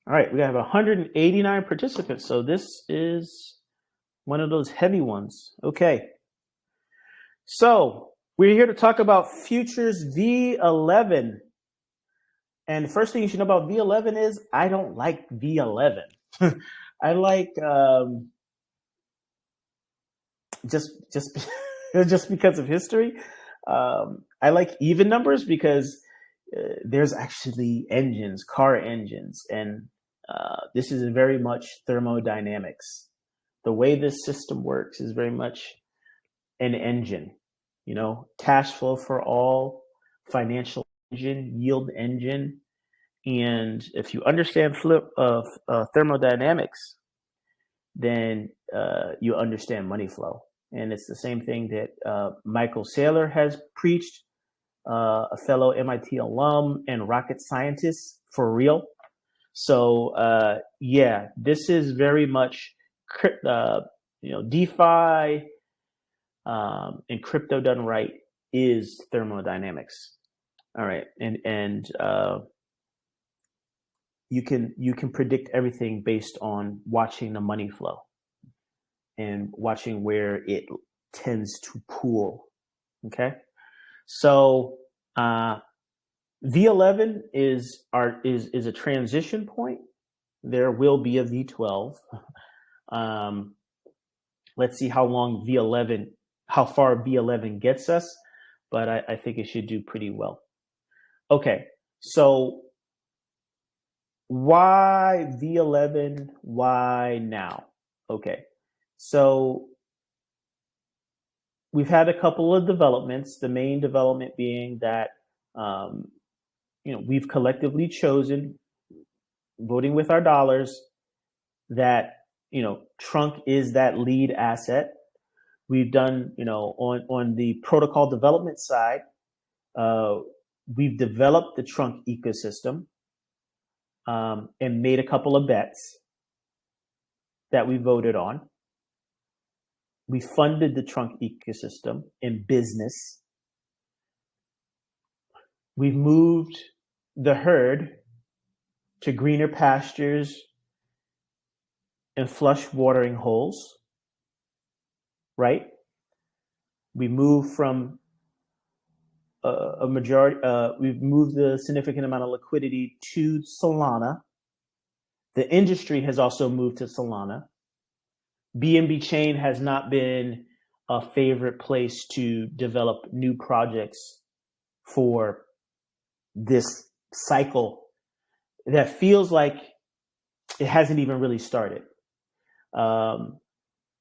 All right, we have 189 participants, so this is one of those heavy ones. Okay, so we're here to talk about futures V11. And the first thing you should know about V11 is I don't like V11. I like just just because of history. I like even numbers because there's actually engines, car engines, and this is very much thermodynamics. The way this system works is very much an engine, cash flow for all, financial engine, yield engine. And if you understand thermodynamics, then you understand money flow. And it's the same thing that Michael Saylor has preached, a fellow MIT alum and rocket scientist for real. So yeah, this is very much DeFi and crypto done right is thermodynamics. All right, and you can predict everything based on watching the money flow and watching where it tends to pool. Okay, so V11 is a transition point. There will be a V12. Let's see how far V11 gets us, but I think it should do pretty well. Okay, so why V11? Why now? Okay, so we've had a couple of developments. The main development being that we've collectively chosen, voting with our dollars, that Trunk is that lead asset. We've done on the protocol development side, we've developed the Trunk ecosystem and made a couple of bets that we voted on. We funded the Trunk ecosystem in business. We've moved the herd to greener pastures and flush watering holes, right? We moved from we've moved a significant amount of liquidity to Solana. The industry has also moved to Solana. BNB Chain has not been a favorite place to develop new projects for this cycle that feels like it hasn't even really started.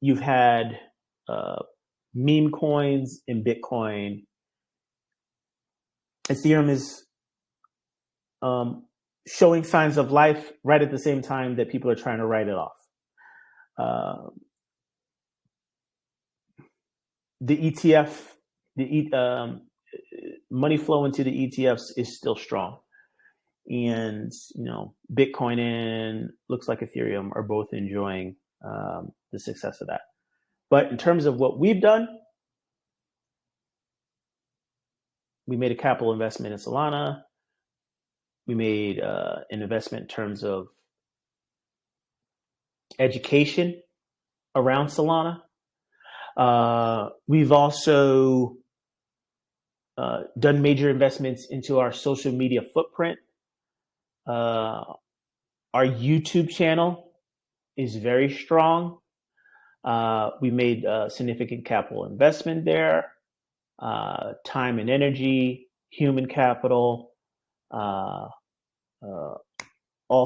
You've had meme coins in Bitcoin. Ethereum is showing signs of life right at the same time that people are trying to write it off. The ETF, money flow into the ETFs is still strong. And, Bitcoin and looks like Ethereum are both enjoying the success of that. But in terms of what we've done, we made a capital investment in Solana. We made an investment in terms of education around Solana. We've also done major investments into our social media footprint. Our YouTube channel is very strong. We made a significant capital investment there, time and energy, human capital, all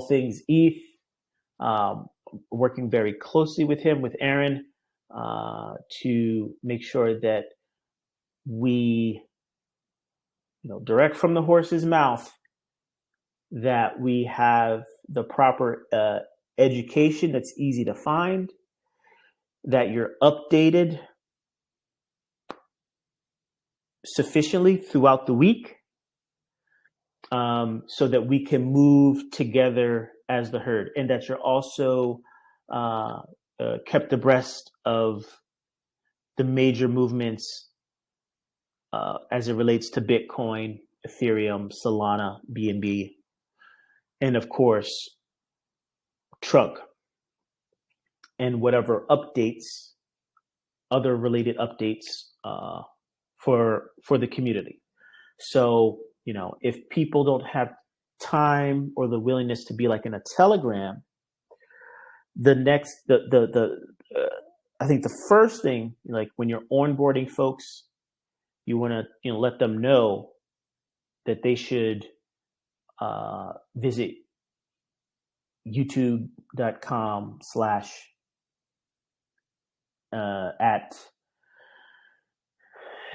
things ETH, working very closely with Aaron, to make sure that we, direct from the horse's mouth, that we have the proper education that's easy to find, that you're updated sufficiently throughout the week, so that we can move together as the herd, and that you're also kept abreast of the major movements as it relates to Bitcoin, Ethereum, Solana, BNB, and of course, Trunk and whatever updates, other related updates for the community. So, you know, if people don't have time or the willingness to be like in a Telegram, I think the first thing, like when you're onboarding folks, you want to, you know, let them know that they should visit youtube.com/ at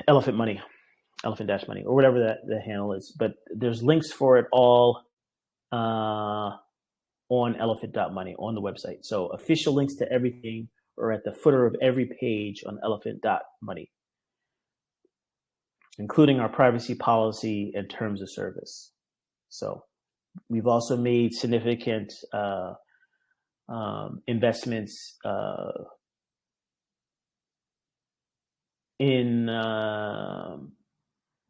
elephant money, elephant-money, or whatever that the handle is. But there's links for it all on elephant.money on the website. So official links to everything are at the footer of every page on elephant.money, including our privacy policy and terms of service. So we've also made significant investments in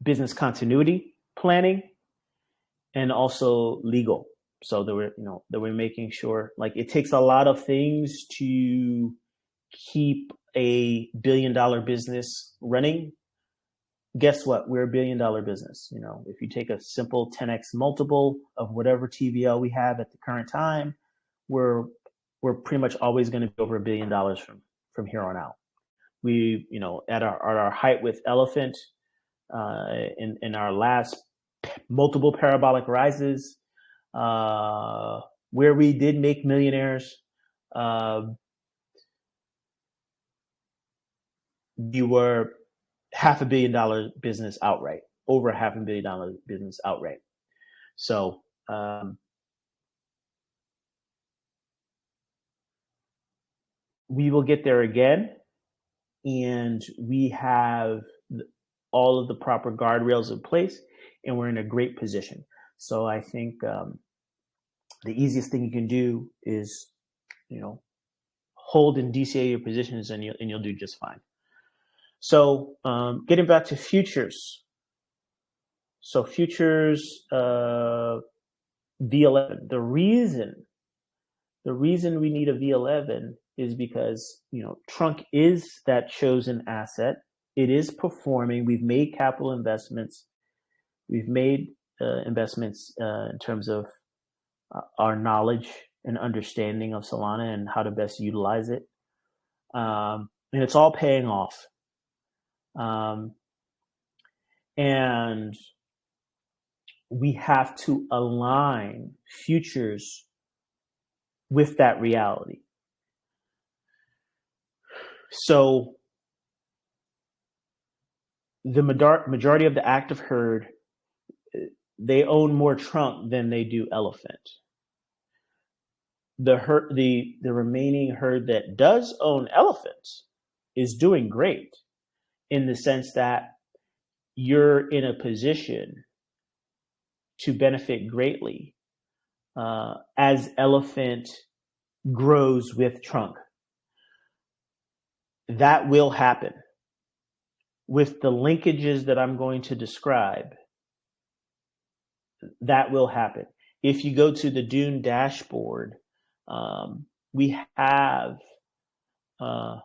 business continuity planning and also legal. So that we're making sure, like, it takes a lot of things to keep a $1 billion business running. Guess what? We're a $1 billion business. You know, if you take a simple 10x multiple of whatever TVL we have at the current time, we're pretty much always going to be over $1 billion from here on out. We, you know, at our height with Elephant, in our last multiple parabolic rises, where we did make millionaires, you were $500 million business outright, over $500 million business outright. So we will get there again, and we have all of the proper guardrails in place, and we're in a great position. So I think the easiest thing you can do is, you know, hold and DCA your positions, and you'll do just fine. So getting back to futures. So futures V11. The reason we need a V11 is because, you know, Trunk is that chosen asset. It is performing. We've made capital investments. We've made investments in terms of our knowledge and understanding of Solana and how to best utilize it. And it's all paying off. And we have to align futures with that reality. So the majority of the active herd, they own more Trunk than they do Elephant. The remaining herd that does own Elephant is doing great, in the sense that you're in a position to benefit greatly as Elephant grows with Trunk. That will happen with the linkages that I'm going to describe. That will happen. If you go to the Dune dashboard, we have a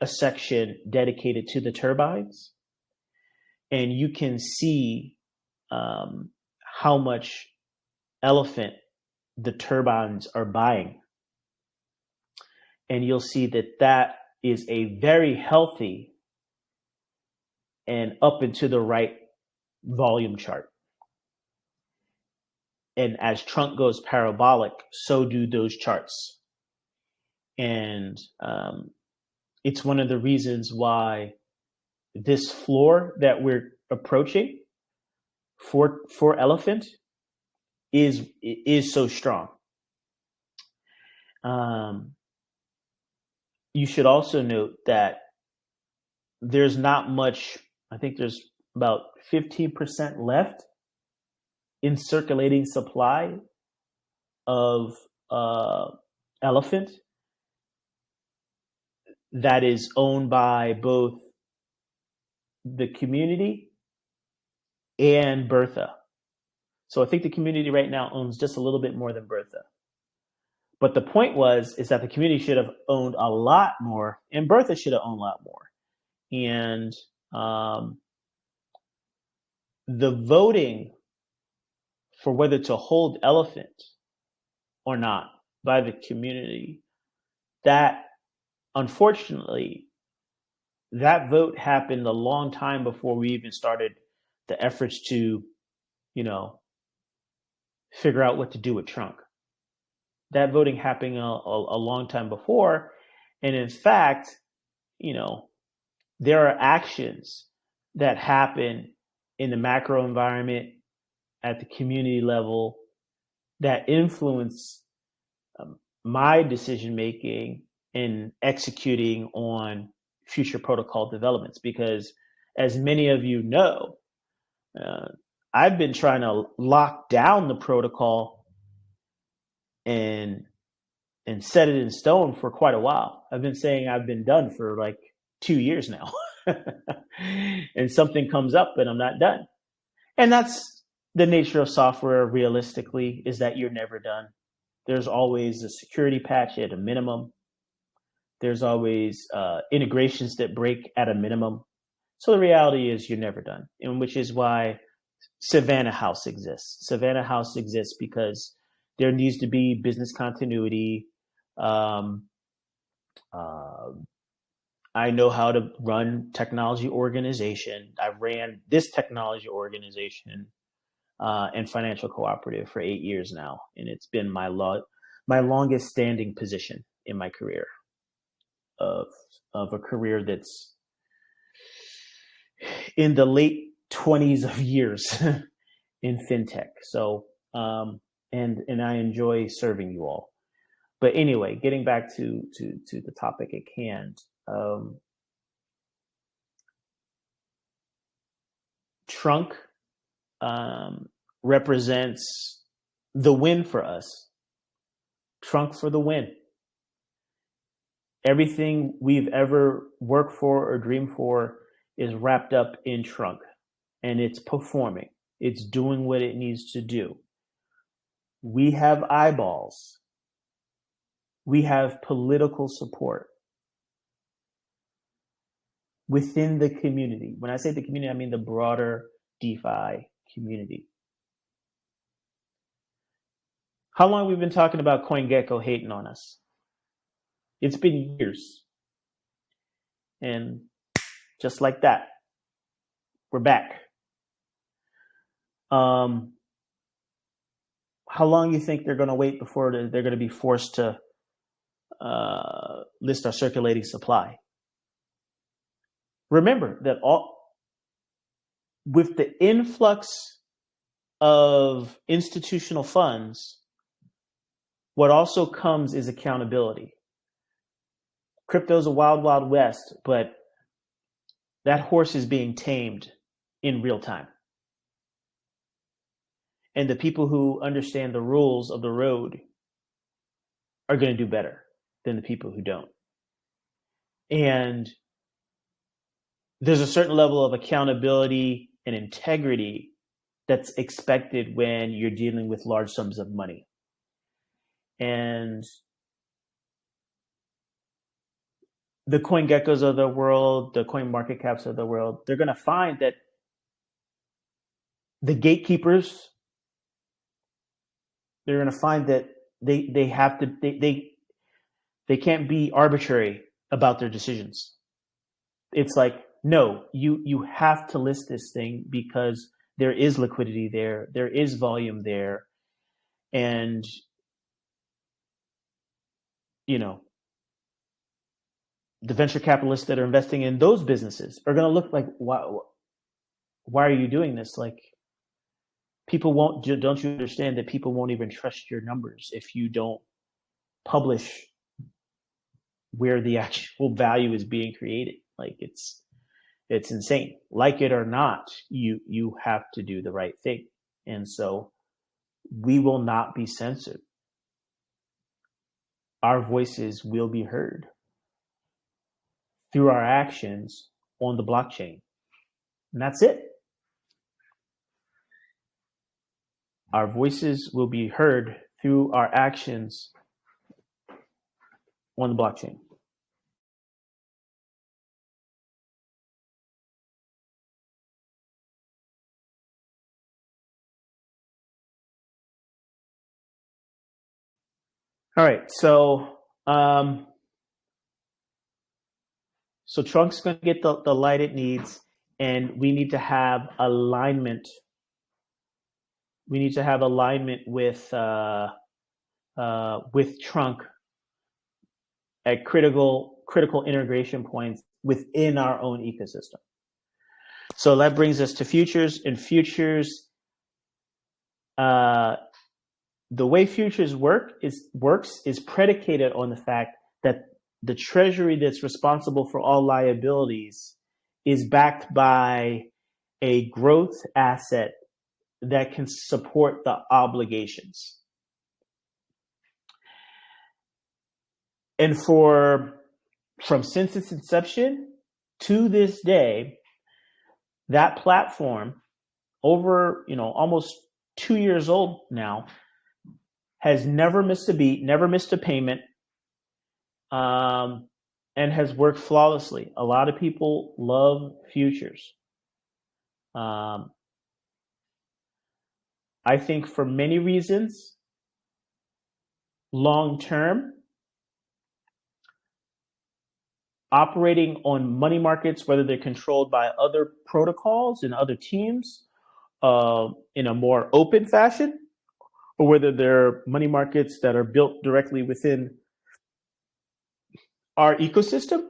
section dedicated to the turbines, and you can see how much Elephant the turbines are buying. And you'll see that is a very healthy and up and to the right volume chart. And as Trunk goes parabolic, so do those charts. And it's one of the reasons why this floor that we're approaching for Elephant is so strong. You should also note that there's not much. I think there's about 15% left in circulating supply of Elephant that is owned by both the community and Bertha. So I think the community right now owns just a little bit more than Bertha. But the point is that the community should have owned a lot more, and Bertha should have owned a lot more. And the voting for whether to hold Elephant or not by the community, that unfortunately, that vote happened a long time before we even started the efforts to, figure out what to do with Trunk. That voting happened a long time before. And in fact, there are actions that happen in the macro environment at the community level that influence my decision making in executing on future protocol developments. Because as many of you know, I've been trying to lock down the protocol and set it in stone for quite a while. I've been saying I've been done for like 2 years now. And something comes up and I'm not done. And that's the nature of software, realistically, is that you're never done. There's always a security patch at a minimum. There's always integrations that break at a minimum. So the reality is you're never done, and which is why Savannah House exists. Savannah House exists because there needs to be business continuity. I know how to run technology organization. I've ran this technology organization and financial cooperative for 8 years now, and it's been my longest standing position in my career of a career that's in the late 20s of years in fintech. So and I enjoy serving you all. But anyway, getting back to the topic at hand. Trunk represents the win for us. Trunk for the win. Everything we've ever worked for or dreamed for is wrapped up in Trunk, and it's performing. It's doing what it needs to do. We have eyeballs. We have political support within the community. When I say the community, I mean the broader DeFi community. How long have we been talking about CoinGecko hating on us? It's been years. And just like that, we're back. How long do you think they're going to wait before they're going to be forced to list our circulating supply? Remember that with the influx of institutional funds, what also comes is accountability. Crypto's a wild, wild west, but that horse is being tamed in real time. And the people who understand the rules of the road are going to do better than the people who don't. And there's a certain level of accountability and integrity that's expected when you're dealing with large sums of money. And the CoinGeckos of the world, the coin market caps of the world, they're going to find that the gatekeepers, they're going to find that they have to, they can't be arbitrary about their decisions. It's like, no, you have to list this thing because there is liquidity there, there is volume there, and the venture capitalists that are investing in those businesses are going to look like, why are you doing this? Like, people don't you understand that people won't even trust your numbers if you don't publish where the actual value is being created? Like, it's insane. Like it or not, you have to do the right thing. And so we will not be censored. Our voices will be heard through our actions on the blockchain. And that's it. Our voices will be heard through our actions on the blockchain. All right, so Trunk's going to get the light it needs, and we need to have alignment. We need to have alignment with Trunk at critical integration points within our own ecosystem. So that brings us to futures. And futures, the way futures works is predicated on the fact that the treasury that's responsible for all liabilities is backed by a growth asset that can support the obligations. And from since its inception to this day, that platform, over almost 2 years old now, has never missed a beat, never missed a payment, and has worked flawlessly. A lot of people love futures. I think for many reasons, long term, operating on money markets, whether they're controlled by other protocols and other teams in a more open fashion, or whether they're money markets that are built directly within our ecosystem,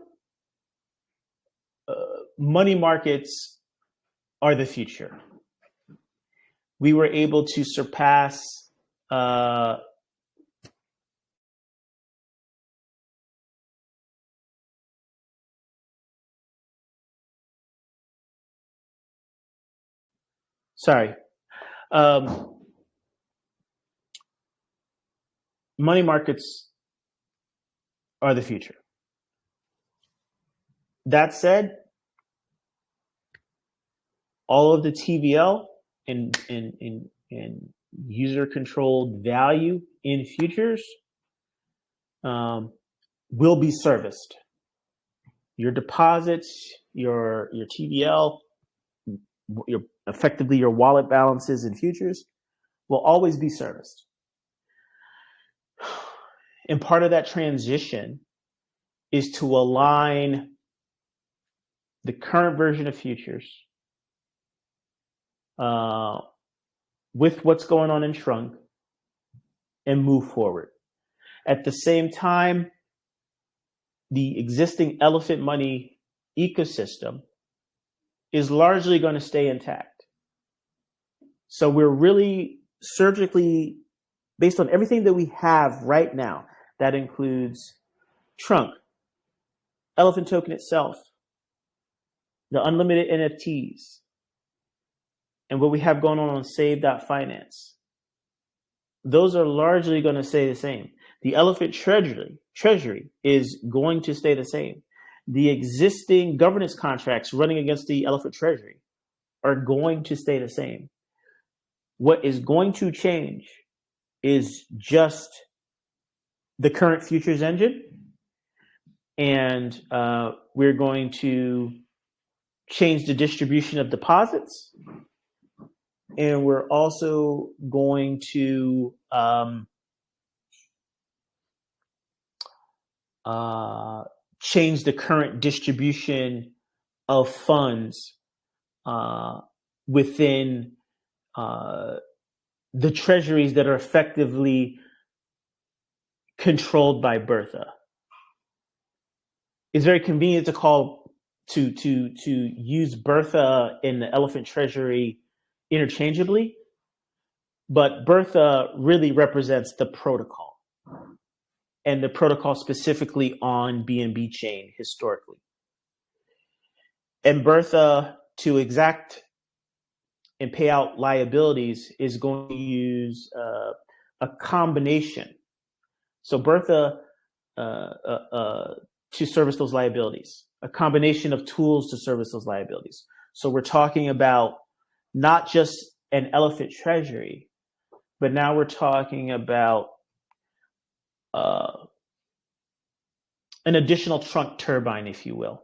money markets are the future. We were able to surpass money markets are the future. That said, all of the TVL and user-controlled value in futures will be serviced. Your deposits, your TVL, effectively your wallet balances in futures will always be serviced. And part of that transition is to align the current version of futures with what's going on in Trunk and move forward. At the same time, the existing Elephant Money ecosystem is largely going to stay intact. So we're really surgically, based on everything that we have right now, that includes Trunk, Elephant Token itself, the unlimited NFTs, and what we have going on Save.finance. Those are largely going to stay the same. The Elephant Treasury is going to stay the same. The existing governance contracts running against the Elephant Treasury are going to stay the same. What is going to change is just the current futures engine, and we're going to change the distribution of deposits, and we're also going to change the current distribution of funds within the treasuries that are effectively controlled by Bertha. It's very convenient to use Bertha in the Elephant Treasury interchangeably, but Bertha really represents the protocol, and the protocol specifically on BNB Chain historically. And Bertha, to exact and pay out liabilities, is going to use a combination. So Bertha, to service those liabilities, a combination of tools to service those liabilities. So we're talking about not just an Elephant Treasury, but now we're talking about an additional trunk turbine, if you will.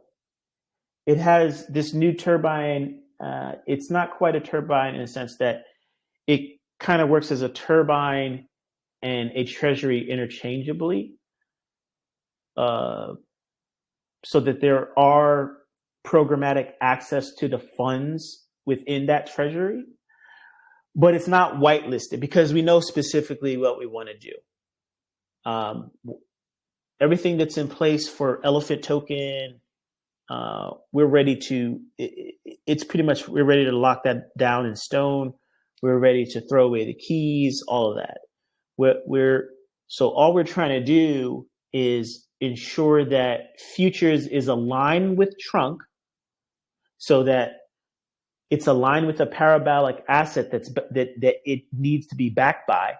It has this new turbine. It's not quite a turbine in the sense that it kind of works as a turbine and a treasury interchangeably, so that there are programmatic access to the funds within that treasury, but it's not whitelisted because we know specifically what we want to do. Everything that's in place for Elephant token, we're ready to, it's pretty much, we're ready to lock that down in stone. We're ready to throw away the keys, all of that. So all we're trying to do is ensure that futures is aligned with trunk, so that it's aligned with a parabolic asset that it needs to be backed by.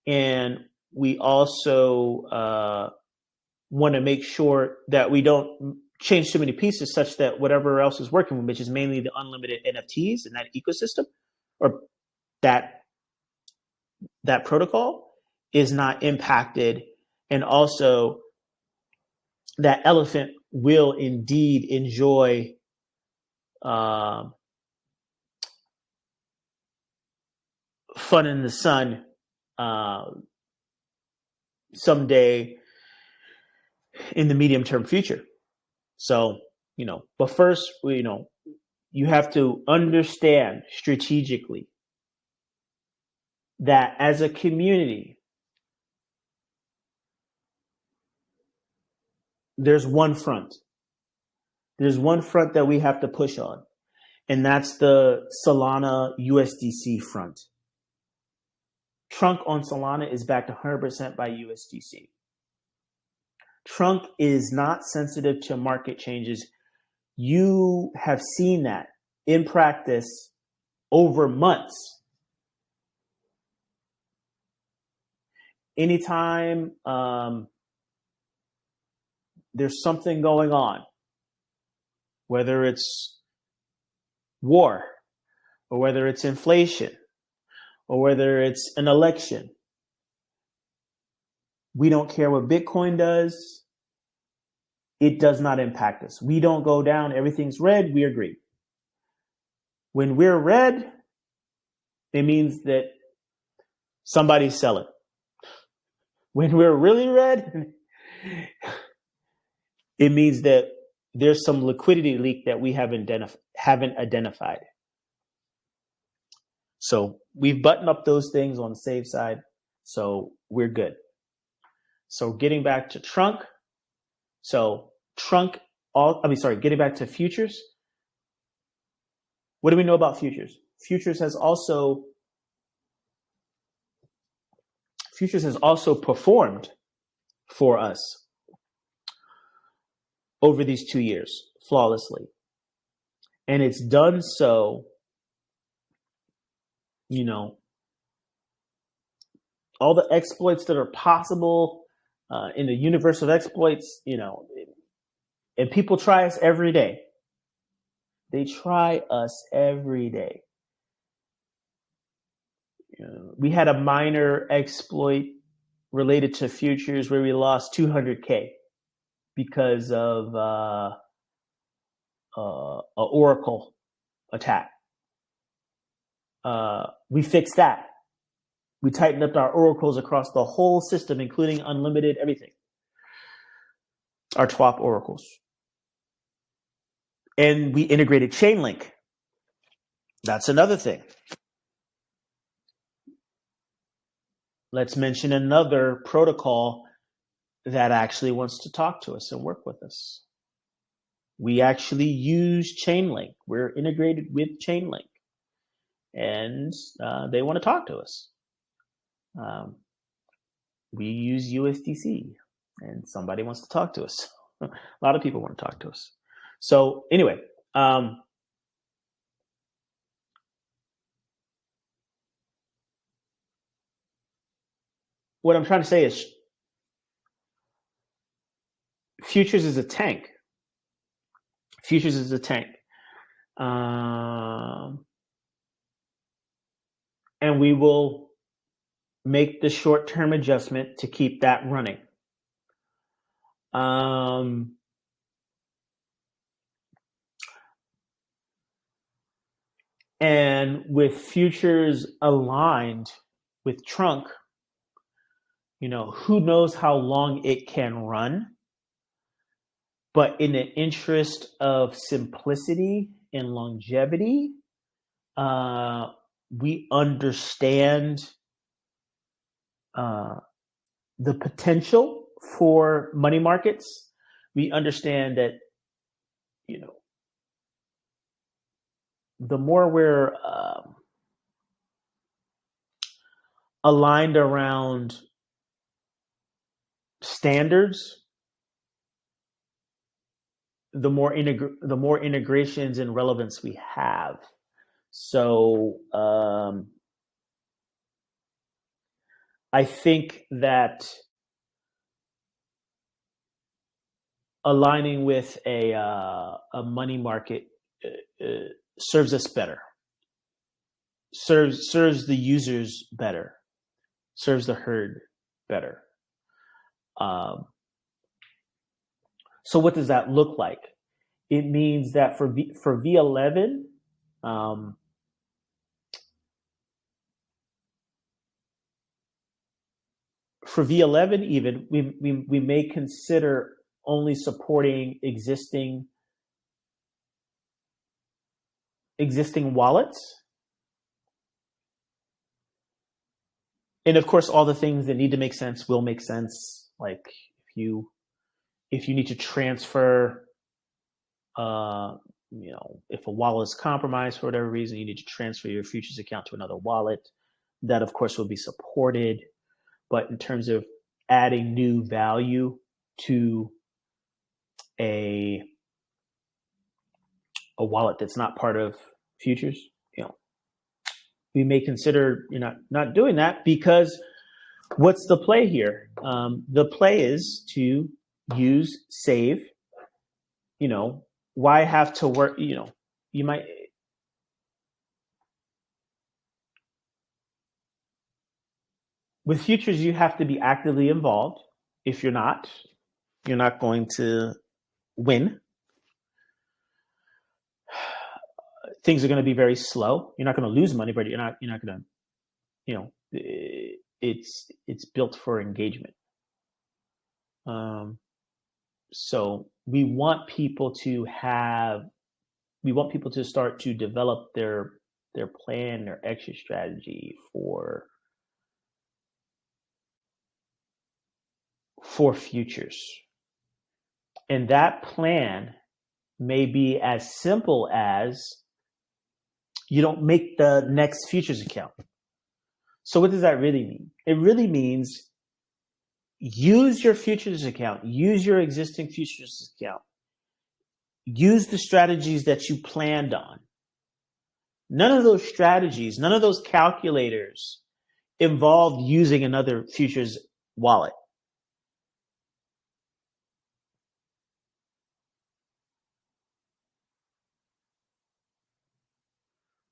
And we also want to make sure that we don't change too many pieces such that whatever else is working, which is mainly the unlimited NFTs and that ecosystem, or that protocol, is not impacted. And also that Elephant will indeed enjoy fun in the sun someday in the medium term future. So, but first, you have to understand strategically that as a community, there's one front. There's one front that we have to push on, and that's the Solana USDC front. Trunk on Solana is backed 100% by USDC. Trunk is not sensitive to market changes. You have seen that in practice over months. Anytime there's something going on, whether it's war, or whether it's inflation, or whether it's an election, we don't care what Bitcoin does. It does not impact us. We don't go down. Everything's red. We are green. When we're red, it means that somebody's selling. When we're really red, it means that there's some liquidity leak that we haven't identified. So we've buttoned up those things on the safe side. So we're good. So getting back to trunk. So getting back to futures. What do we know about futures? Futures has also performed for us over these 2 years flawlessly. And it's done so, all the exploits that are possible in the universe of exploits, and people try us every day. They try us every day. We had a minor exploit related to futures where we lost 200K because of an Oracle attack. We fixed that. We tightened up our oracles across the whole system, including unlimited everything. Our TWAP oracles. And we integrated Chainlink. That's another thing. Let's mention another protocol that actually wants to talk to us and work with us. We actually use Chainlink. We're integrated with Chainlink. And they want to talk to us. We use USDC, and somebody wants to talk to us. A lot of people want to talk to us. So anyway, what I'm trying to say is futures is a tank. Futures is a tank. And we will make the short-term adjustment to keep that running. And with futures aligned with trunk, who knows how long it can run? But in the interest of simplicity and longevity, we understand the potential for money markets. We understand that, the more we're aligned around standards, the more integrations and relevance we have. So I think that aligning with a money market serves us better, serves the users better, serves the herd better. So what does that look like? It means that for v11, even we may consider only supporting existing wallets, and of course all the things that need to make sense will make sense. Like if you need to transfer, if a wallet is compromised for whatever reason, you need to transfer your futures account to another wallet. That of course will be supported. But in terms of adding new value to a wallet that's not part of futures, we may consider not doing that, because what's the play here? The play is to use save. Why have to work? You might. With futures, you have to be actively involved. If you're not going to win. Things are going to be very slow. You're not going to lose money, but you're not going to, it's built for engagement. So we want people to start to develop their plan, their exit strategy for futures. And that plan may be as simple as you don't make the next futures account. So what does that really mean? It really means use your futures account, use your existing futures account, use the strategies that you planned on. None of those strategies, none of those calculators involved using another futures wallet.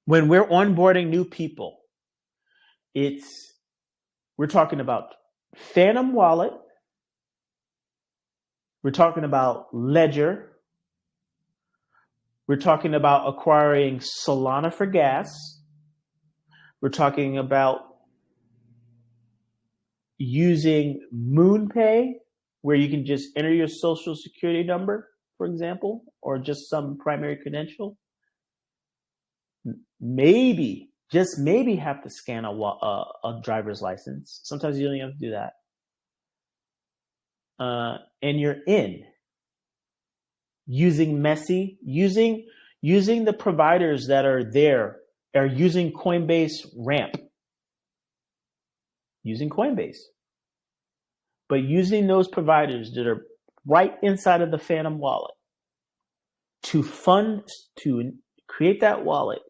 When we're onboarding new people, we're talking about Phantom Wallet, we're talking about Ledger, we're talking about acquiring Solana for gas, we're talking about using MoonPay, where you can just enter your social security number, for example, or just some primary credential. Maybe, just maybe, have to scan a driver's license. Sometimes you don't even have to do that. And you're in. Using Messi, using the providers that are there, are using Coinbase Ramp. Using Coinbase. But using those providers that are right inside of the Phantom wallet to create that wallet.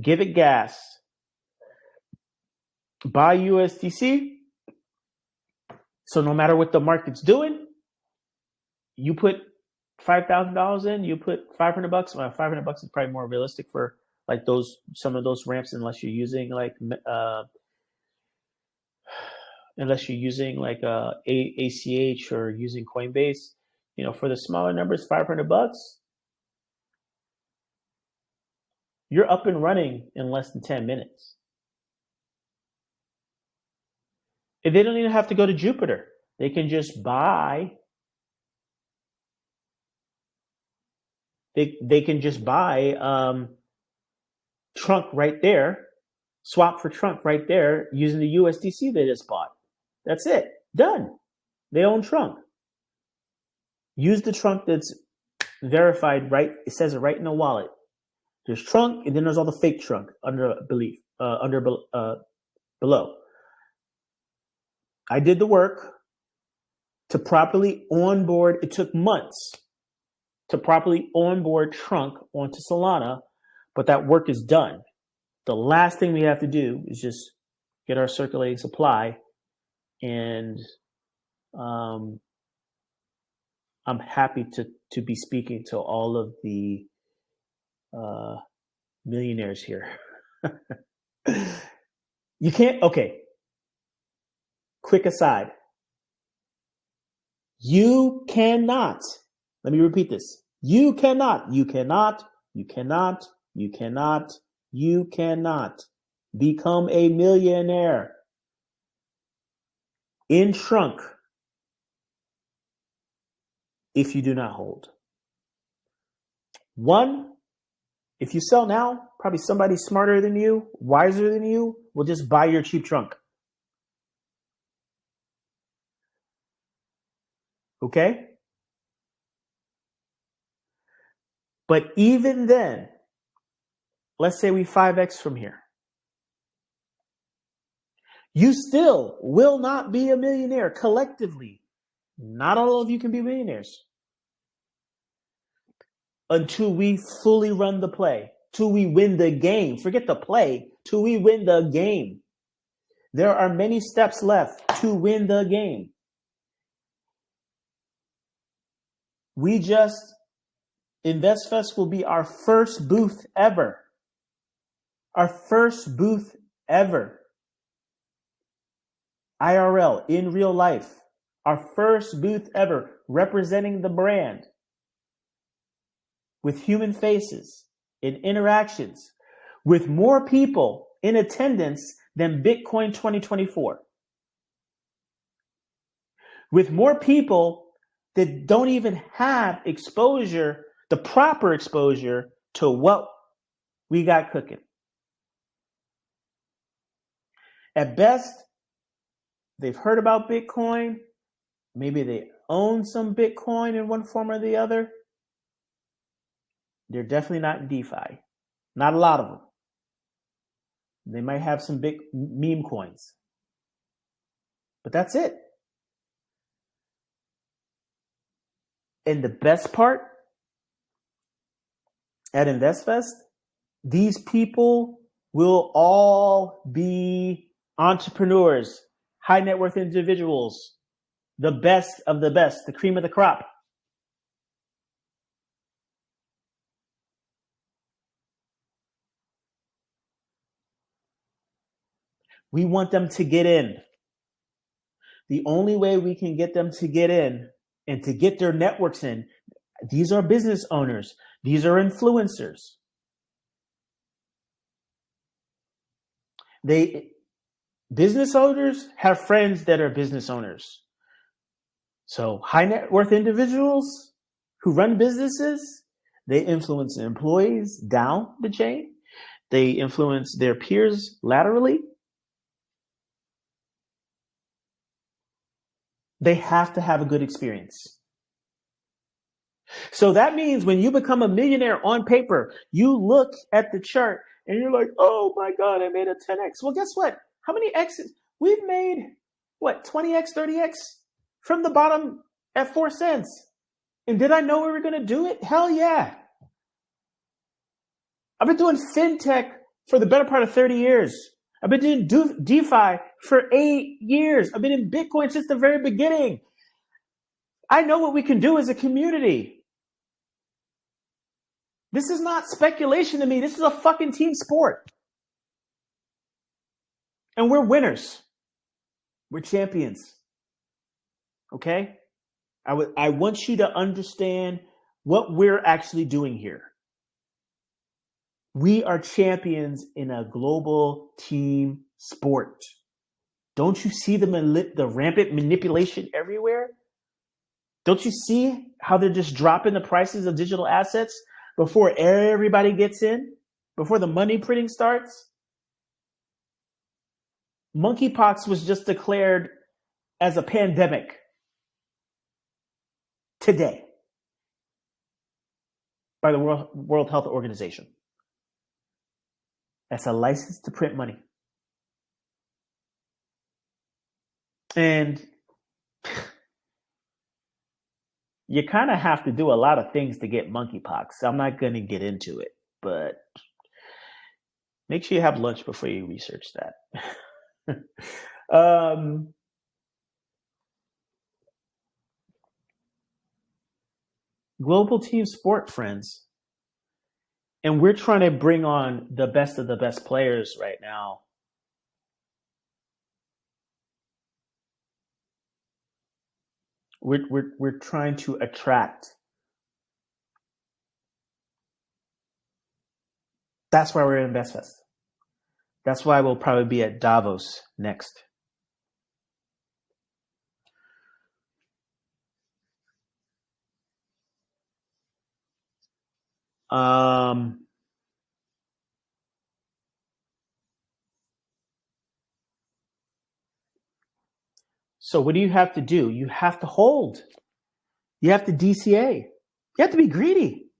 Give it gas, buy USDC. So no matter what the market's doing, you put $5,000 in, you put $500. Well, $500 is probably more realistic for like some of those ramps, unless you're using like unless you're using like ACH or using Coinbase. You know, for the smaller numbers, $500, you're up and running in less than 10 minutes. And they don't even have to go to Jupiter. They can just buy. They can just buy Trunk right there, swap for Trunk right there using the USDC they just bought. That's it. Done. They own Trunk. Use the Trunk that's verified, right? It says it right in the wallet. There's Trunk, and then there's all the fake Trunk below. I did the work to properly onboard. It took months to properly onboard Trunk onto Solana, but that work is done. The last thing we have to do is just get our circulating supply, and I'm happy to be speaking to all of the millionaires here. You can't, okay. Quick aside. You cannot, let me repeat this. You cannot become a millionaire in Trunk if you do not hold. One, if you sell now, probably somebody smarter than you, wiser than you, will just buy your cheap Trunk. Okay? But even then, let's say we 5x from here. You still will not be a millionaire collectively. Not all of you can be millionaires until we fully run the play, till we win the game. Forget the play, till we win the game. There are many steps left to win the game. InvestFest will be our first booth ever. Our first booth ever. IRL, in real life. Our first booth ever, representing the brand. With human faces, in interactions, with more people in attendance than Bitcoin 2024. With more people that don't even have exposure, the proper exposure to what we got cooking. At best, they've heard about Bitcoin. Maybe they own some Bitcoin in one form or the other. They're definitely not in DeFi. Not a lot of them. They might have some big meme coins. But that's it. And the best part at InvestFest, these people will all be entrepreneurs, high net worth individuals, the best of the best, the cream of the crop. We want them to get in. The only way we can get them to get in and to get their networks in, these are business owners. These are influencers. Business owners have friends that are business owners. So high net worth individuals who run businesses, they influence employees down the chain. They influence their peers laterally. They have to have a good experience. So that means when you become a millionaire on paper, you look at the chart and you're like, oh my God, I made a 10x. Well, guess what? How many X's? We've made, 20x, 30x from the bottom at 4 cents. And did I know we were going to do it? Hell yeah. I've been doing fintech for the better part of 30 years. I've been doing DeFi for 8 years. I've been in Bitcoin since the very beginning. I know what we can do as a community. This is not speculation to me. This is a fucking team sport. And we're winners. We're champions. Okay? I want you to understand what we're actually doing here. We are champions in a global team sport. Don't you see the rampant manipulation everywhere? Don't you see how they're just dropping the prices of digital assets before everybody gets in? Before the money printing starts? Monkeypox was just declared as a pandemic today by the World Health Organization. That's a license to print money. And you kind of have to do a lot of things to get monkeypox. I'm not going to get into it, but make sure you have lunch before you research that. Global team sport, friends. And we're trying to bring on the best of the best players right now. We're trying to attract. That's why we're in InvestFest. That's why we'll probably be at Davos next. So what do you have to do? You have to hold. You have to DCA. You have to be greedy.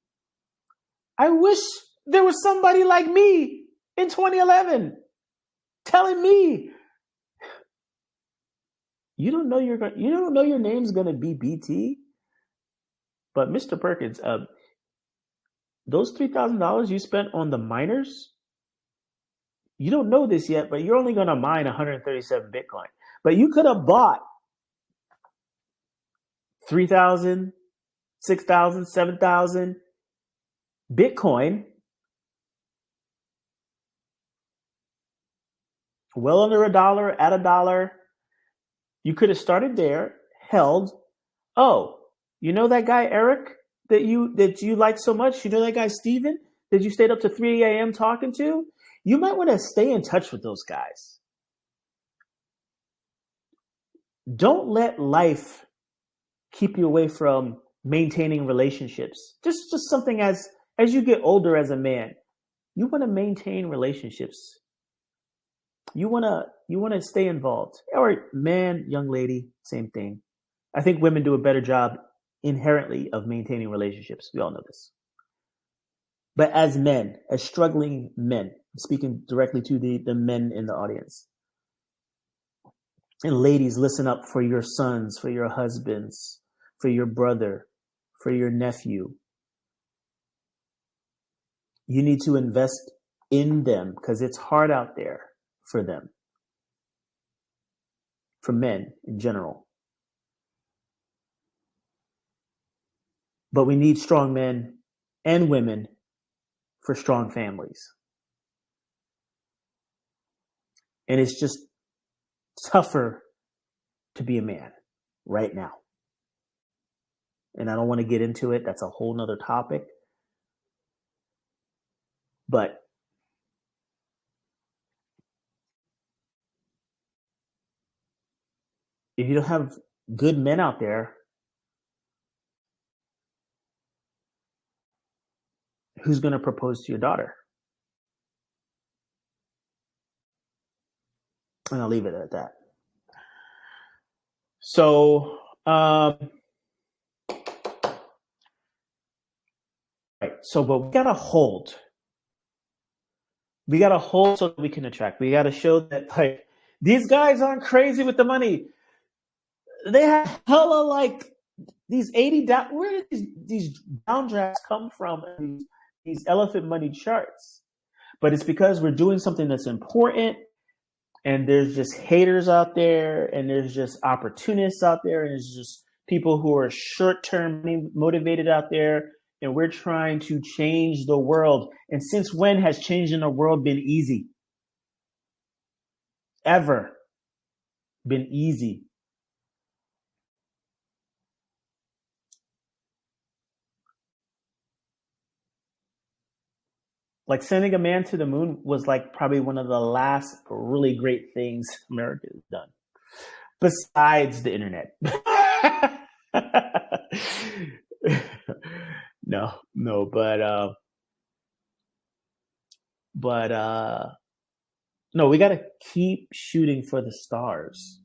I wish there was somebody like me in 2011 telling me you don't know your name's gonna be BT. But Mr. Perkins, those $3,000 you spent on the miners, you don't know this yet, but you're only gonna mine 137 Bitcoin. But you could have bought 3,000, 6,000, 7,000 Bitcoin well under $1, at $1. You could have started there, held. Oh, you know that guy Eric that you like so much? You know that guy Steven that you stayed up to 3 a.m. talking to? You might want to stay in touch with those guys. Don't let life keep you away from maintaining relationships. Just something as you get older as a man, you want to maintain relationships. You want to stay involved. Or man, young lady, same thing. I think women do a better job inherently of maintaining relationships. We all know this. But as men, as struggling men, speaking directly to the men in the audience, and ladies, listen up for your sons, for your husbands, for your brother, for your nephew. You need to invest in them because it's hard out there for them, for men in general. But we need strong men and women for strong families. And it's just tougher to be a man right now. And I don't want to get into it. That's a whole nother topic. But if you don't have good men out there, who's going to propose to your daughter? And I'll leave it at that. So, right. So, but we got to hold. We got to hold so that we can attract. We got to show that, like, these guys aren't crazy with the money. They have hella, like, these 80 down. Where did these downdrafts come from? These elephant money charts. But it's because we're doing something that's important, and there's just haters out there, and there's just opportunists out there, and there's just people who are short-term motivated out there, and we're trying to change the world. And since when has changing the world been easy? Ever. been easy. Like sending a man to the moon was like probably one of the last really great things America has done, besides the internet. no, but no, we got to keep shooting for the stars,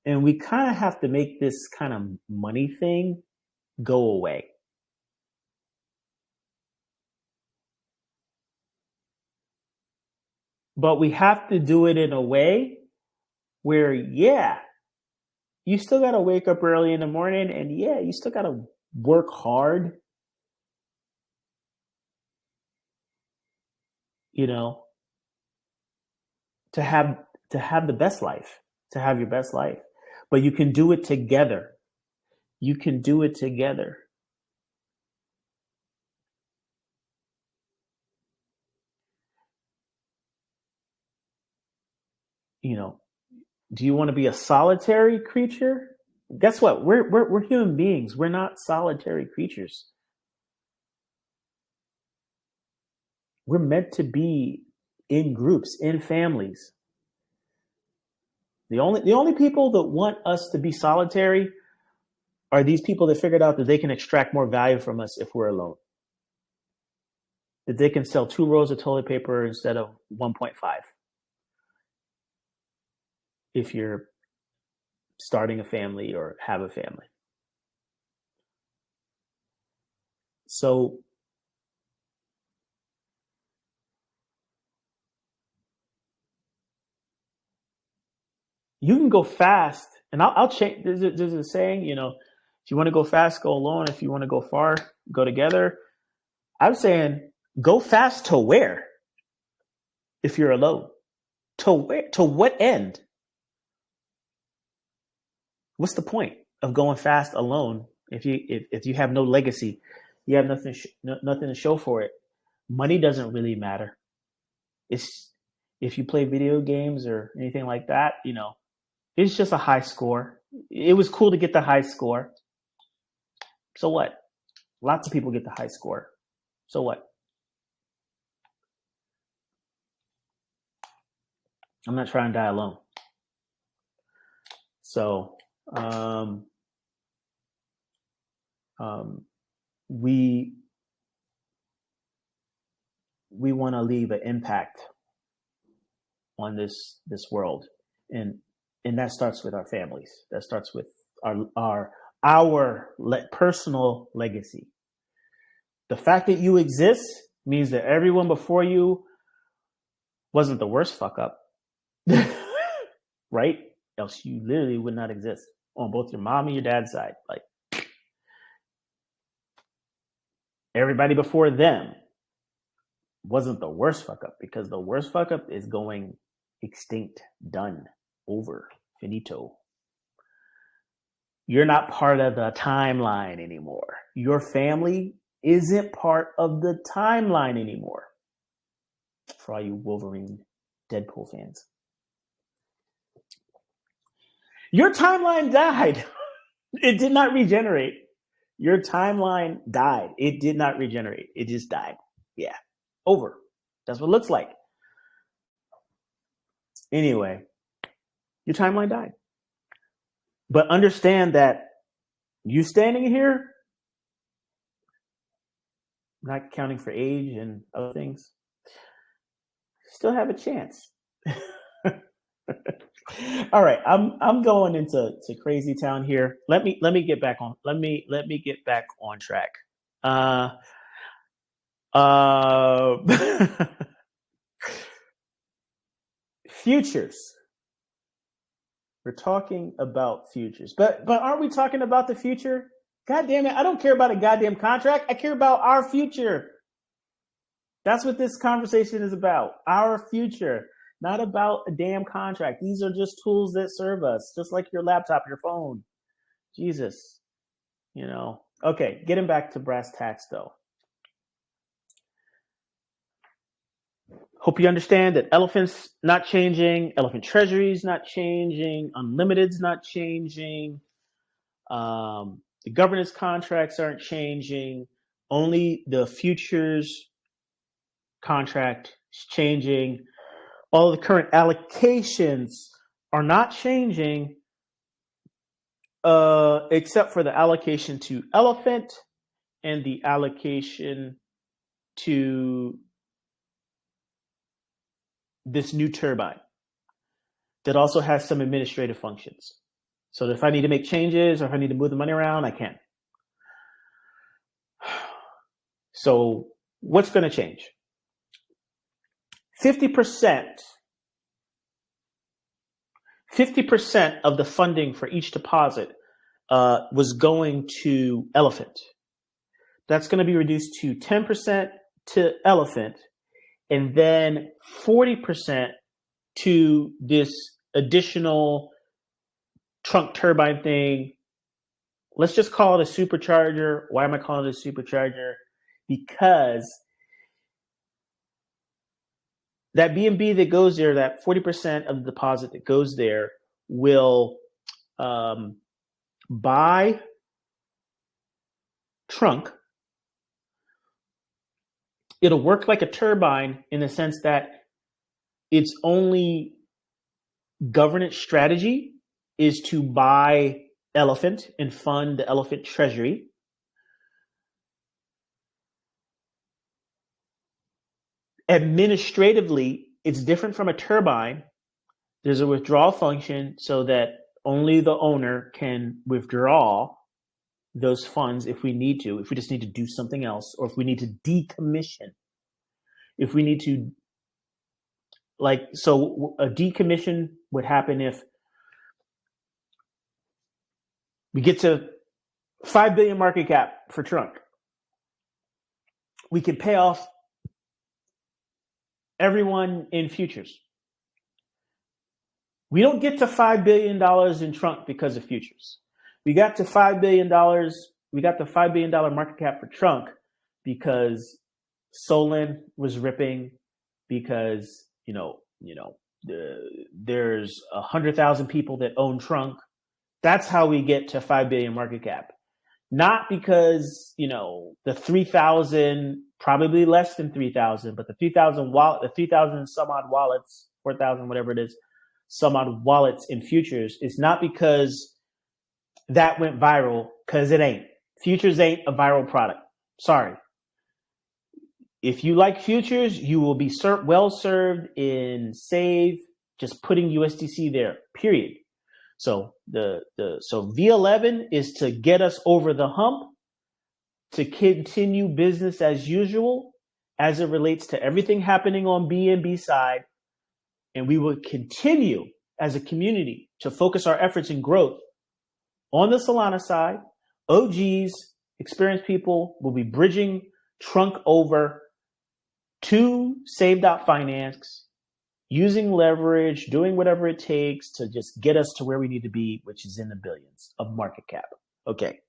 and we kind of have to make this kind of money thing go away. But we have to do it in a way where, yeah, you still got to wake up early in the morning, and yeah, you still got to work hard, you know, to have the best life, to have your best life. But you can do it together. You can do it together. You know, do you want to be a solitary creature? Guess what? We're human beings. We're not solitary creatures. We're meant to be in groups, in families. The only people that want us to be solitary are these people that figured out that they can extract more value from us if we're alone. That they can sell 2 rolls of toilet paper instead of 1.5 if you're starting a family or have a family. So you can go fast, and I'll change. There's a saying, you know, if you want to go fast, go alone. If you want to go far, go together. I'm saying go fast to where? If you're alone, to where? To what end? What's the point of going fast alone if you have no legacy? You have nothing to show for it. Money doesn't really matter. It's if you play video games or anything like that, you know, it's just a high score. It was cool to get the high score. So what? Lots of people get the high score. So what? I'm not trying to die alone. So we want to leave an impact on this world, and that starts with our families. That starts with our personal legacy. The fact that you exist means that everyone before you wasn't the worst fuck up, right? Else you literally would not exist on both your mom and your dad's side. Like everybody before them wasn't the worst fuck up, because the worst fuck up is going extinct, done, over, finito. You're not part of the timeline anymore. Your family isn't part of the timeline anymore. For all you Wolverine, Deadpool fans. Your timeline died. It did not regenerate. Your timeline died. It did not regenerate. It just died. Yeah. Over. That's what it looks like. Anyway, your timeline died. But understand that you standing here, not counting for age and other things, still have a chance. All right, I'm going into crazy town here. Let me get back on. Let me get back on track. Futures. We're talking about futures, but aren't we talking about the future? God damn it! I don't care about a goddamn contract. I care about our future. That's what this conversation is about. Our future. Not about a damn contract. These are just tools that serve us, just like your laptop, your phone. Jesus. You know. Okay, getting back to brass tacks, though. Hope you understand that Elephant's not changing, Elephant Treasury's not changing, Unlimited's not changing, the governance contracts aren't changing, only the futures contract is changing. All the current allocations are not changing, except for the allocation to Elephant and the allocation to this new turbine that also has some administrative functions. So if I need to make changes or if I need to move the money around, I can. So what's going to change? 50% of the funding for each deposit was going to Elephant. That's going to be reduced to 10% to Elephant, and then 40% to this additional trunk turbine thing. Let's just call it a supercharger. Why am I calling it a supercharger? Because that BNB that goes there, that 40% of the deposit that goes there will buy trunk. It'll work like a turbine in the sense that its only governance strategy is to buy Elephant and fund the Elephant Treasury. Administratively, it's different from a turbine. There's a withdrawal function so that only the owner can withdraw those funds if we need to, if we just need to do something else, or if we need to decommission. If we need to, so a decommission would happen if we get to 5 billion market cap for trunk. We can pay off everyone in futures. We don't get to $5 billion in trunk because of futures. We got to $5 billion. We got the $5 billion market cap for trunk because Solana was ripping, because there's 100,000 people that own trunk. That's how we get to 5 billion market cap. Not because, the 3,000, probably less than 3,000, but the 3,000 the 3,000 some odd wallets, 4,000, whatever it is, some odd wallets in futures. It's not because that went viral, because it ain't. Futures ain't a viral product. Sorry. If you like futures, you will be well served in Save, just putting USDC there, period. So so v11 is to get us over the hump, to continue business as usual as it relates to everything happening on BNB side. And we will continue as a community to focus our efforts in growth on the Solana side. OGs, experienced people, will be bridging trunk over to Save.finance, using leverage, doing whatever it takes to just get us to where we need to be, which is in the billions of market cap. Okay,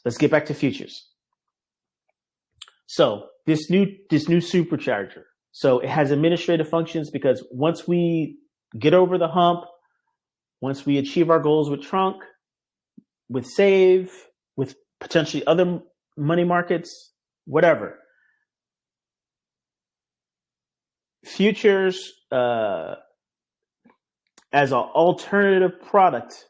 let's get back to futures. So this new supercharger. So it has administrative functions because once we get over the hump, once we achieve our goals with trunk, with Save, with potentially other money markets, whatever, futures as an alternative product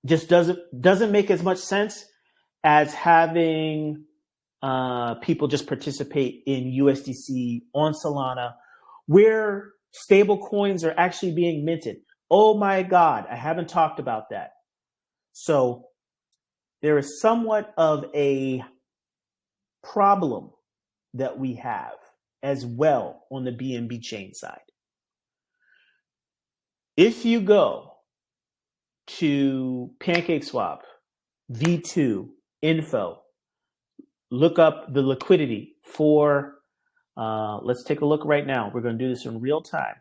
just doesn't make as much sense as having people just participate in USDC on Solana, where stable coins are actually being minted. Oh my God, I haven't talked about that. So there is somewhat of a problem that we have as well on the BNB Chain side. If you go to PancakeSwap, V2, info, look up the liquidity for, let's take a look right now. We're going to do this in real time.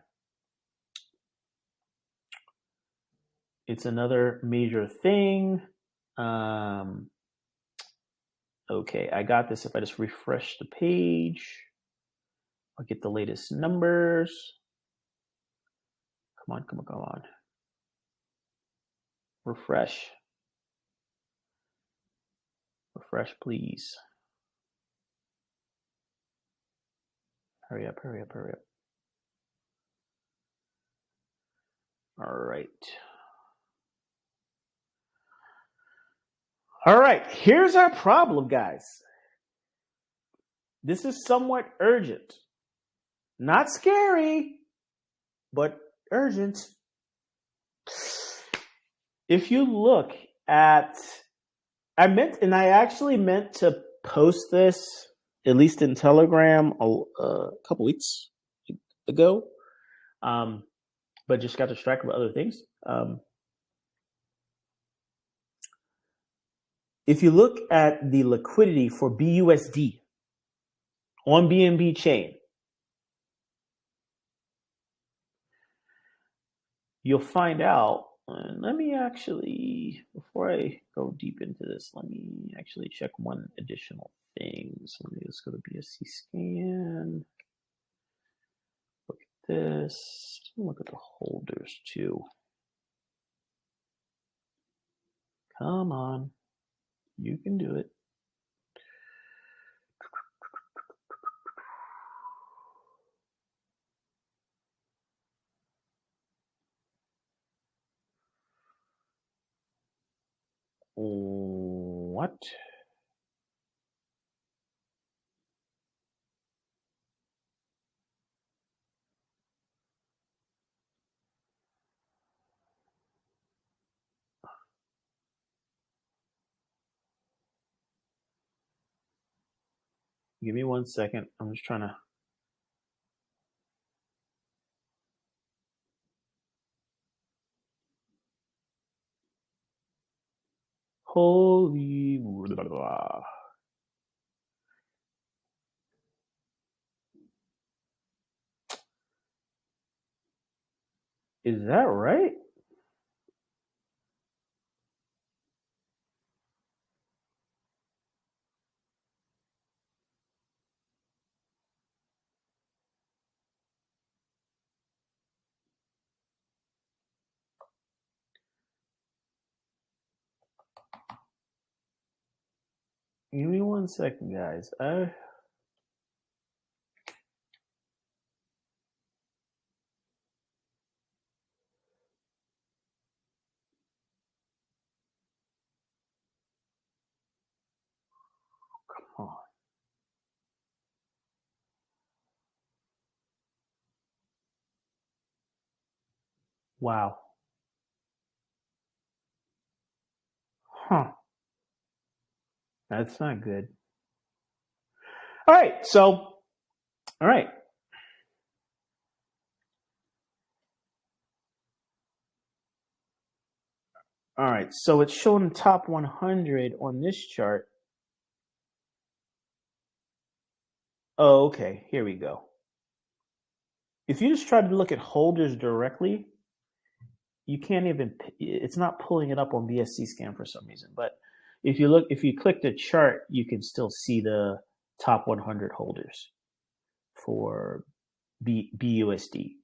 It's another major thing. Okay, I got this. If I just refresh the page, I'll get the latest numbers. Come on, come on, come on. Refresh. Refresh, please. Hurry up, hurry up, hurry up. All right. All right, here's our problem, guys. This is somewhat urgent. Not scary, but urgent. If you look at, I actually meant to post this, at least in Telegram, a couple weeks ago, but just got distracted with other things. If you look at the liquidity for BUSD on BNB Chain, you'll find out, and let me actually, before I go deep into this, let me actually check one additional thing. So let's go to BSC scan. Look at this. Look at the holders too. Come on. You can do it. What? Give me 1 second. I'm just trying to. Holy blah, blah, blah. Is that right? Give me 1 second, guys. Come on. Wow. Huh. That's not good. All right. So, all right. All right. So it's showing top 100 on this chart. Oh, okay. Here we go. If you just try to look at holders directly, you can't even, it's not pulling it up on BSC scan for some reason. But if you click the chart, you can still see the top 100 holders for BUSD.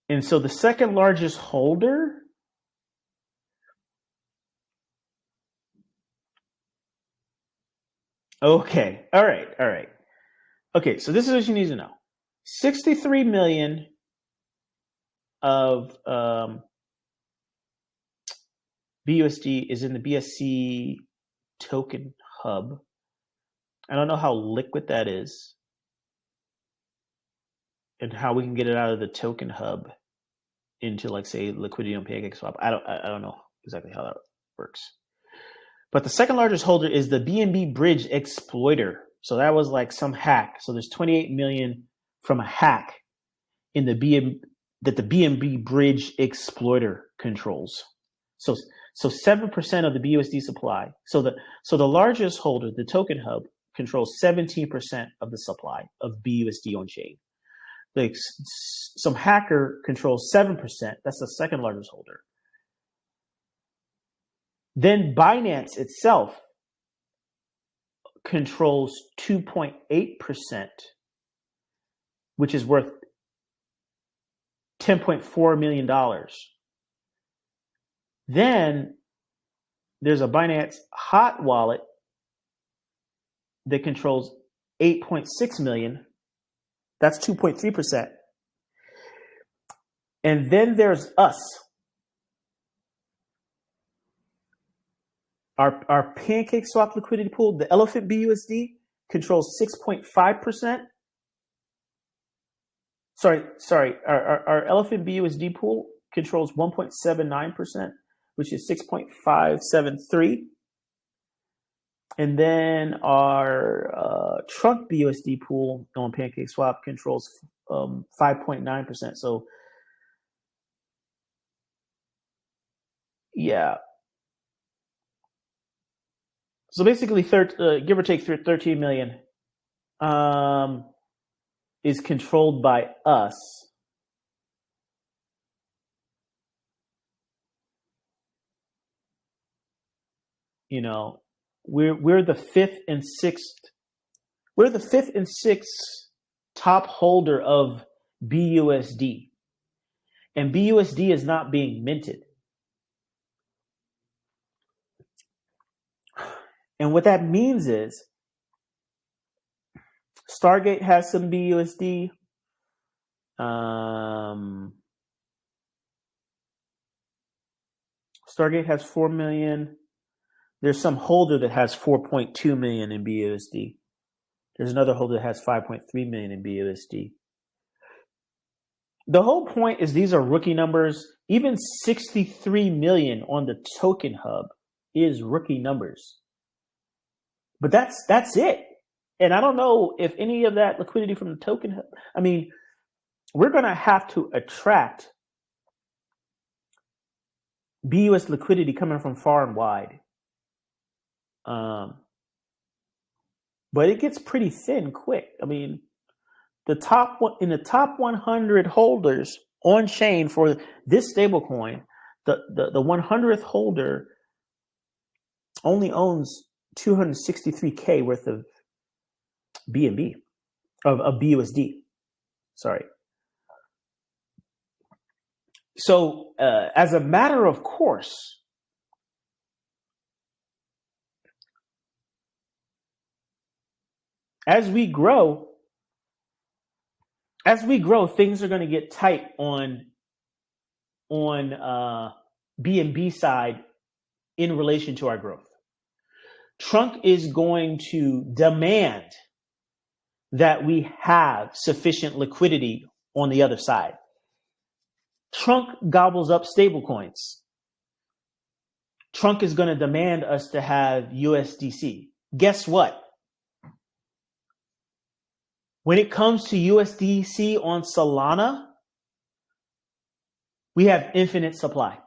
And so the second largest holder, okay, all right. Okay, so this is what you need to know. 63 million of BUSD is in the BSC token hub. I don't know how liquid that is and how we can get it out of the token hub into, like, say, liquidity on PancakeSwap. I don't know exactly how that works. But the second largest holder is the BNB Bridge exploiter. So that was like some hack. So there's 28 million from a hack in the BNB Bridge exploiter controls. So 7% of the BUSD supply. So the largest holder, the token hub, controls 17% of the supply of BUSD on chain. like some hacker controls 7%. That's the second largest holder. Then Binance itself controls 2.8%, which is worth $10.4 million. Then there's a Binance hot wallet that controls 8.6 million. That's 2.3%. And then there's us. Our PancakeSwap liquidity pool, the Elephant BUSD, controls 6.5%. Sorry. Our Elephant BUSD pool controls 1.79%, which is 6.573. And then our Trunk BUSD pool on PancakeSwap controls 5.9%. So, yeah. So basically, give or take 13 million is controlled by us. You know, we're the fifth and sixth top holder of BUSD, and BUSD is not being minted. And what that means is Stargate has some BUSD. Stargate has 4 million. There's some holder that has 4.2 million in BUSD. There's another holder that has 5.3 million in BUSD. The whole point is these are rookie numbers. Even 63 million on the token hub is rookie numbers. But that's it. And I don't know if any of that liquidity from the token hub, I mean, we're going to have to attract BUS liquidity coming from far and wide. But it gets pretty thin quick. I mean, in the top 100 holders on chain for this stablecoin, the 100th holder only owns 263K worth of BNB of BUSD. Sorry. So, as a matter of course, as we grow, things are going to get tight on BNB side in relation to our growth. Trunk is going to demand that we have sufficient liquidity on the other side. Trunk gobbles up stablecoins. Trunk is going to demand us to have USDC. Guess what? When it comes to USDC on Solana, we have infinite supply.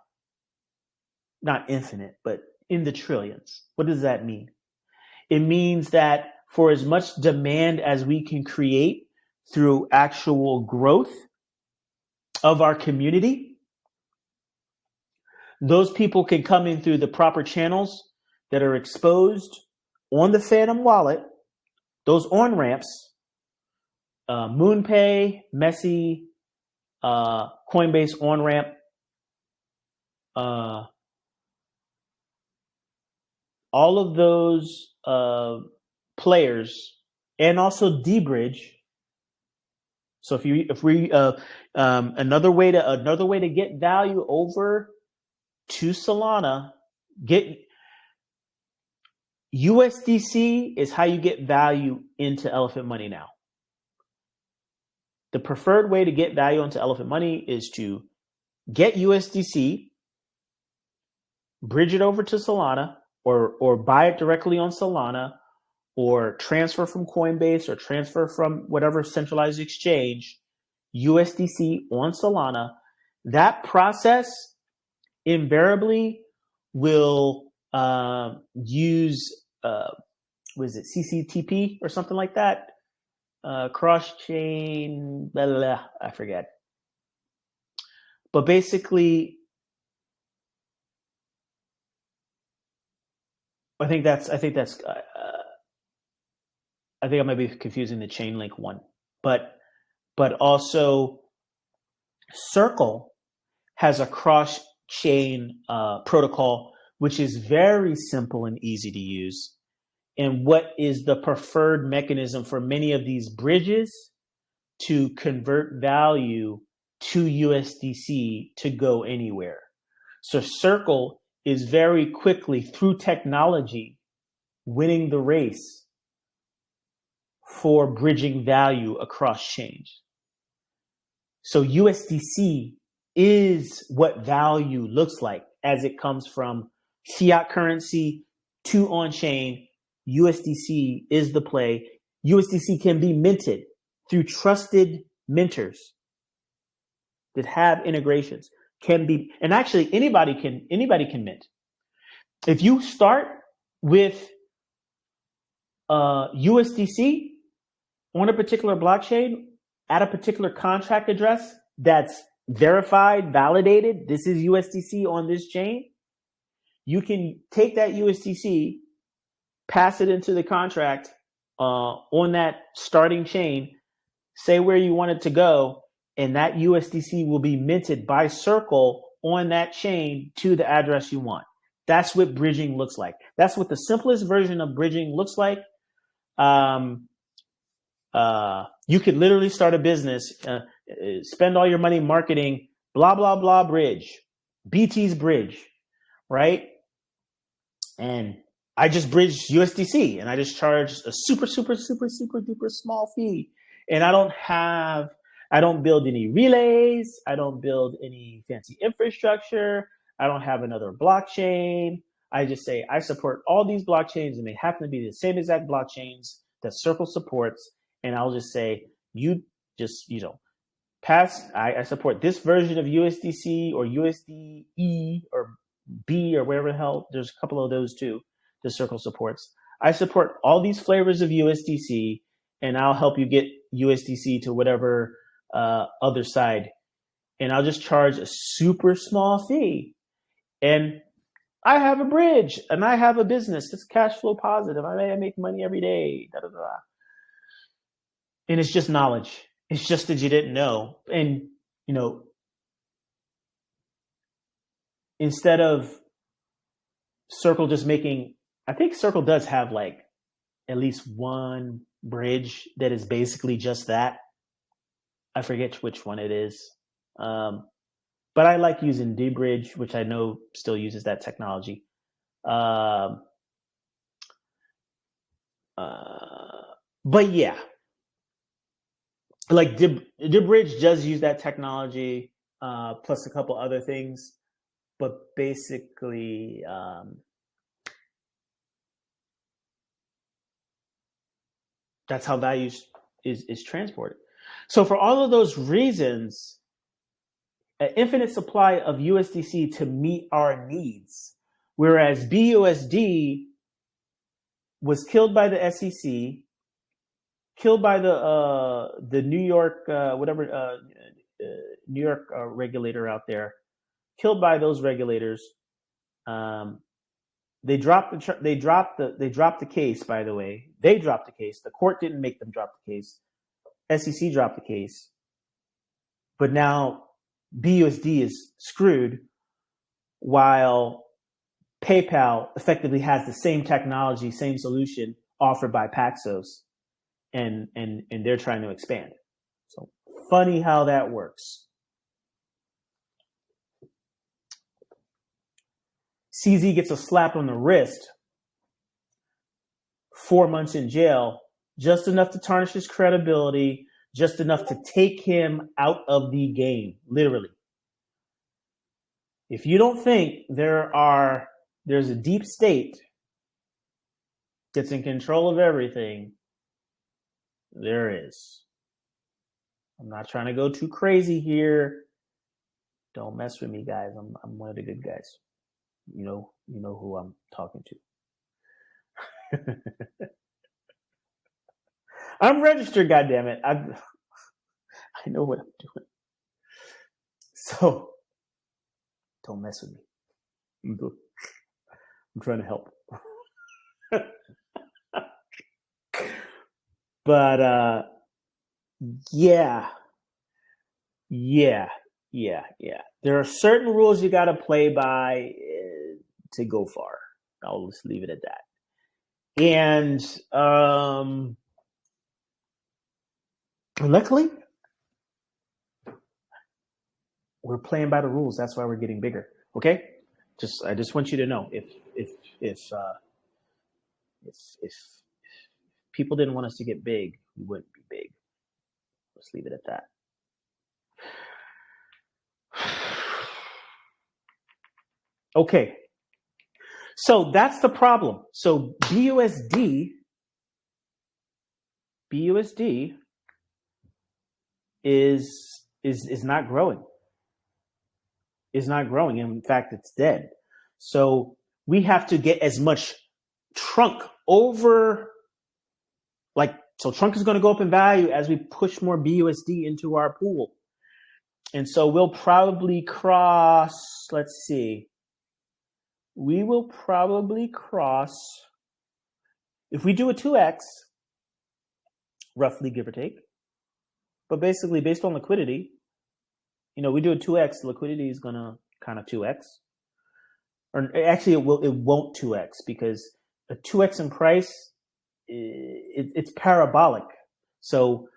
Not infinite, but in the trillions. What does that mean? It means that for as much demand as we can create through actual growth of our community, those people can come in through the proper channels that are exposed on the Phantom wallet, those on-ramps, MoonPay, Messi, Coinbase on-ramp, all of those players, and also D-Bridge. So another way to get value over to Solana, get USDC is how you get value into Elephant Money now. The preferred way to get value into Elephant Money is to get USDC, bridge it over to Solana, or buy it directly on Solana, or transfer from Coinbase or transfer from whatever centralized exchange, USDC on Solana. That process invariably will use, CCTP or something like that? cross-chain, blah, blah, blah, I forget. But basically, I think I might be confusing the Chainlink one, but also Circle has a cross-chain protocol, which is very simple and easy to use. And what is the preferred mechanism for many of these bridges to convert value to USDC to go anywhere. So Circle is very quickly, through technology, winning the race for bridging value across chains. So USDC is what value looks like as it comes from fiat currency to on-chain. USDC is the play. USDC can be minted through trusted minters that have integrations. Can be, and actually anybody can mint. If you start with USDC on a particular blockchain at a particular contract address that's verified, validated, this is USDC on this chain, you can take that USDC, pass it into the contract on that starting chain, say where you want it to go, and that USDC will be minted by Circle on that chain to the address you want. That's what bridging looks like. That's what the simplest version of bridging looks like. You could literally start a business, spend all your money marketing, blah, blah, blah, bridge, BT's bridge, right? And I just bridge USDC and I just charge a super duper small fee. And I don't build any relays. I don't build any fancy infrastructure. I don't have another blockchain. I just say I support all these blockchains and they happen to be the same exact blockchains that Circle supports. And I'll just say, you just, pass, I support this version of USDC or USDE or B or wherever the hell, there's a couple of those too, the Circle supports. I support all these flavors of USDC and I'll help you get USDC to whatever other side. And I'll just charge a super small fee. And I have a bridge and I have a business that's cash flow positive. I make money every day. Da, da, da. And it's just knowledge. It's just that you didn't know. And, instead of Circle just making, I think Circle does have like at least one bridge that is basically just that. I forget which one it is. But I like using dBridge, which I know still uses that technology. But yeah, like dBridge does use that technology, plus a couple other things. But basically, that's how value is transported. So for all of those reasons, an infinite supply of USDC to meet our needs, whereas BUSD was killed by the SEC, killed by the New York New York regulator out there, killed by those regulators. They dropped the case. By the way, they dropped the case. The court didn't make them drop the case. SEC dropped the case, but now BUSD is screwed, while PayPal effectively has the same technology, same solution offered by Paxos, and they're trying to expand. So funny how that works. CZ gets a slap on the wrist, 4 months in jail, just enough to tarnish his credibility, just enough to take him out of the game, literally. If you don't think there's a deep state that's in control of everything, there is. I'm not trying to go too crazy here. Don't mess with me, guys. I'm one of the good guys. You know who I'm talking to. I'm registered, goddammit. I know what I'm doing. So don't mess with me. I'm trying to help. But yeah. There are certain rules you got to play by to go far. I'll just leave it at that. And luckily, we're playing by the rules. That's why we're getting bigger. Okay, I just want you to know if people didn't want us to get big, we wouldn't be big. Let's leave it at that. Okay, so that's the problem. So BUSD is not growing. Is not growing. In fact, it's dead. So we have to get as much trunk over, so trunk is going to go up in value as we push more BUSD into our pool. And so we'll probably cross, let's see, we will probably cross, if we do a 2x, roughly give or take, but basically based on liquidity, we do a 2x, liquidity is going to kind of 2x. Or actually, it won't 2x because a 2x in price, it's parabolic. So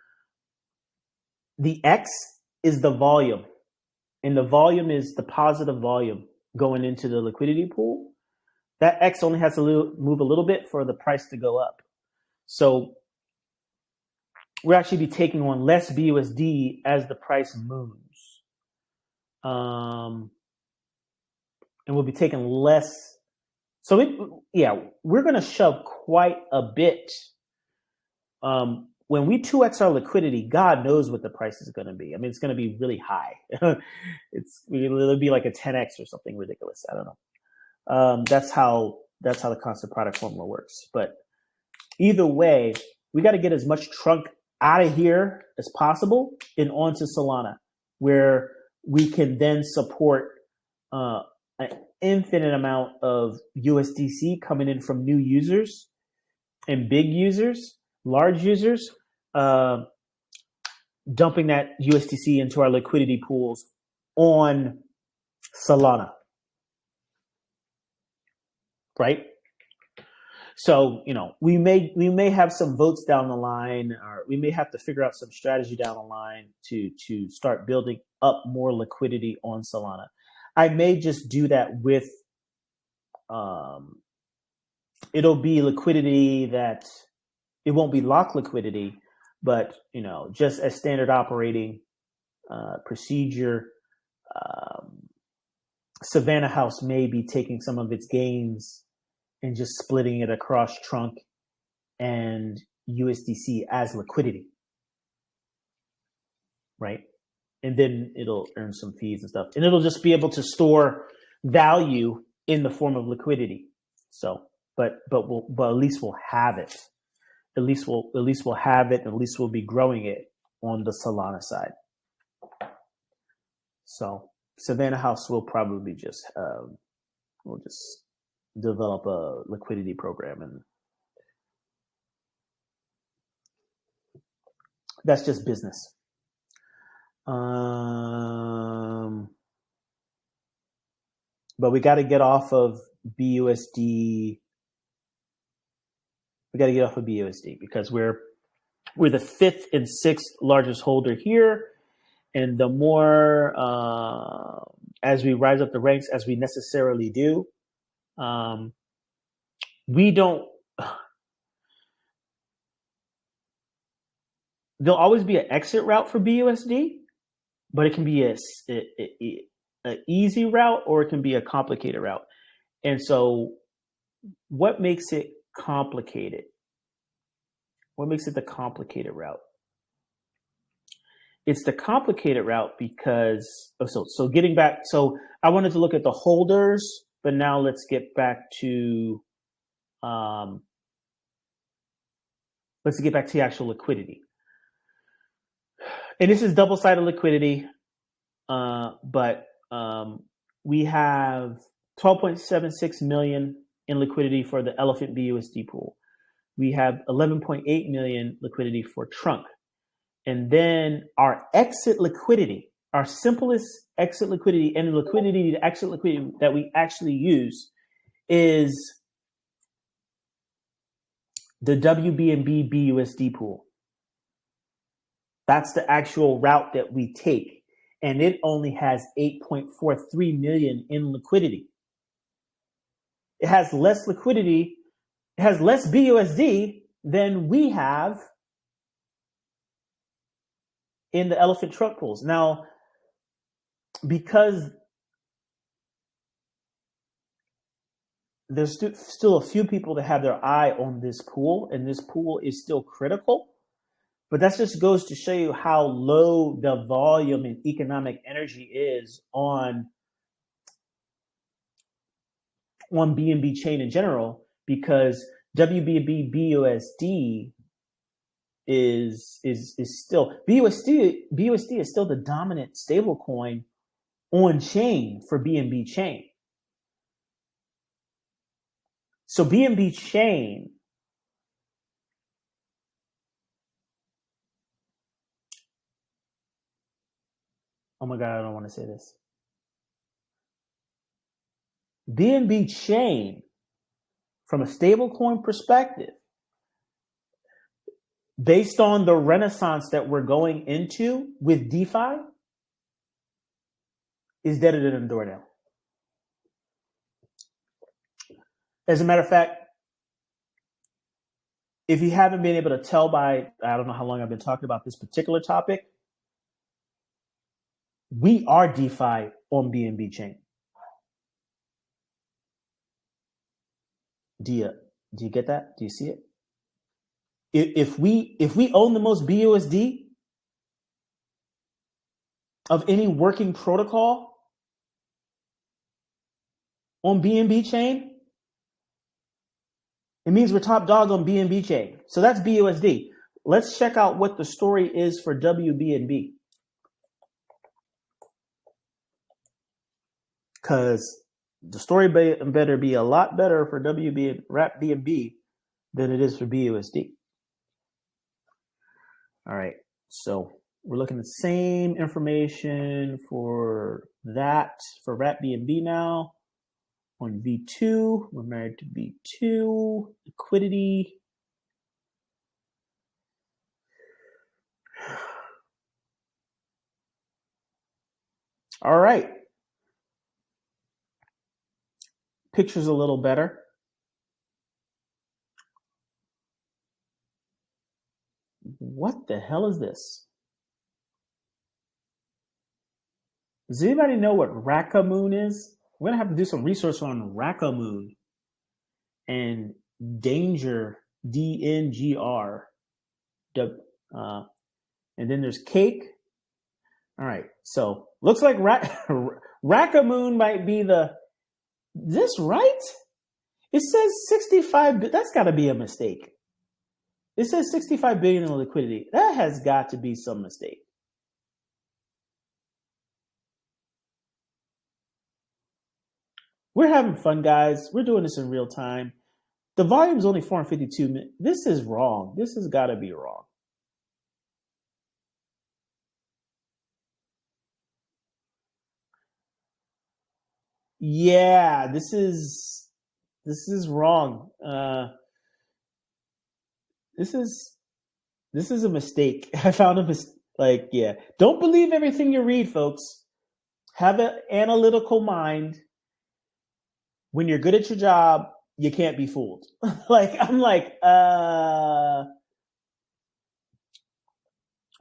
the x is the volume, and the volume is the positive volume going into the liquidity pool. That x only has to move a little bit for the price to go up. So we'll actually be taking on less BUSD as the price moves. And we'll be taking less. So we're going to shove quite a bit. When we 2x our liquidity, God knows what the price is going to be. I mean, it's going to be really high. It'll be like a 10x or something ridiculous. I don't know. That's how the constant product formula works. But either way, we got to get as much trunk out of here as possible and onto Solana, where we can then support an infinite amount of USDC coming in from new users and big users, large users, dumping that USDC into our liquidity pools on Solana, right? So, we may have some votes down the line, or we may have to figure out some strategy down the line to start building up more liquidity on Solana. I may just do that with, it'll be liquidity that it won't be locked liquidity, but, just as standard operating procedure. Savannah House may be taking some of its gains and just splitting it across trunk and USDC as liquidity, right? And then it'll earn some fees and stuff, and it'll just be able to store value in the form of liquidity. So, but at least we'll have it. At least we'll have it. At least we'll be growing it on the Solana side. So Savannah House will probably just we'll just develop a liquidity program, and that's just business. But we got to get off of BUSD. We got to get off of BUSD because we're the fifth and sixth largest holder here, and the more as we rise up the ranks, as we necessarily do, we don't. There'll always be an exit route for BUSD, but it can be a easy route or it can be a complicated route. And so what makes it complicated? What makes it the complicated route? It's the complicated route because, so getting back, so I wanted to look at the holders, but now let's get back to let's get back to the actual liquidity. And this is double-sided liquidity, but we have 12.76 million in liquidity for the Elephant BUSD pool. We have 11.8 million liquidity for Trunk. And then our exit liquidity, our simplest exit liquidity and liquidity, the exit liquidity that we actually use is the WBNB BUSD pool. That's the actual route that we take. And it only has 8.43 million in liquidity. It has less liquidity, it has less BUSD than we have in the Elephant Trunk pools. Now, because there's still a few people that have their eye on this pool, and this pool is still critical, but that just goes to show you how low the volume and economic energy is on BNB Chain in general, because WBNB BUSD is still BUSD is still the dominant stablecoin on chain for BNB Chain. So BNB Chain oh my God, I don't want to say this. BNB Chain, from a stablecoin perspective, based on the renaissance that we're going into with DeFi, is deader than a doornail. As a matter of fact, if you haven't been able to tell by, I don't know how long I've been talking about this particular topic, we are DeFi on BNB Chain. Do you get that? Do you see it? If we own the most BUSD of any working protocol on BNB Chain, it means we're top dog on BNB Chain. So that's BUSD. Let's check out what the story is for WBNB. Because the story better be a lot better for BNB than it is for BUSD. All right, so we're looking at the same information for that, for BNB now. On V2, we're married to V2, liquidity. All right. Picture's a little better. What the hell is this? Does anybody know what Rakamoon is? We're going to have to do some research on Rakamoon and Danger, DNGR. And then there's Cake. All right, so looks like Rakamoon might be the, is this right? It says 65, that's got to be a mistake. It says 65 billion in liquidity. That has got to be some mistake. We're having fun, guys. We're doing this in real time. The volume is only 452 minutes. This is wrong. This has got to be wrong. Yeah, this is wrong. This is a mistake. I found a mistake. Like, yeah, don't believe everything you read, folks. Have an analytical mind. When you're good at your job, you can't be fooled. Like, I'm like,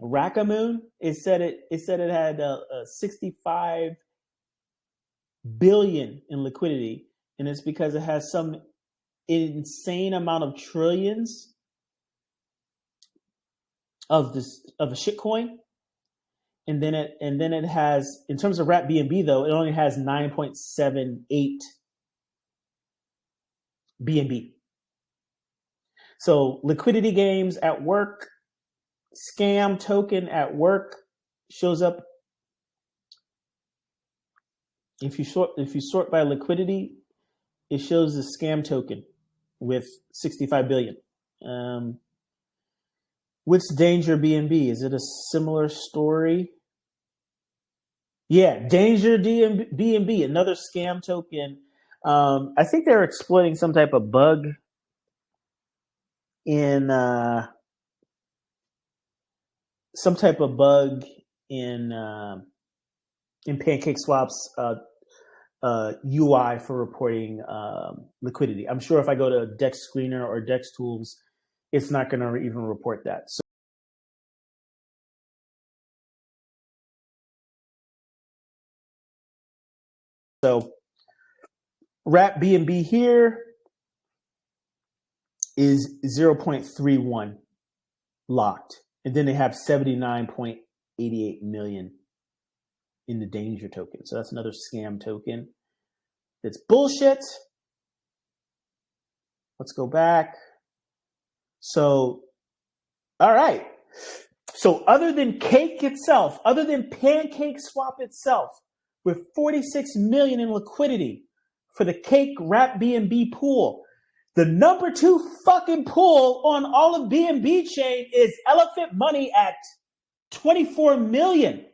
Rakamoon, it said it had 65 billion in liquidity, and it's because it has some insane amount of trillions of a shitcoin, and then it has, in terms of BNB though, it only has 9.78 BNB. So liquidity games at work, scam token at work shows up. If you sort by liquidity, it shows the scam token with 65 billion. What's Danger BNB? Is it a similar story? Yeah, Danger BNB, another scam token. I think they're exploiting some type of bug in PancakeSwap's UI for reporting liquidity. I'm sure if I go to Dex Screener or Dex Tools, it's not going to even report that. So wrap BNB here is 0.31 locked. And then they have 79.88 million in the Danger token. So that's another scam token. It's bullshit. Let's go back. So, all right. So other than Cake itself, other than PancakeSwap itself, with 46 million in liquidity for the Cake Wrap BNB pool, the number 2 fucking pool on all of BNB Chain is Elephant Money at 24 million.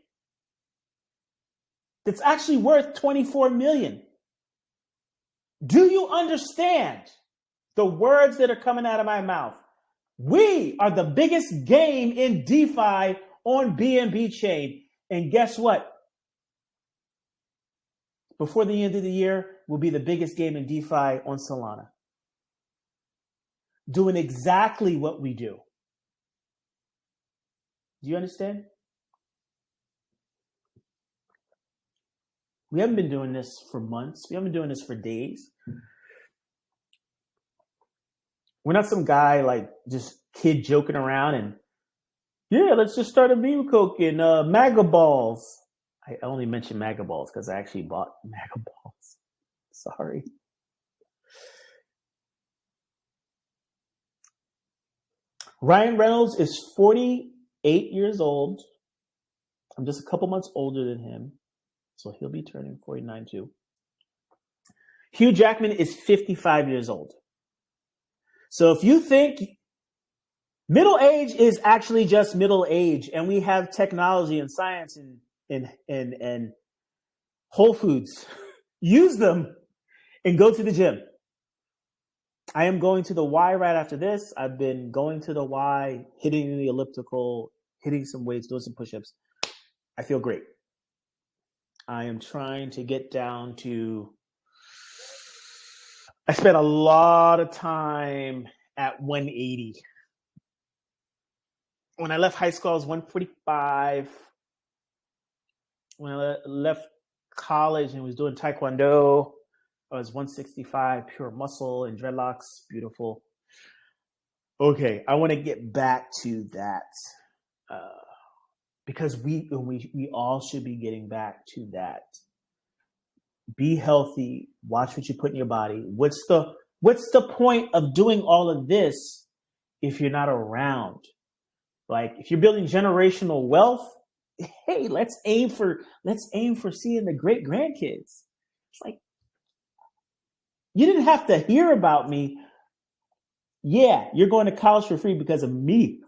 That's actually worth 24 million. Do you understand the words that are coming out of my mouth? We are the biggest game in DeFi on BNB Chain. And guess what? Before the end of the year, we'll be the biggest game in DeFi on Solana. Doing exactly what we do. Do you understand? We haven't been doing this for months. We haven't been doing this for days. We're not some guy like just kid joking around and yeah, let's just start a meme token, MAGA balls. I only mentioned MAGA balls because I actually bought MAGA balls. Sorry. Ryan Reynolds is 48 years old. I'm just a couple months older than him. So he'll be turning 49 too. Hugh Jackman is 55 years old. So if you think middle age is actually just middle age and we have technology and science and Whole Foods, use them and go to the gym. I am going to the Y right after this. I've been going to the Y, hitting the elliptical, hitting some weights, doing some push-ups. I feel great. I am trying to get down to, I spent a lot of time at 180. When I left high school, I was 145. When I left college and was doing Taekwondo, I was 165, pure muscle and dreadlocks, beautiful. Okay, I want to get back to that because we all should be getting back to that. Be healthy. Watch what you put in your body. What's the point of doing all of this if you're not around? Like if you're building generational wealth, hey, let's aim for seeing the great grandkids. It's like you didn't have to hear about me. Yeah, you're going to college for free because of me.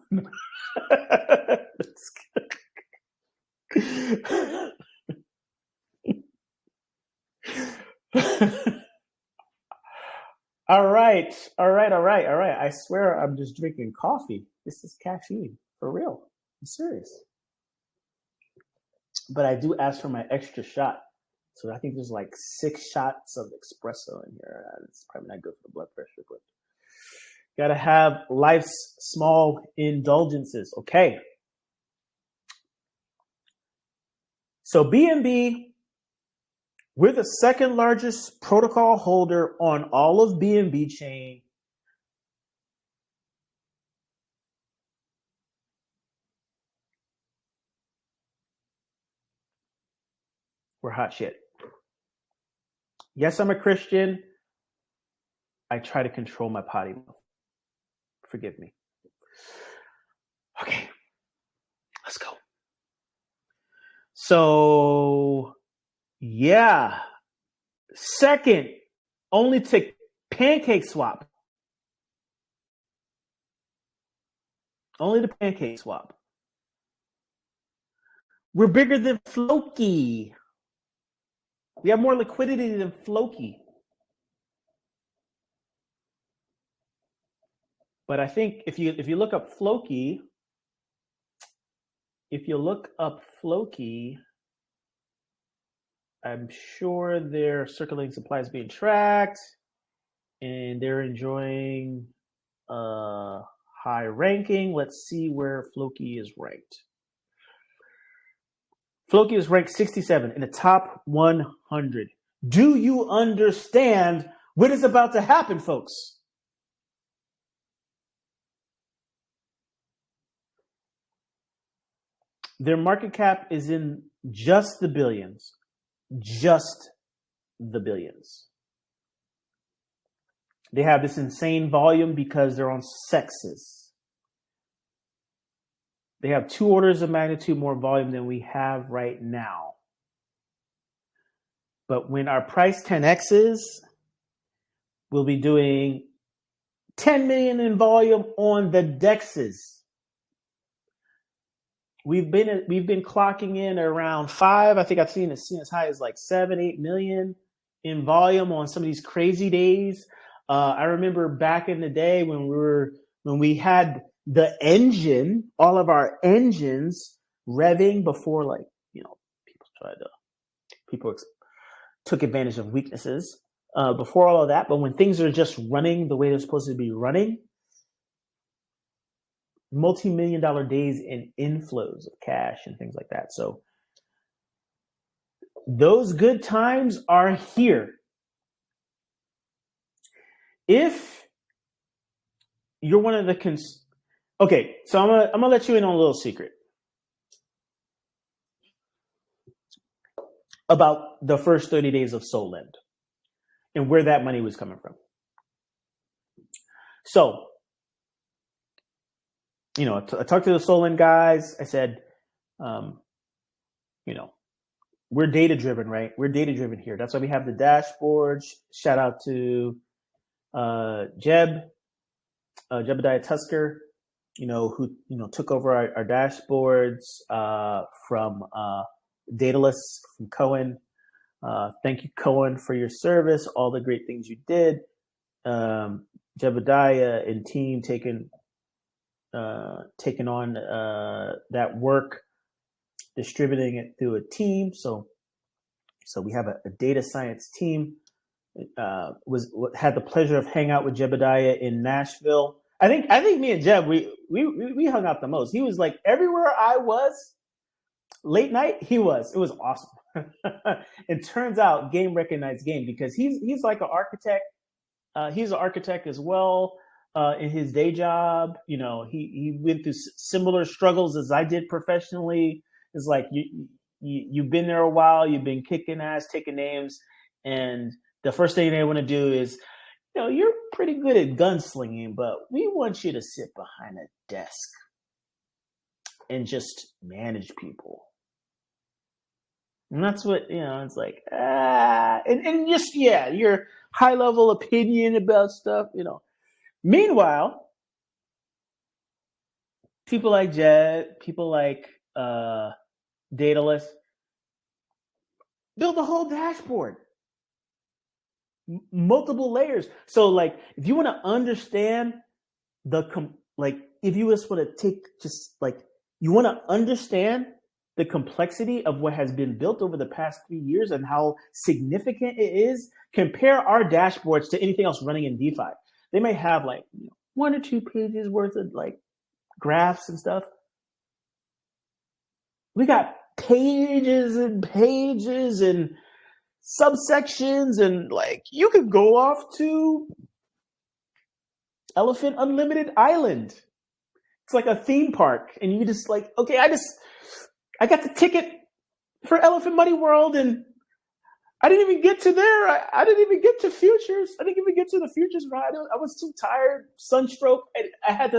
All right. I swear I'm just drinking coffee. This is caffeine, for real. I'm serious. But I do ask for my extra shot. So I think there's like 6 shots of espresso in here. It's probably not good for the blood pressure, but gotta have life's small indulgences. Okay. So BNB, we're the second largest protocol holder on all of BNB Chain. We're hot shit. Yes, I'm a Christian. I try to control my potty mouth. Forgive me. Okay, let's go. So, yeah. Second, only to PancakeSwap. Only to PancakeSwap. We're bigger than Floki. We have more liquidity than Floki. But I think if you look up Floki, I'm sure their circulating supply is being tracked, and they're enjoying high ranking. Let's see where Floki is ranked. Floki is ranked 67 in the top 100. Do you understand what is about to happen, folks? Their market cap is in just the billions. Just the billions. They have this insane volume because they're on sexes. They have 2 orders of magnitude more volume than we have right now. But when our price 10x's, we'll be doing 10 million in volume on the DEXs. We've been clocking in around 5. I think I've seen as high as like 7, 8 million in volume on some of these crazy days. I remember back in the day when we had the engine, all of our engines revving before, like, you know, people took advantage of weaknesses before all of that. But when things are just running the way they're supposed to be running, multi-million-dollar days in inflows of cash and things like that. So those good times are here. If you're one of the okay, so I'm gonna let you in on a little secret about the first 30 days of Solend and where that money was coming from. So, you know, I talked to the Solend guys. I said, you know, we're data driven, right? We're data driven here. That's why we have the dashboards. Shout out to Jebediah Tusker, you know, who, you know, took over our dashboards from Daedalus, from Cohen. Thank you, Cohen, for your service, all the great things you did. Jebediah and team taking on that work, distributing it through a team. So we have a data science team. Had the pleasure of hanging out with Jebediah in Nashville. I think me and Jeb, we hung out the most. He was like everywhere I was late night. He was. It was awesome. It turns out game recognized game, because he's like an architect. He's an architect as well in his day job. You know, he went through similar struggles as I did professionally. It's like you've been there a while. You've been kicking ass, taking names, and the first thing they want to do is, you know, you're pretty good at gunslinging, but we want you to sit behind a desk and just manage people. And that's what, you know, it's like, and just, yeah, your high level opinion about stuff, you know. Meanwhile, people like Jed, people like Daedalus build a whole dashboard, multiple layers. So, like, if you want to understand if you just want to take you want to understand the complexity of what has been built over the past 3 years and how significant it is, compare our dashboards to anything else running in DeFi. They may have like 1 or 2 pages worth of like graphs and stuff. We got pages and pages and subsections, and like you could go off to Elephant Unlimited Island. It's like a theme park, and you just like, okay, I got the ticket for Elephant Money World, and I didn't even get to there. I didn't even get to futures. I didn't even get to the futures ride. I was too tired, sunstroke. I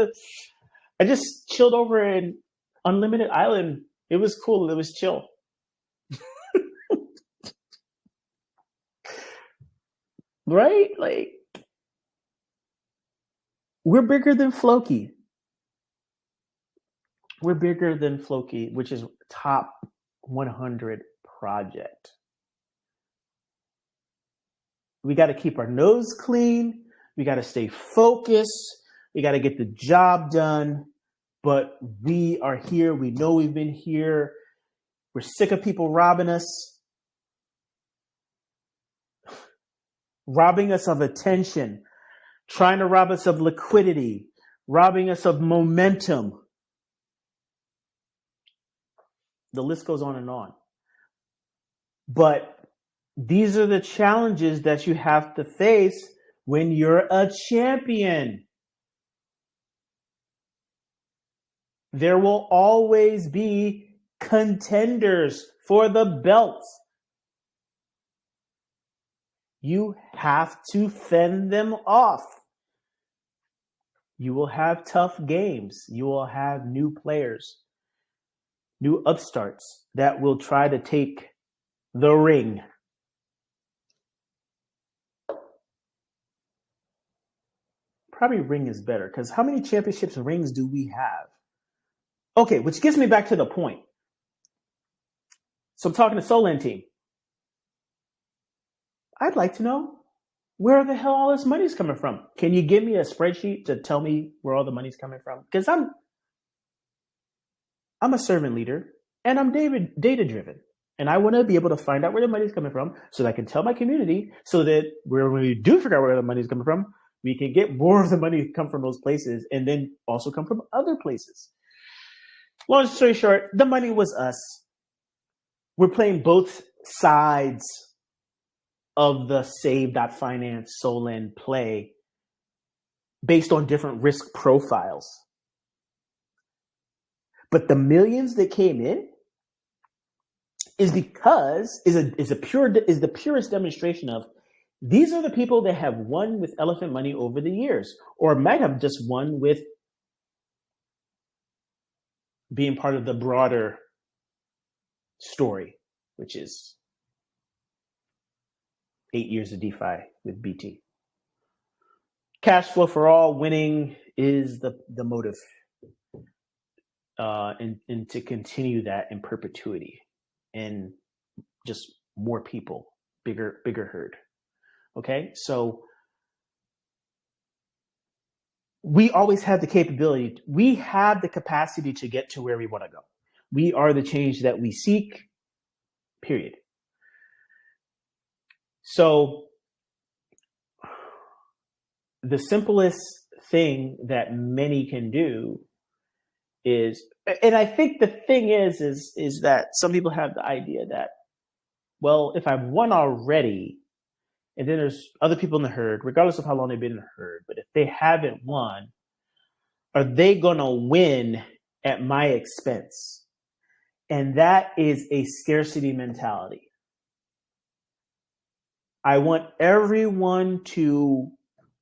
just chilled over in Unlimited Island. It was cool. It was chill. Right? Like, we're bigger than Floki. We're bigger than Floki, which is top 100 project. We got to keep our nose clean. We got to stay focused. We got to get the job done. But we are here. We know we've been here. We're sick of people robbing us of attention, trying to rob us of liquidity, robbing us of momentum. The list goes on and on. But these are the challenges that you have to face when you're a champion. There will always be contenders for the belts. You have to fend them off. You will have tough games. You will have new players, new upstarts that will try to take the ring. Probably ring is better, because how many championships rings do we have? Okay, which gets me back to the point. So I'm talking to Solana team. I'd like to know where the hell all this money's coming from. Can you give me a spreadsheet to tell me where all the money's coming from? Because I'm a servant leader and I'm data driven. And I want to be able to find out where the money's coming from so that I can tell my community, so that when we do figure out where the money's coming from, we can get more of the money come from those places and then also come from other places. Long story short, the money was us. We're playing both sides of the Save.finance Solana play based on different risk profiles. But the millions that came in is the purest demonstration of these are the people that have won with elephant money over the years, or might have just won with being part of the broader story, which is 8 years of DeFi with BT. Cash flow for all, winning is the motive, and to continue that in perpetuity, and just more people, bigger herd. Okay, so we always have the capability. We have the capacity to get to where we want to go. We are the change that we seek, period. So the simplest thing that many can do is, and I think the thing is that some people have the idea that, well, if I've won already, and then there's other people in the herd, regardless of how long they've been in the herd, but if they haven't won, are they going to win at my expense? And that is a scarcity mentality. I want everyone to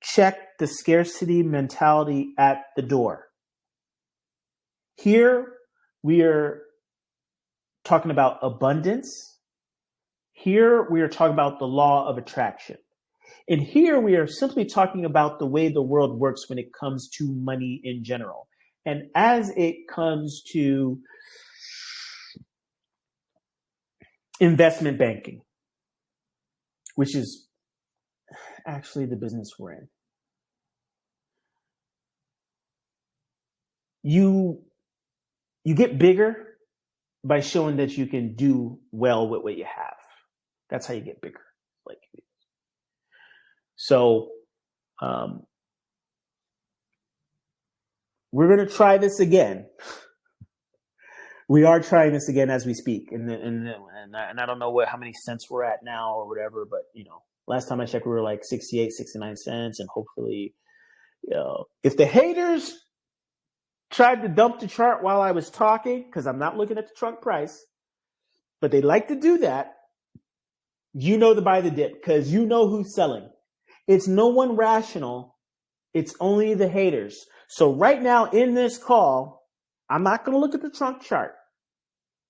check the scarcity mentality at the door. Here, we are talking about abundance. Here, we are talking about the law of attraction. And here, we are simply talking about the way the world works when it comes to money in general. And as it comes to investment banking, which is actually the business we're in, you get bigger by showing that you can do well with what you have. That's how you get bigger. Like, so we're going to try this again. We are trying this again as we speak, and I don't know how many cents we're at now or whatever, but last time I checked, we were like 68, 69 cents, and hopefully, if the haters tried to dump the chart while I was talking, because I'm not looking at the chart price, but they like to do that. You know to buy the dip because you know who's selling. It's no one rational. It's only the haters. So right now in this call, I'm not going to look at the trunk chart.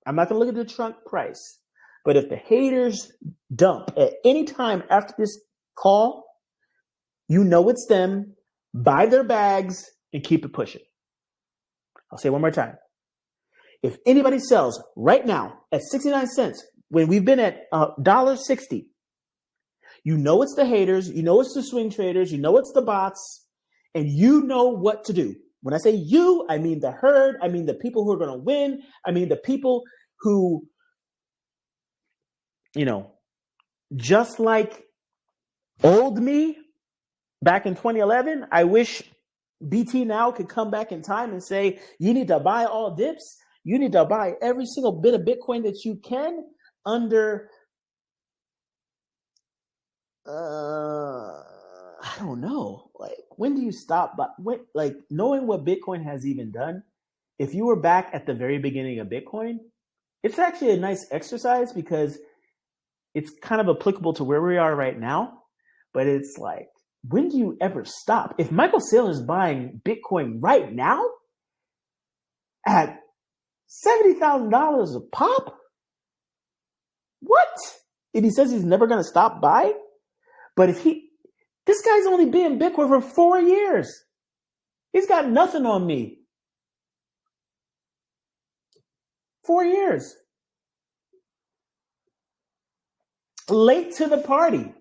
I'm not going to look at the trunk price. But if the haters dump at any time after this call, you know it's them. Buy their bags and keep it pushing. I'll say it one more time. If anybody sells right now at 69 cents, when we've been at $1.60, you know it's the haters, you know it's the swing traders, you know it's the bots, and you know what to do. When I say you, I mean the herd, I mean the people who are going to win, I mean the people who, you know, just like old me back in 2011, I wish BT now could come back in time and say, you need to buy all dips. You need to buy every single bit of Bitcoin that you can under, I don't know. Like, when do you stop? But when, like, knowing what Bitcoin has even done, if you were back at the very beginning of Bitcoin, it's actually a nice exercise because it's kind of applicable to where we are right now. But it's like, when do you ever stop? If Michael Saylor is buying Bitcoin right now at $70,000 a pop, what? And he says he's never going to stop buying? But if this guy's only been in Bitcoin for 4 years. He's got nothing on me. 4 years. Late to the party.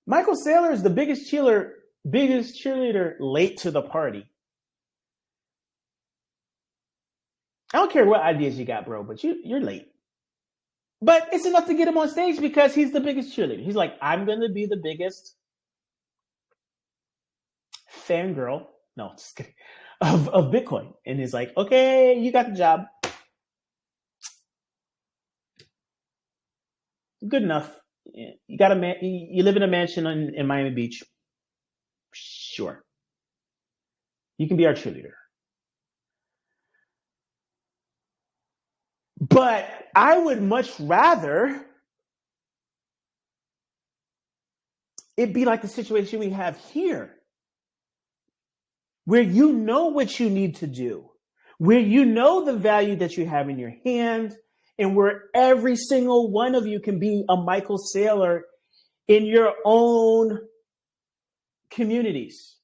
Michael Saylor is the biggest cheerleader late to the party. I don't care what ideas you got, bro, but you're late. But it's enough to get him on stage because he's the biggest cheerleader. He's like, I'm going to be the biggest fangirl, no, just kidding, of Bitcoin. And he's like, okay, you got the job. Good enough. You got you live in a mansion in Miami Beach. Sure. You can be our cheerleader. But I would much rather it be like the situation we have here, where you know what you need to do, where you know the value that you have in your hand, and where every single one of you can be a Michael Saylor in your own communities,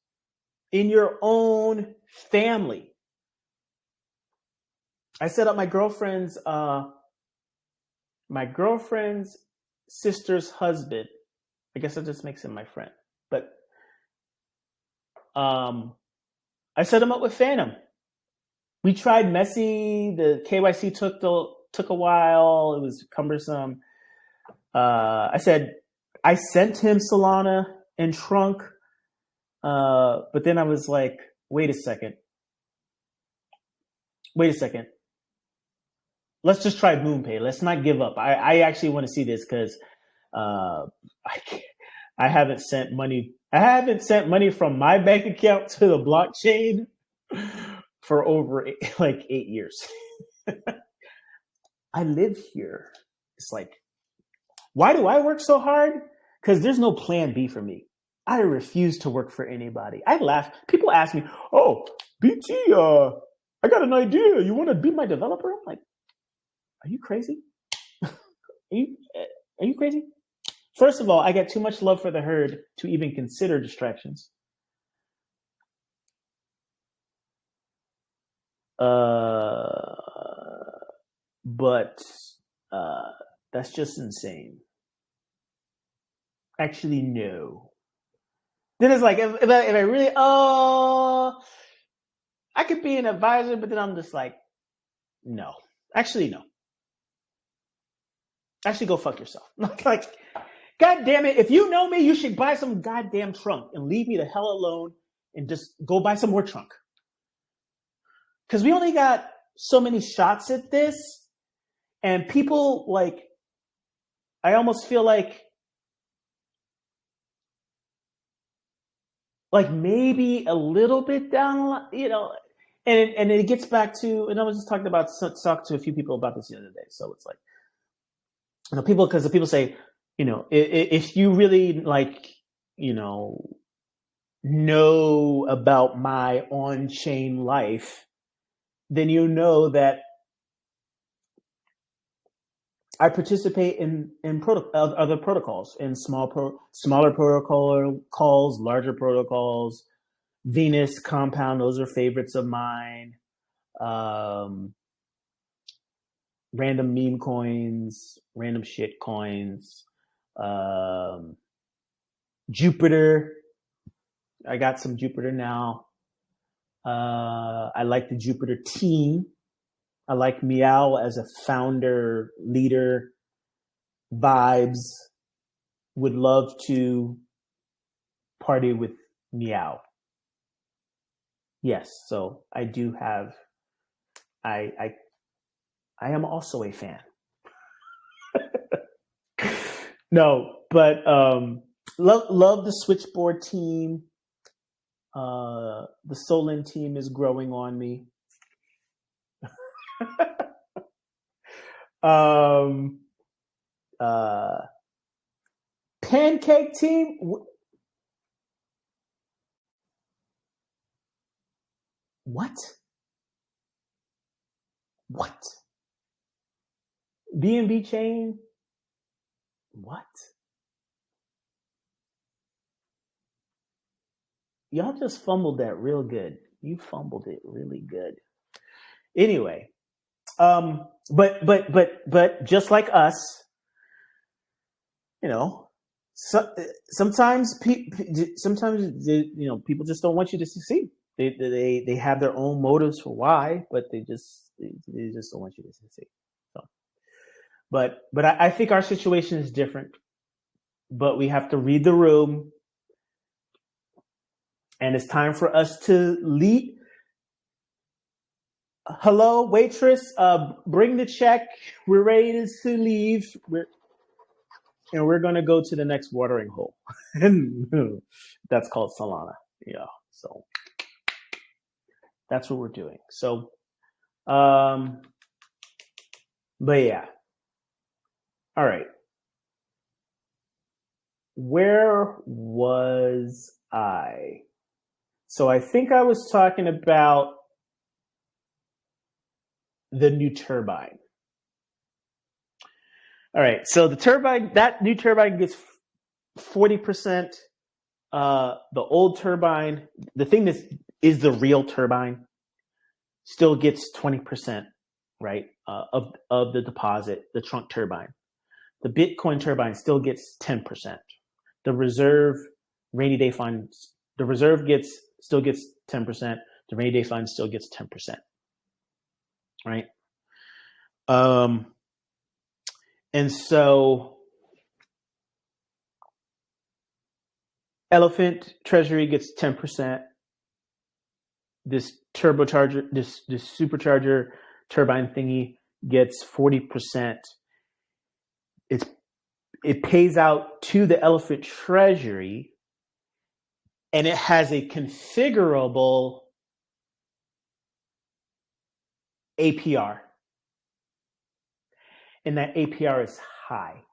in your own family. I set up my girlfriend's sister's husband. I guess that just makes him my friend. But I set him up with Phantom. We tried Messy. The KYC took a while. It was cumbersome. I sent him Solana and Trunk. But then I was like, wait a second. Let's just try MoonPay. Let's not give up. I actually want to see this because I haven't sent money. I haven't sent money from my bank account to the blockchain for over 8 years. I live here. It's like, why do I work so hard? Because there's no plan B for me. I refuse to work for anybody. I laugh. People ask me, oh, BT, I got an idea. You want to be my developer? I'm like, are you crazy? Are you crazy? First of all, I got too much love for the herd to even consider distractions. But that's just insane. Actually, no. Then it's like, if I really, I could be an advisor, but then I'm just like, no. Actually, no. Actually, go fuck yourself. Like, God damn it. If you know me, you should buy some goddamn trunk and leave me the hell alone and just go buy some more trunk. Because we only got so many shots at this. And people, like, I almost feel like maybe a little bit down, you know, and it gets back to, and I was just talking to a few people about this the other day. So it's like, you know, because the people say, you know, if you really like, you know about my on-chain life, then you know that I participate in other protocols, in smaller protocols, larger protocols. Venus Compound, those are favorites of mine. Random meme coins, random shit coins. Jupiter, I got some Jupiter now. I like the Jupiter team. I like Meow as a founder, leader, vibes. Would love to party with Meow. Yes, so I do have. I am also a fan. No, but love the Switchboard team. The Solon team is growing on me. Pancake team. What? BNB Chain? What? Y'all just fumbled that real good. You fumbled it really good. Anyway, but just like us, you know, sometimes people just don't want you to succeed. They have their own motives for why, but they just don't want you to succeed. So, but I think our situation is different. But we have to read the room, and it's time for us to lead. Hello, waitress. Bring the check. We're ready to leave. We're going to go to the next watering hole. That's called Solana. Yeah. So that's what we're doing. So, but yeah. All right. Where was I? So I think I was talking about the new turbine. All right. So that new turbine gets 40%. The old turbine, the thing that is the real turbine, still gets 20%, right? Of the deposit, the trunk turbine. The Bitcoin turbine still gets 10%. The reserve rainy day fund, the reserve still gets 10%. The rainy day fund still gets 10%, right? And so Elephant Treasury gets 10%. This turbocharger, this supercharger turbine thingy gets 40%. It pays out to the Elephant Treasury, and it has a configurable APR. And that APR is high.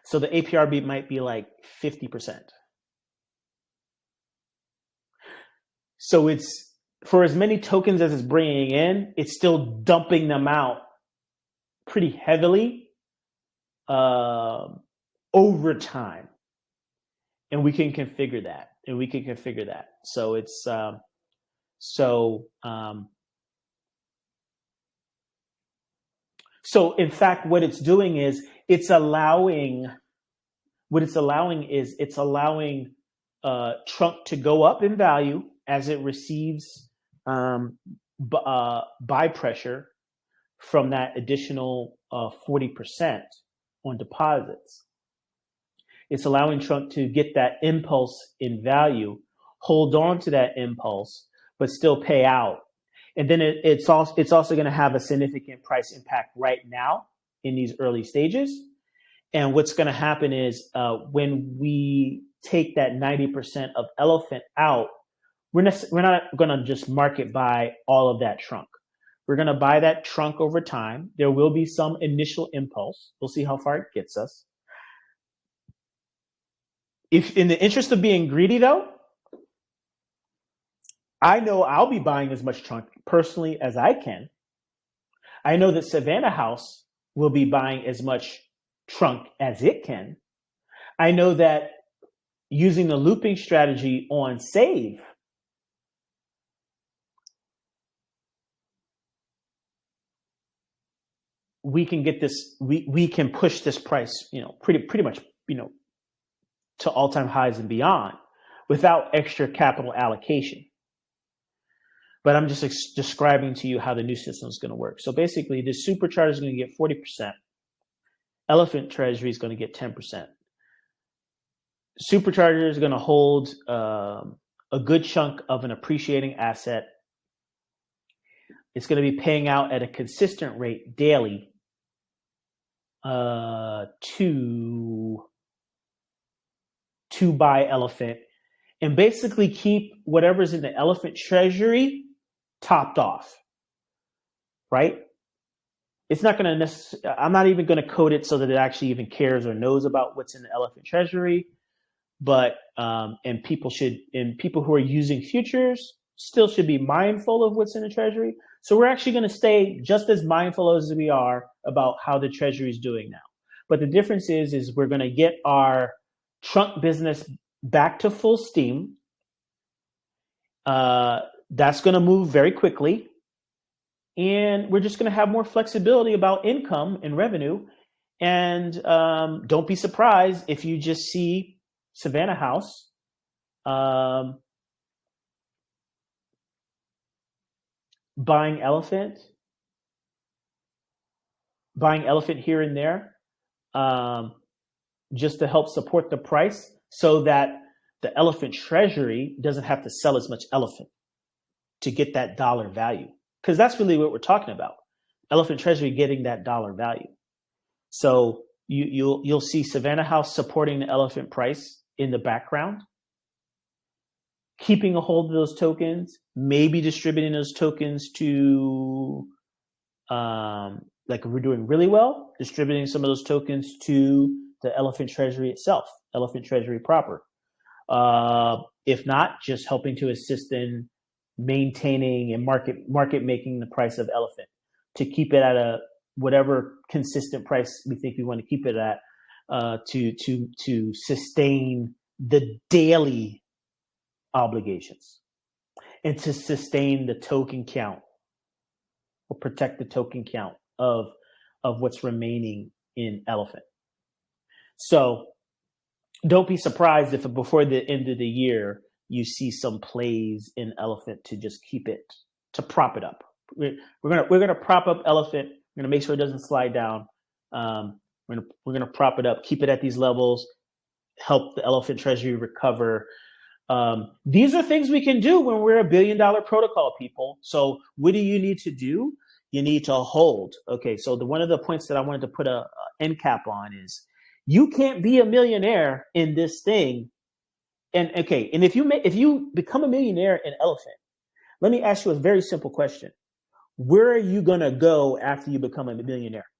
So the APR might be like 50%. So it's, for as many tokens as it's bringing in, it's still dumping them out pretty heavily over time. And we can configure that. So it's, so in fact, what it's doing is it's allowing trunk to go up in value as it receives buy pressure from that additional 40% on deposits. It's allowing trunk to get that impulse in value, hold on to that impulse, but still pay out. And then it's also going to have a significant price impact right now in these early stages. And what's going to happen is when we take that 90% of Elephant out, we're not going to just market buy all of that trunk. We're going to buy that trunk over time. There will be some initial impulse. We'll see how far it gets us. If in the interest of being greedy, though, I know I'll be buying as much trunk personally as I can. I know that Savannah House will be buying as much trunk as it can. I know that using the looping strategy on Save, we can get this, we can push this price, pretty much, to all-time highs and beyond without extra capital allocation. But I'm just describing to you how the new system is going to work. So basically, the Supercharger is going to get 40%. Elephant Treasury is going to get 10%. Supercharger is going to hold a good chunk of an appreciating asset. It's going to be paying out at a consistent rate daily to buy Elephant and basically keep whatever's in the Elephant Treasury topped off, right? It's not going to I'm not even going to code it so that it actually even cares or knows about what's in the Elephant Treasury. But and people who are using futures still should be mindful of what's in the Treasury. So we're actually going to stay just as mindful as we are about how the Treasury is doing now. But the difference is we're going to get our trunk business back to full steam. That's going to move very quickly. And we're just going to have more flexibility about income and revenue. And don't be surprised if you just see Savannah House buying Elephant here and there just to help support the price so that the Elephant Treasury doesn't have to sell as much Elephant to get that dollar value. Because that's really what we're talking about. Elephant Treasury getting that dollar value. So you'll see Savannah House supporting the Elephant price in the background, keeping a hold of those tokens, maybe distributing those tokens to, like we're doing really well, distributing some of those tokens to the Elephant Treasury itself, Elephant Treasury proper. If not, just helping to assist in maintaining and market making the price of Elephant to keep it at a whatever consistent price we think we want to keep it at, to sustain the daily obligations and to sustain the token count or protect the token count of what's remaining in Elephant. So don't be surprised if before the end of the year you see some plays in Elephant to just keep it, to prop it up. We're gonna prop up Elephant. We're gonna make sure it doesn't slide down. We're gonna prop it up, keep it at these levels, help the Elephant Treasury recover. These are things we can do when we're $1 billion protocol, people. So what do you need to do? You need to hold. Okay, so one of the points that I wanted to put a end cap on is you can't be a millionaire in this thing. And okay, and if you become a millionaire in Elephant, let me ask you a very simple question. Where are you gonna go after you become a millionaire?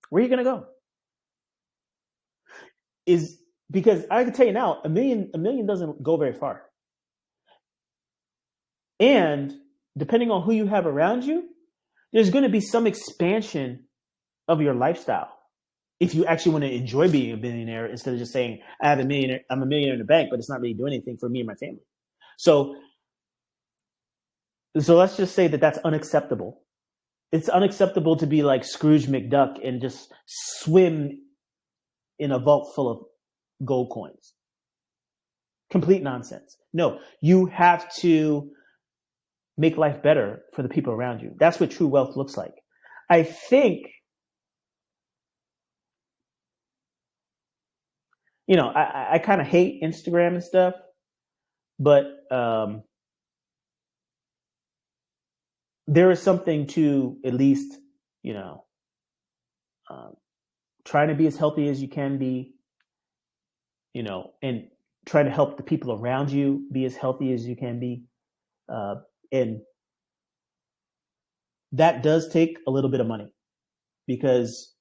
Where are you gonna go? Because I can tell you now, a million doesn't go very far. And depending on who you have around you, there's going to be some expansion of your lifestyle. If you actually want to enjoy being a billionaire instead of just saying, I'm a millionaire in the bank, but it's not really doing anything for me and my family. So let's just say that that's unacceptable. It's unacceptable to be like Scrooge McDuck and just swim in a vault full of gold coins. Complete nonsense. No, you have to make life better for the people around you. That's what true wealth looks like. I think, I kind of hate Instagram and stuff, but there is something to at least, trying to be as healthy as you can be, and try to help the people around you be as healthy as you can be. And that does take a little bit of money, because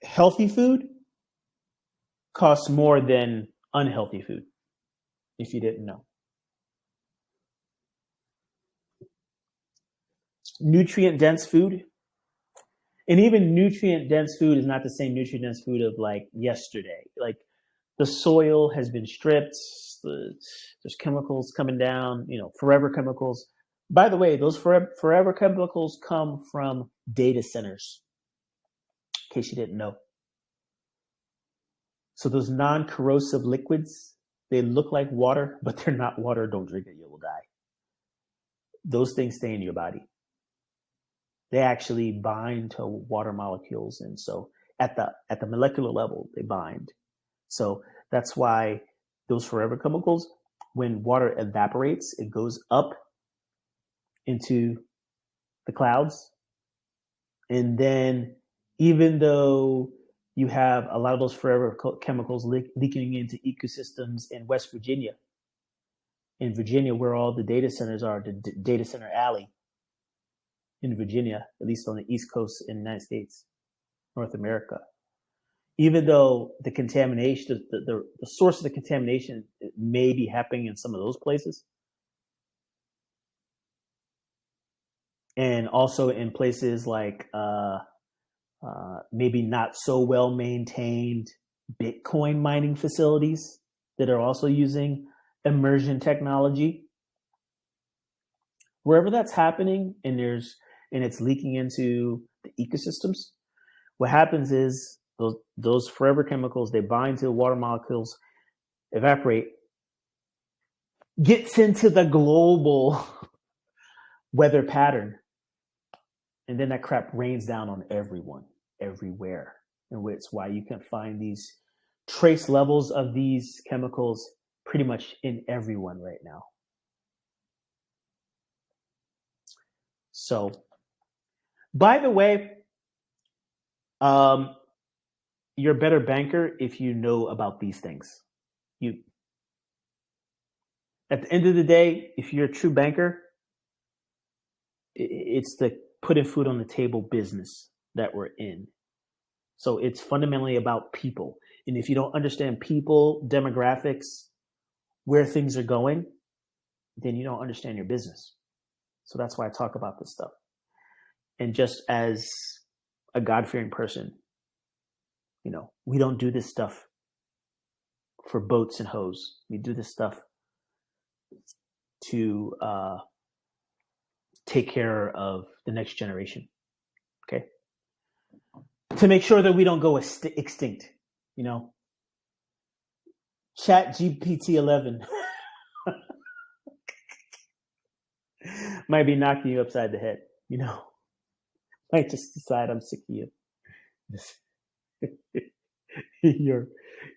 healthy food costs more than unhealthy food, if you didn't know. Nutrient dense food, and even nutrient dense food is not the same nutrient dense food of like yesterday. Like the soil has been stripped, there's chemicals coming down, forever chemicals. By the way, those forever chemicals come from data centers, in case you didn't know. So those non-corrosive liquids, they look like water, but they're not water. Don't drink it, you will die. Those things stay in your body. They actually bind to water molecules. And so at the molecular level, they bind. So that's why those forever chemicals, when water evaporates, it goes up into the clouds. And then even though you have a lot of those forever chemicals leaking into ecosystems in West Virginia, in Virginia, where all the data centers are, the data center alley in Virginia, at least on the East Coast in the United States, North America. Even though the contamination, the source of the contamination may be happening in some of those places, and also in places like maybe not so well maintained Bitcoin mining facilities that are also using immersion technology. Wherever that's happening and it's leaking into the ecosystems, what happens is those forever chemicals, they bind to the water molecules, evaporate, gets into the global weather pattern, and then that crap rains down on everyone, everywhere. And it's why you can find these trace levels of these chemicals pretty much in everyone right now. So, by the way, you're a better banker if you know about these things. At the end of the day, if you're a true banker, it's the putting food on the table business that we're in. So it's fundamentally about people. And if you don't understand people, demographics, where things are going, then you don't understand your business. So that's why I talk about this stuff. And just as a God-fearing person, we don't do this stuff for boats and hoes. We do this stuff to take care of the next generation. Okay. To make sure that we don't go extinct, Chat GPT 11 might be knocking you upside the head, Might just decide I'm sick of you.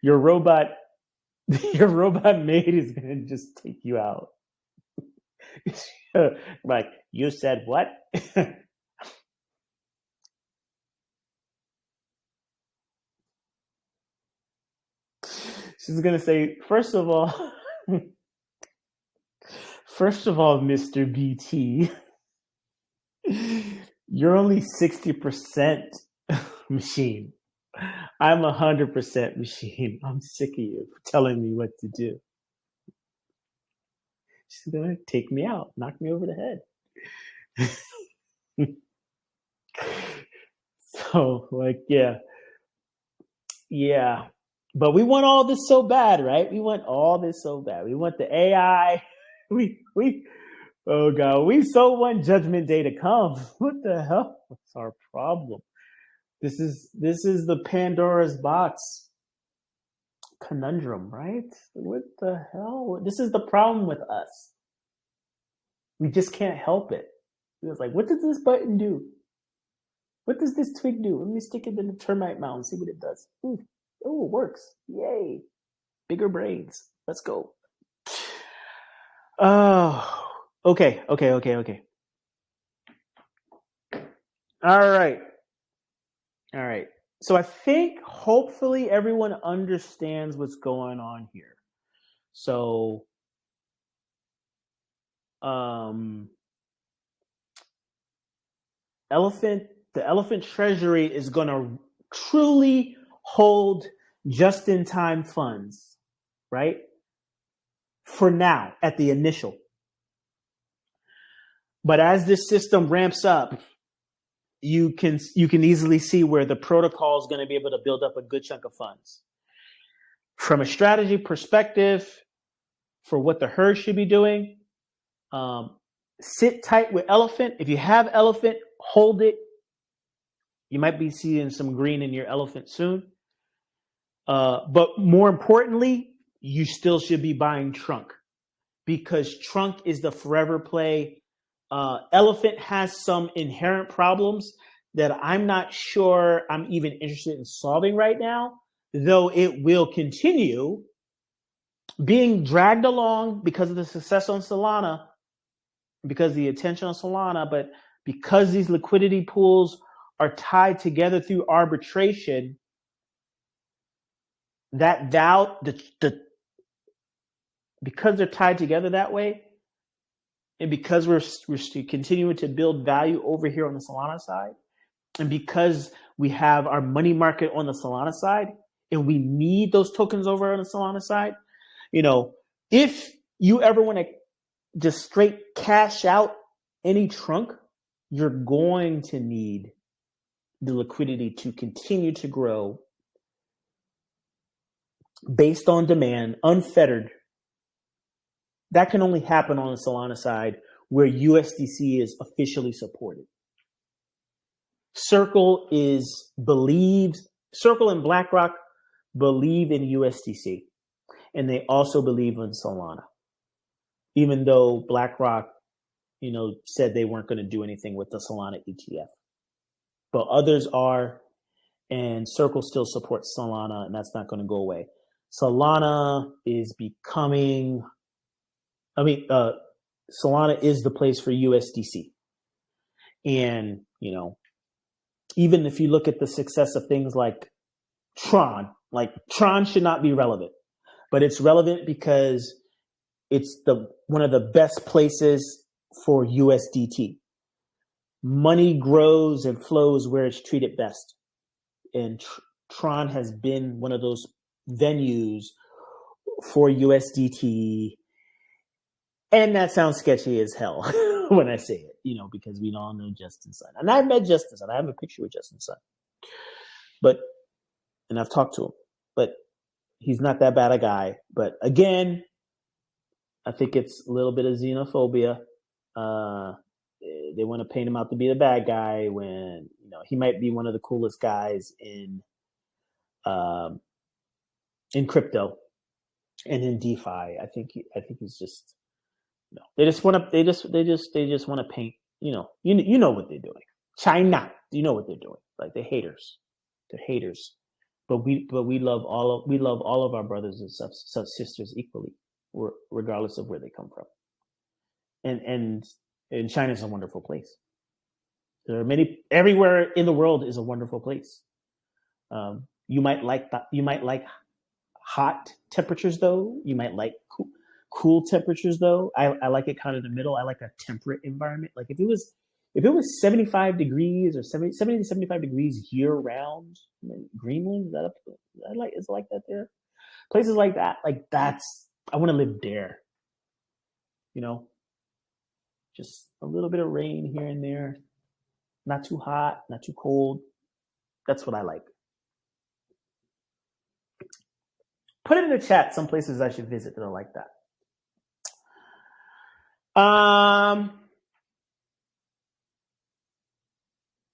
Your robot maid is gonna just take you out. Like, you said what? She's gonna say, first of all, Mr. BT, you're only 60% machine. I'm 100% machine. I'm sick of you telling me what to do. She's gonna take me out, knock me over the head. So, yeah. But we want all this so bad, right? We want all this so bad. We want the AI. Oh God, we so want Judgment Day to come. What the hell? What's our problem? This is the Pandora's box conundrum, right? What the hell? This is the problem with us. We just can't help it. It's like, what does this button do? What does this twig do? Let me stick it in the termite mound and see what it does. Ooh, it works. Yay. Bigger brains. Let's go. Oh, okay. All right. So I think hopefully everyone understands what's going on here. So, the Elephant Treasury is going to truly hold just-in-time funds, right? For now, at the initial. But as this system ramps up, you can easily see where the protocol is going to be able to build up a good chunk of funds. From a strategy perspective, for what the herd should be doing, sit tight with Elephant. If you have Elephant, hold it. You might be seeing some green in your Elephant soon. But more importantly, you still should be buying Trunk, because Trunk is the forever play. Elephant has some inherent problems that I'm not sure I'm even interested in solving right now, though it will continue being dragged along because of the success on Solana, because of the attention on Solana, but because these liquidity pools are tied together through arbitration, that because they're tied together that way, and because we're continuing to build value over here on the Solana side, and because we have our money market on the Solana side, and we need those tokens over on the Solana side, if you ever want to just straight cash out any Trunk, you're going to need the liquidity to continue to grow based on demand, unfettered. That can only happen on the Solana side where USDC is officially supported. Circle and BlackRock believe in USDC, and they also believe in Solana, even though BlackRock, said they weren't going to do anything with the Solana ETF. But others are, and Circle still supports Solana, and that's not going to go away. Solana is becoming... Solana is the place for USDC. And, even if you look at the success of things like Tron should not be relevant, but it's relevant because it's one of the best places for USDT. Money grows and flows where it's treated best. And Tron has been one of those venues for USDT. And that sounds sketchy as hell when I say it, because we all know Justin Sun. And I met Justin Sun. I have a picture with Justin Sun. And I've talked to him. But he's not that bad a guy. But again, I think it's a little bit of xenophobia. They want to paint him out to be the bad guy when, he might be one of the coolest guys in crypto and in DeFi. I think he's just... No, they just want to paint, you know what they're doing. China, you know what they're doing. Like, they're haters. They're haters. But we love all of our brothers and sisters equally, regardless of where they come from. And China's a wonderful place. There are everywhere in the world is a wonderful place. You might like hot temperatures though. You might like cool temperatures though. I like it kind of in the middle. I like a temperate environment. Like if it was 75 degrees or 70 to 75 degrees year round, Greenland, is it like that there? Places like that, I want to live there. Just a little bit of rain here and there. Not too hot, not too cold. That's what I like. Put it in the chat some places I should visit that are like that.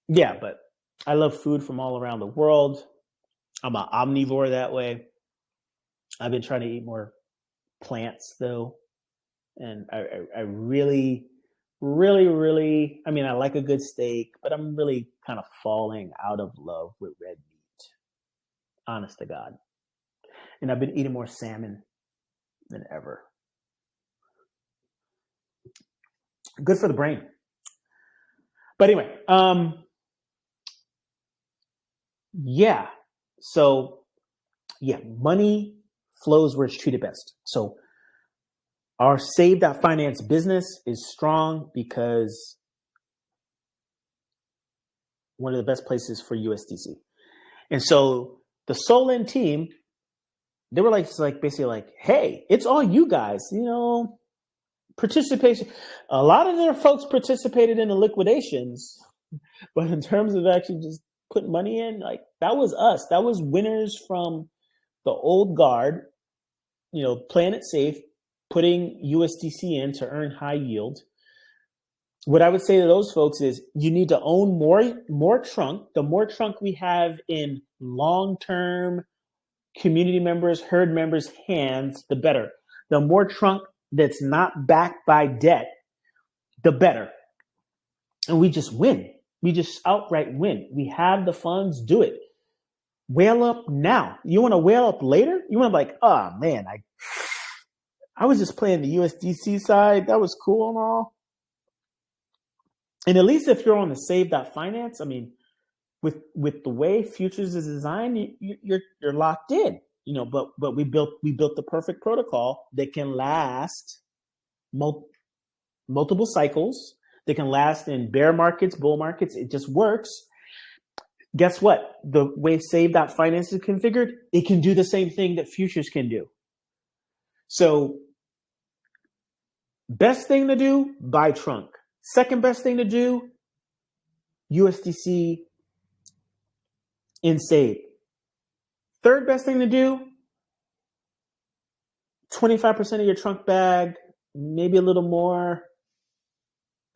Yeah, but I love food from all around the world. I'm an omnivore that way. I've been trying to eat more plants though. And I really, really, I like a good steak, but I'm really kind of falling out of love with red meat. Honest to God. And I've been eating more salmon than ever. Good for the brain. But anyway, yeah. So, yeah, money flows where it's treated best. So our Save.Finance business is strong because one of the best places for USDC. And so the Solana team, they were like basically like, hey, it's all you guys, participation. A lot of their folks participated in the liquidations, but in terms of actually just putting money in, like that was us. That was winners from the old guard, playing it safe, putting USDC in to earn high yield. What I would say to those folks is you need to own more trunk. The more trunk we have in long-term community members, herd members' hands, the better. The more trunk that's not backed by debt, the better. And we just win. We just outright win. We have the funds, do it. Whale up now. You want to whale up later? You want to be like, oh man, I was just playing the USDC side. That was cool and all. And at least if you're on the save.finance, I mean, with the way futures is designed, you're locked in, but we built the perfect protocol that can last multiple cycles. They can last in bear markets, bull markets. It just works. Guess what? The way save.finance is configured, it can do the same thing that futures can do. So best thing to do, buy trunk. Second best thing to do, USDC in save. Third best thing to do, 25% of your trunk bag, maybe a little more.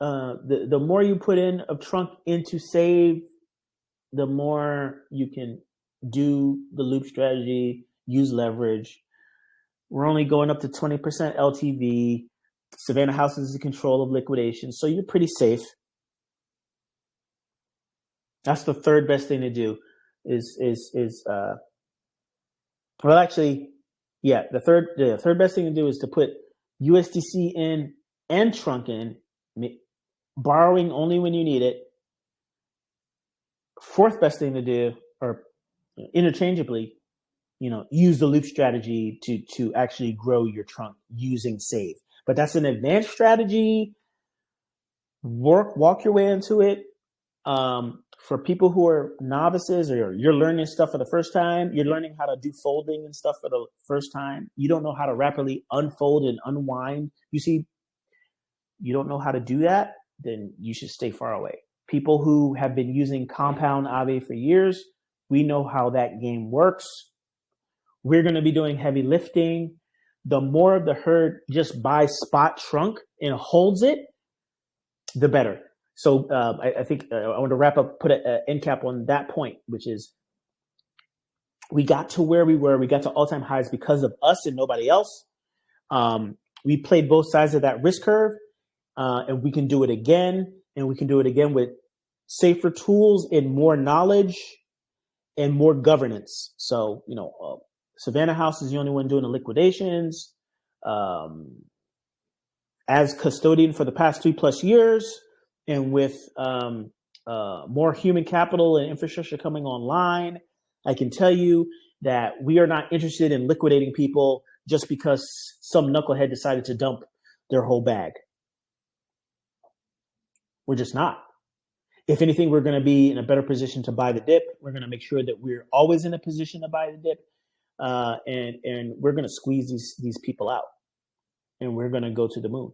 The more you put in of trunk into save, the more you can do the loop strategy, use leverage. We're only going up to 20% LTV. Savannah House is in control of liquidation, so you're pretty safe. That's the third best thing to do. The third best thing to do is to put USDC in and trunk in, borrowing only when you need it. Fourth best thing to do, or interchangeably, use the loop strategy to actually grow your trunk using save. But that's an advanced strategy. Walk your way into it. For people who are novices, or you're learning stuff for the first time, you're learning how to do folding and stuff for the first time. You don't know how to rapidly unfold and unwind. You don't know how to do that, then you should stay far away. People who have been using compound Aave for years, we know how that game works. We're going to be doing heavy lifting. The more of the herd just buys spot trunk and holds it, the better. So I think I want to wrap up, put an end cap on that point, which is we got to where we were. We got to all-time highs because of us and nobody else. We played both sides of that risk curve, and we can do it again. And we can do it again with safer tools and more knowledge and more governance. So, Savannah House is the only one doing the liquidations. As custodian for the past 3+ years, and with more human capital and infrastructure coming online, I can tell you that we are not interested in liquidating people just because some knucklehead decided to dump their whole bag. We're just not. If anything, we're going to be in a better position to buy the dip. We're going to make sure that we're always in a position to buy the dip. And we're going to squeeze these people out. And we're going to go to the moon.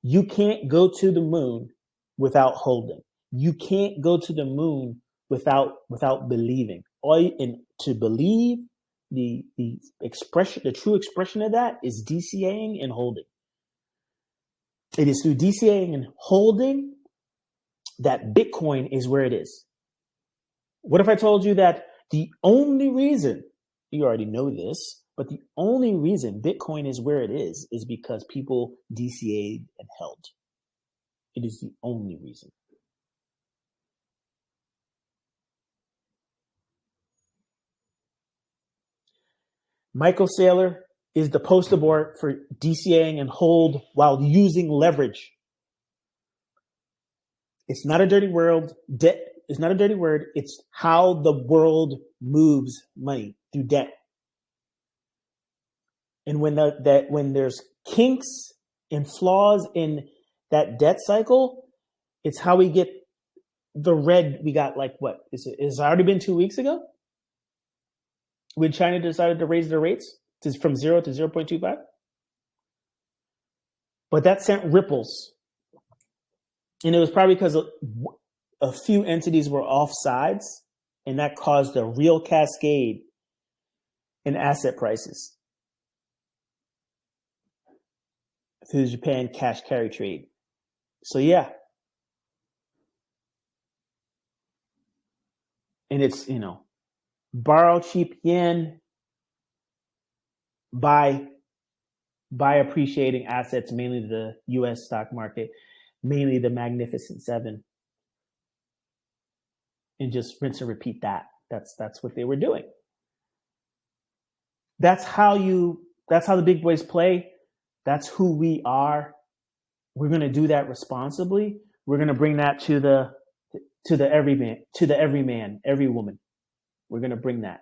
You can't go to the moon without holding. You can't go to the moon without believing. To believe, the true expression of that is DCAing and holding. It is through DCAing and holding that Bitcoin is where it is. What if I told you that the only reason, you already know this, but the only reason Bitcoin is where it is because people DCA'd and held. It is the only reason. Michael Saylor is the poster board for DCAing and hold while using leverage. It's not a dirty word. Debt is not a dirty word. It's how the world moves money, through debt. And when there's kinks and flaws in that debt cycle, it's how we get the red we got like what is it? It's already been 2 weeks ago when China decided to raise their rates from 0 to 0.25. But that sent ripples, and it was probably because a few entities were off sides, and that caused a real cascade in asset prices through the Japan cash carry trade. So yeah. And it's, borrow cheap yen, buy appreciating assets, mainly the US stock market, mainly the Magnificent Seven, and just rinse and repeat that. That's what they were doing. That's how the big boys play. That's who we are. We're going to do that responsibly. We're going to bring that to the every man, every woman. We're going to bring that.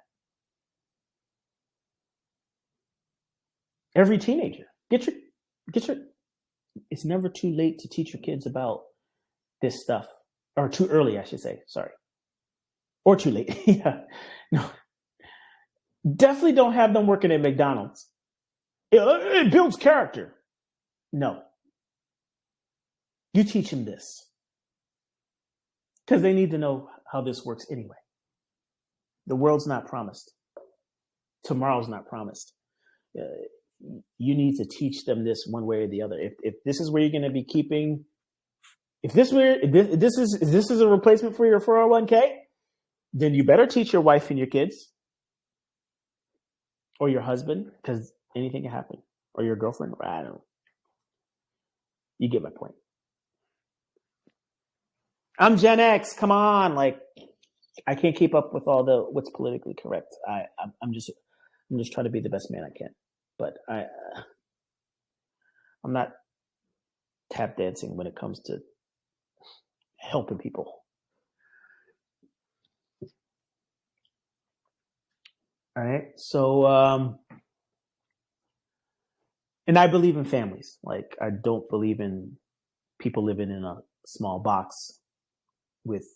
Every teenager, get your. It's never too late to teach your kids about this stuff, or too early, I should say. Sorry, or too late. Yeah, no. Definitely don't have them working at McDonald's. It builds character. No, you teach them this because they need to know how this works anyway. The world's not promised. Tomorrow's not promised. You need to teach them this one way or the other. If this is where you're going to be keeping, if this is a replacement for your 401k, then you better teach your wife and your kids, or your husband, because anything can happen, or your girlfriend. I don't know. You get my point. I'm Gen X. Come on, like I can't keep up with all the what's politically correct. I'm just trying to be the best man I can. But I'm not tap dancing when it comes to helping people. All right. So, and I believe in families. Like, I don't believe in people living in a small box with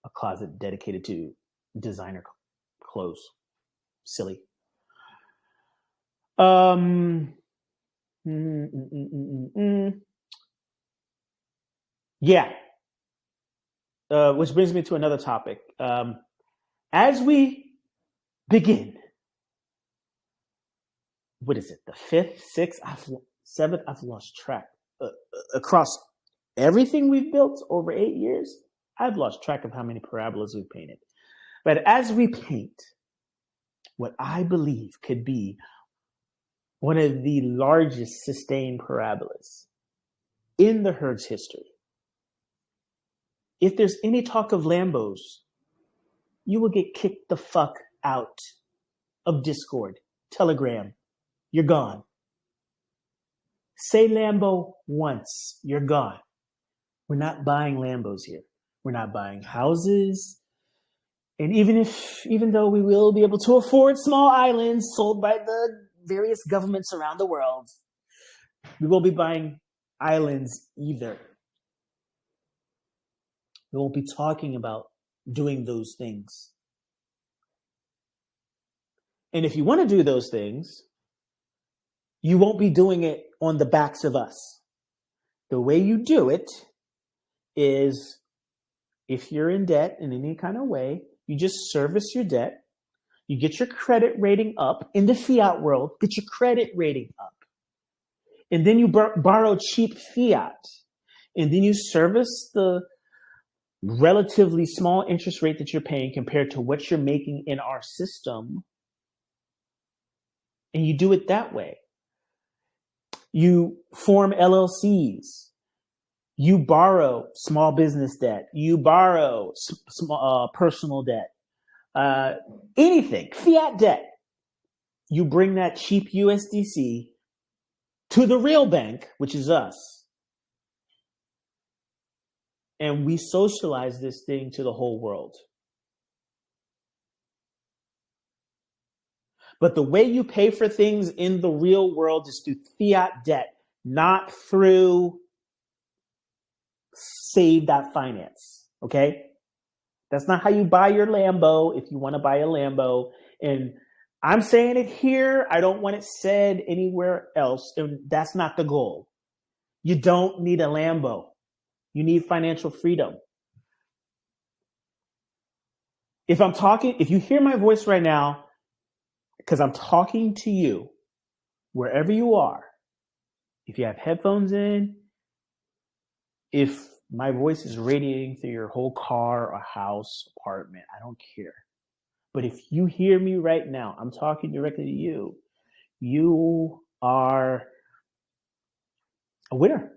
a closet dedicated to designer clothes. Silly. Yeah. Which brings me to another topic. As we begin, what is it? The fifth, sixth, seventh? I've lost track. Across everything we've built over 8 years, I've lost track of how many parabolas we've painted. But as we paint what I believe could be one of the largest sustained parabolas in the herd's history. If there's any talk of Lambos, you will get kicked the fuck out of Discord, Telegram. You're gone. Say Lambo once, you're gone. We're not buying Lambos here. We're not buying houses. And even though we will be able to afford small islands sold by the various governments around the world, we won't be buying islands either. We won't be talking about doing those things. And if you want to do those things, you won't be doing it on the backs of us. The way you do it is, if you're in debt in any kind of way, you just service your debt. You get your credit rating up in the fiat world. Get your credit rating up. And then you borrow cheap fiat. And then you service the relatively small interest rate that you're paying compared to what you're making in our system. And you do it that way. You form LLCs. You borrow small business debt. You borrow personal debt. Anything, fiat debt. You bring that cheap USDC to the real bank, which is us. And we socialize this thing to the whole world. But the way you pay for things in the real world is through fiat debt, not through save that finance. Okay. That's not how you buy your Lambo if you want to buy a Lambo. And I'm saying it here. I don't want it said anywhere else. And that's not the goal. You don't need a Lambo. You need financial freedom. If you hear my voice right now, because I'm talking to you, wherever you are, if you have headphones in, if my voice is radiating through your whole car or house, apartment, I don't care. But if you hear me right now, I'm talking directly to you. You are a winner.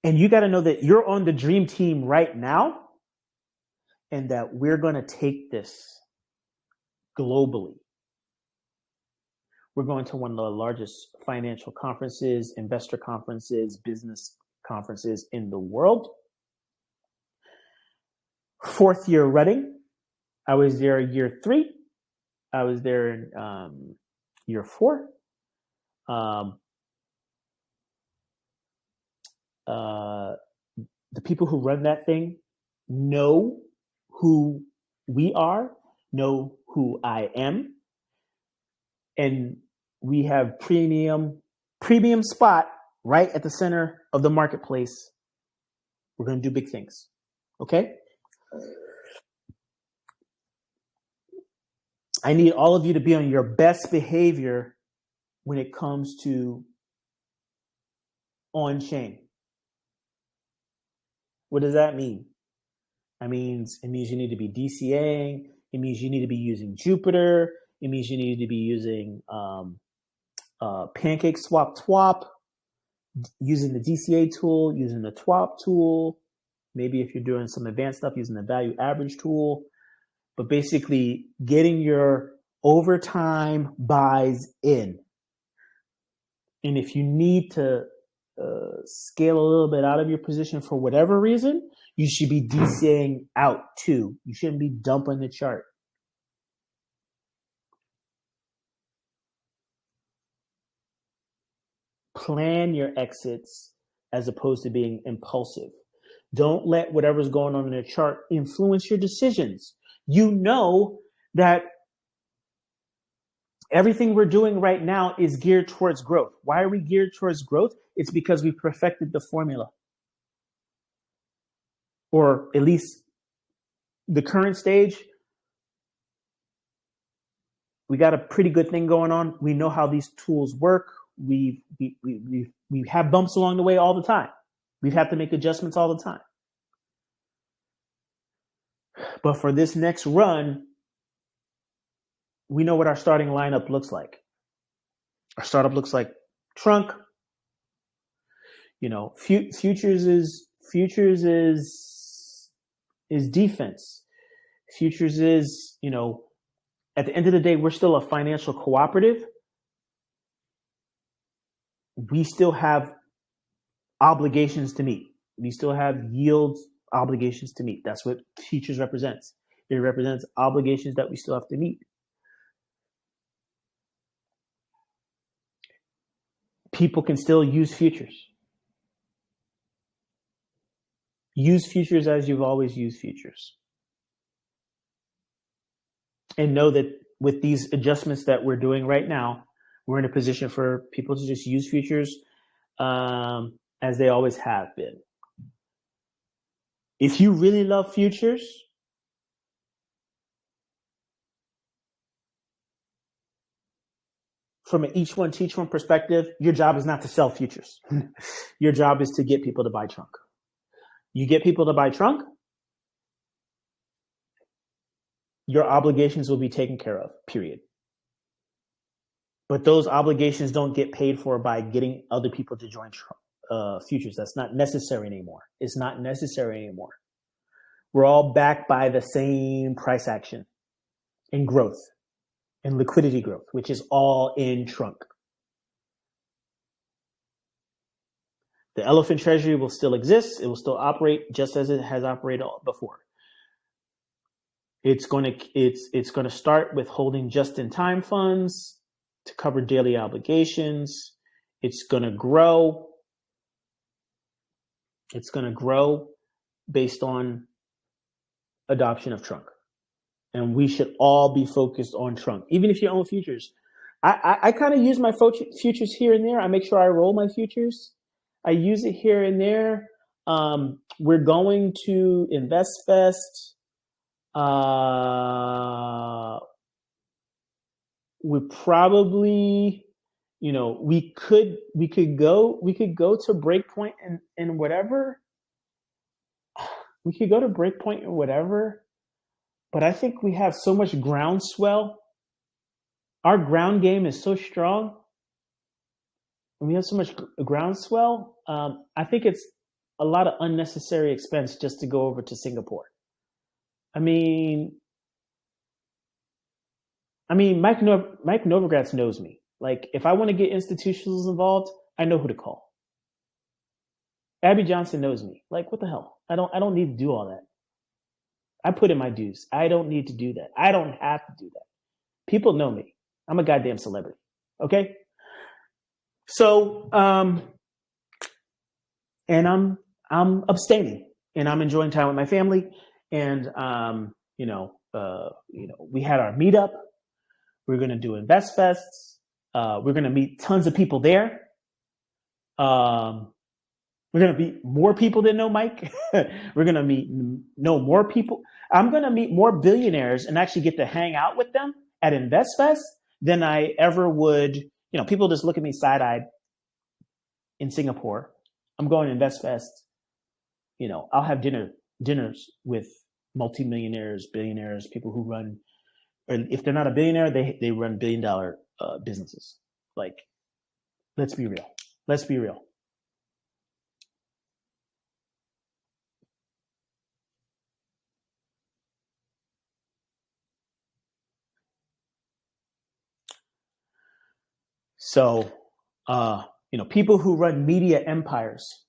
And you got to know that you're on the dream team right now and that we're going to take this globally. We're going to one of the largest financial conferences, investor conferences, business conferences in the world. 4th year running. I was there year 3. I was there in year 4. The people who run that thing know who we are, know who I am, and we have premium spot right at the center of the marketplace. We're going to do big things. Okay? I need all of you to be on your best behavior when it comes to on-chain. What does that mean? It means you need to be DCAing. It means you need to be using Jupiter. It means you need to be using PancakeSwap TWAP, using the DCA tool, using the TWAP tool. Maybe if you're doing some advanced stuff, using the value average tool. But basically getting your overtime buys in. And if you need to scale a little bit out of your position for whatever reason, you should be DCAing out too. You shouldn't be dumping the chart. Plan your exits as opposed to being impulsive. Don't let whatever's going on in the chart influence your decisions. You know that everything we're doing right now is geared towards growth. Why are we geared towards growth? It's because we perfected the formula. Or at least the current stage, we got a pretty good thing going on. We know how these tools work. We have bumps along the way all the time. We've had to make adjustments all the time. But for this next run, we know what our starting lineup looks like. Our startup looks like trunk. Futures is defense. Futures is, at the end of the day, we're still a financial cooperative. We still have obligations to meet. We still have yields obligations to meet. That's what futures represents. It represents obligations that we still have to meet. People can still use futures. Use futures as you've always used futures. And know that with these adjustments that we're doing right now, we're in a position for people to just use futures as they always have been. If you really love futures, from an each one teach one perspective, your job is not to sell futures. Your job is to get people to buy trunk. You get people to buy trunk, your obligations will be taken care of, period. But those obligations don't get paid for by getting other people to join futures. That's not necessary anymore. It's not necessary anymore. We're all backed by the same price action and growth and liquidity growth, which is all in trunk. The Elephant Treasury will still exist. It will still operate just as it has operated before. It's going to start with holding just-in-time funds to cover daily obligations. It's going to grow. It's going to grow based on adoption of Trunk. And we should all be focused on Trunk, even if you own futures. I kind of use my futures here and there. I make sure I roll my futures. I use it here and there. We're going to InvestFest. We probably, we could go to Breakpoint and whatever. We could go to Breakpoint and whatever. But I think we have so much groundswell. Our ground game is so strong. And we have so much groundswell. I think it's a lot of unnecessary expense just to go over to Singapore. I mean, Mike Novogratz knows me. Like, if I want to get institutionals involved, I know who to call. Abby Johnson knows me. Like, what the hell? I don't need to do all that. I put in my dues. I don't need to do that. I don't have to do that. People know me. I'm a goddamn celebrity. Okay? So, and I'm abstaining, and I'm enjoying time with my family. And we had our meetup. We're gonna do InvestFests. We're gonna meet tons of people there. We're going to meet more people that know Mike. We're going to know more people. I'm going to meet more billionaires and actually get to hang out with them at InvestFest than I ever would. People just look at me side-eyed in Singapore. I'm going to InvestFest. I'll have dinners with multimillionaires, billionaires, people who run, or if they're not a billionaire, they run billion-dollar businesses. Like, let's be real. Let's be real. So, people who run media empires,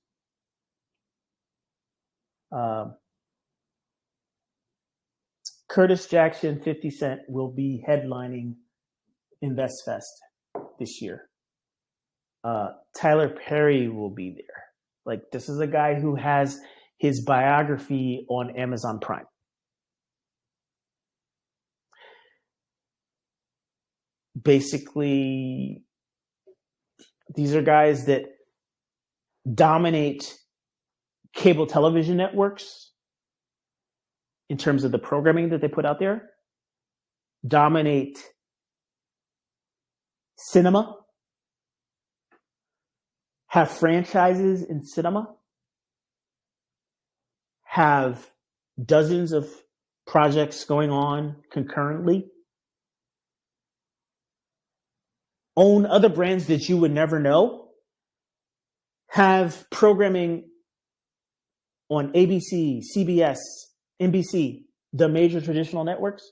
Curtis Jackson, 50 Cent will be headlining InvestFest this year. Tyler Perry will be there. Like, this is a guy who has his biography on Amazon Prime. Basically, these are guys that dominate cable television networks in terms of the programming that they put out there, dominate cinema, have franchises in cinema, have dozens of projects going on concurrently, own other brands that you would never know, have programming on ABC, CBS, NBC, the major traditional networks,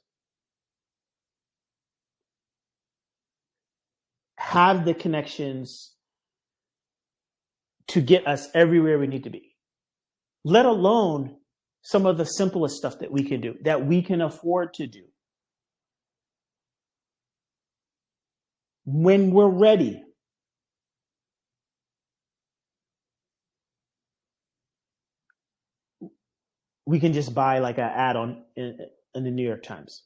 have the connections to get us everywhere we need to be, let alone some of the simplest stuff that we can do, that we can afford to do. When we're ready, we can just buy like an add-on in the New York Times,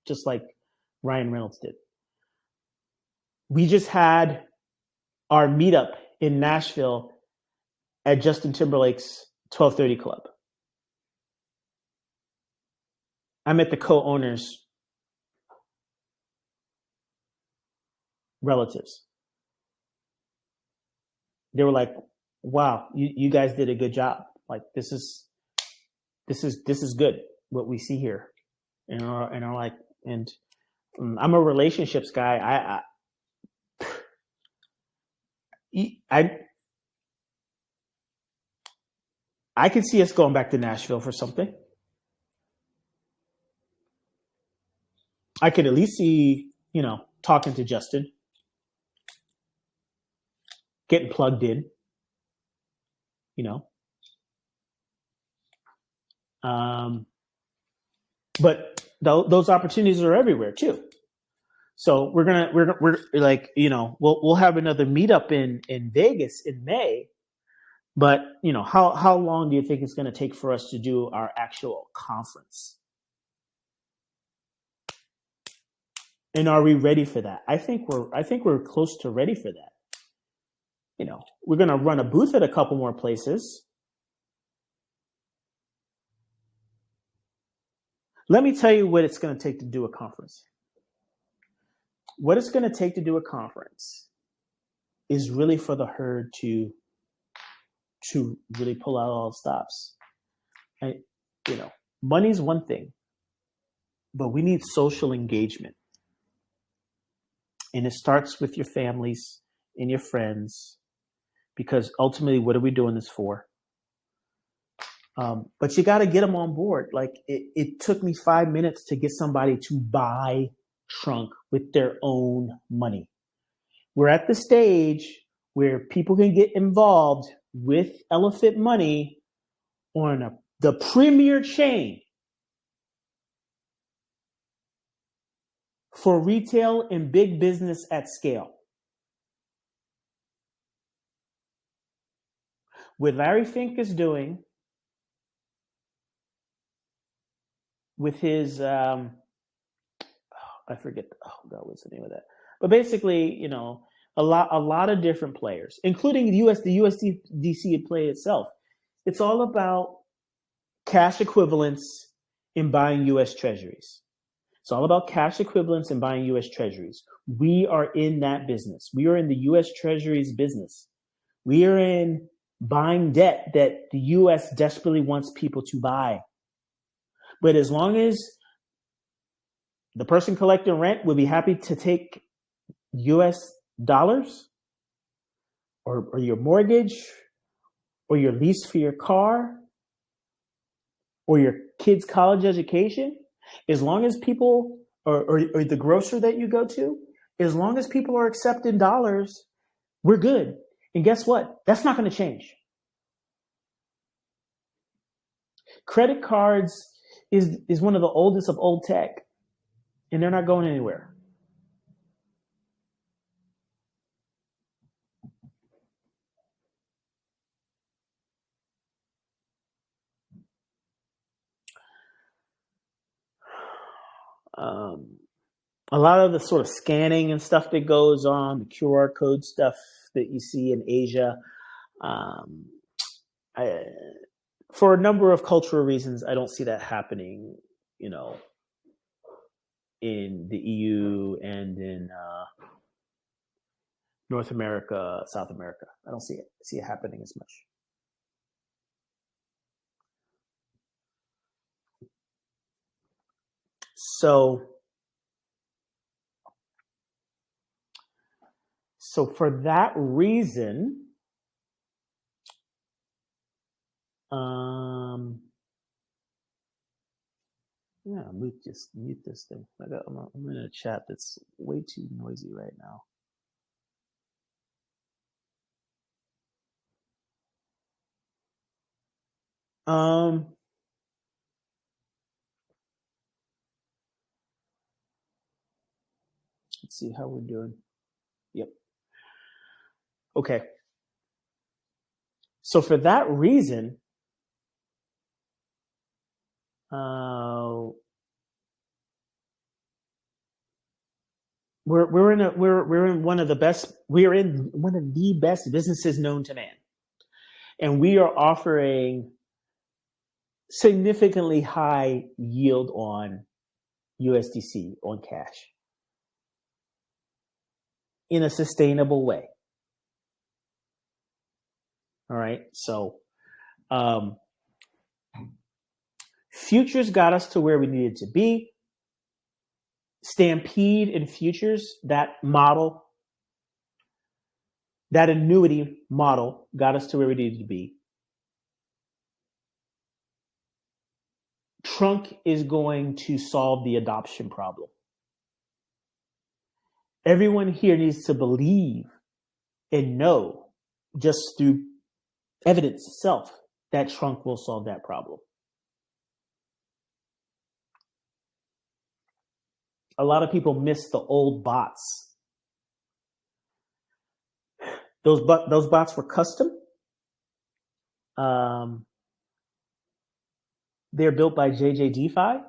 just like Ryan Reynolds did. We just had our meetup in Nashville at Justin Timberlake's 1230 Club. I met the co-owners' relatives. They were like, wow, you guys did a good job. Like, this is good, what we see here. And are like, and I'm a relationships guy. I could see us going back to Nashville for something. I could at least see, talking to Justin, getting plugged in, but those opportunities are everywhere too. So we're like, we'll have another meetup in Vegas in May, But, you know, how long do you think it's going to take for us to do our actual conference? And are we ready for that? I think we're close to ready for that. You know, we're going to run a booth at a couple more places. Let me tell you what it's going to take to do a conference. What it's going to take to do a conference is really for the herd to really pull out all the stops. And, you know, money's one thing, but we need social engagement. And it starts with your families and your friends, because ultimately, what are we doing this for? But you got to get them on board. Like it took me 5 minutes to get somebody to buy Trunk with their own money. We're at the stage where people can get involved with Elephant money on the premier chain for retail and big business at scale. What Larry Fink is doing with his, I forget, oh God, what's the name of that? But basically, you know, a lot of different players, including the USDC play itself. It's all about cash equivalents in buying US treasuries. It's all about cash equivalents and buying US treasuries. We are in that business. We are in the US treasuries business. We are in buying debt that the US desperately wants people to buy. But as long as the person collecting rent would be happy to take US dollars or your mortgage or your lease for your car or your kid's college education, as long as people or the grocer that you go to, as long as people are accepting dollars, we're good. And guess what? That's not going to change. Credit cards is one of the oldest of old tech, and they're not going anywhere. A lot of the sort of scanning and stuff that goes on, the QR code stuff that you see in Asia, for a number of cultural reasons, I don't see that happening, you know, in the EU and in North America, South America. I don't see it happening as much. So for that reason, mute this thing. I'm in a chat that's way too noisy right now. Let's see how we're doing. Yep. Okay. So for that reason, we're in one of the best businesses known to man, and we are offering significantly high yield on USDC on cash in a sustainable way. All right, so futures got us to where we needed to be. Stampede and futures, that model, that annuity model got us to where we needed to be. Trunk is going to solve the adoption problem. Everyone here needs to believe and know, just through evidence itself, that Trunk will solve that problem. A lot of people miss the old bots. Those bots were custom. They're built by JJ DeFi.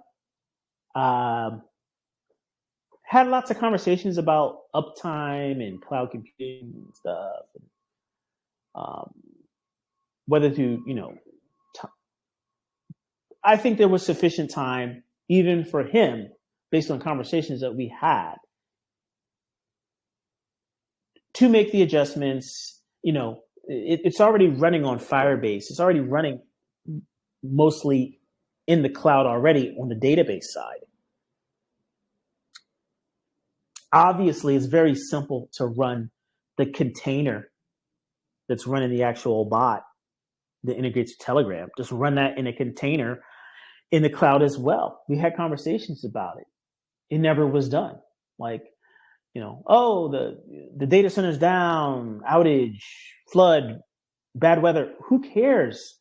Had lots of conversations about uptime and cloud computing and stuff. Whether to, I think there was sufficient time even for him, based on conversations that we had, to make the adjustments. It's already running on Firebase. It's already running mostly in the cloud already on the database side. Obviously, it's very simple to run the container that's running the actual bot that integrates with Telegram. Just run that in a container in the cloud as well. We had conversations about it. It never was done. Like, the data center's down, outage, flood, bad weather. Who cares?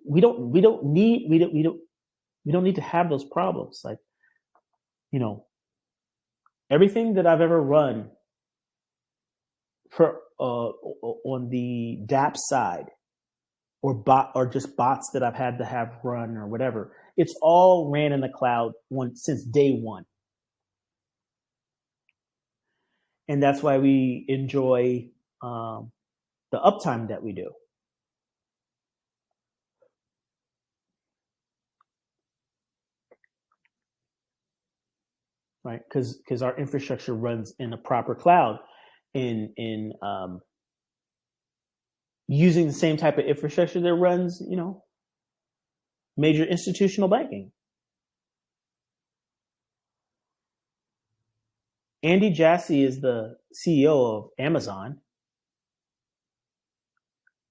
We don't need to have those problems. Like, everything that I've ever run for on the dApp side, or just bots that I've had to have run or whatever, it's all ran in the cloud since day one. And that's why we enjoy the uptime that we do. Right? Because our infrastructure runs in a proper cloud, in using the same type of infrastructure that runs, major institutional banking. Andy Jassy is the CEO of Amazon.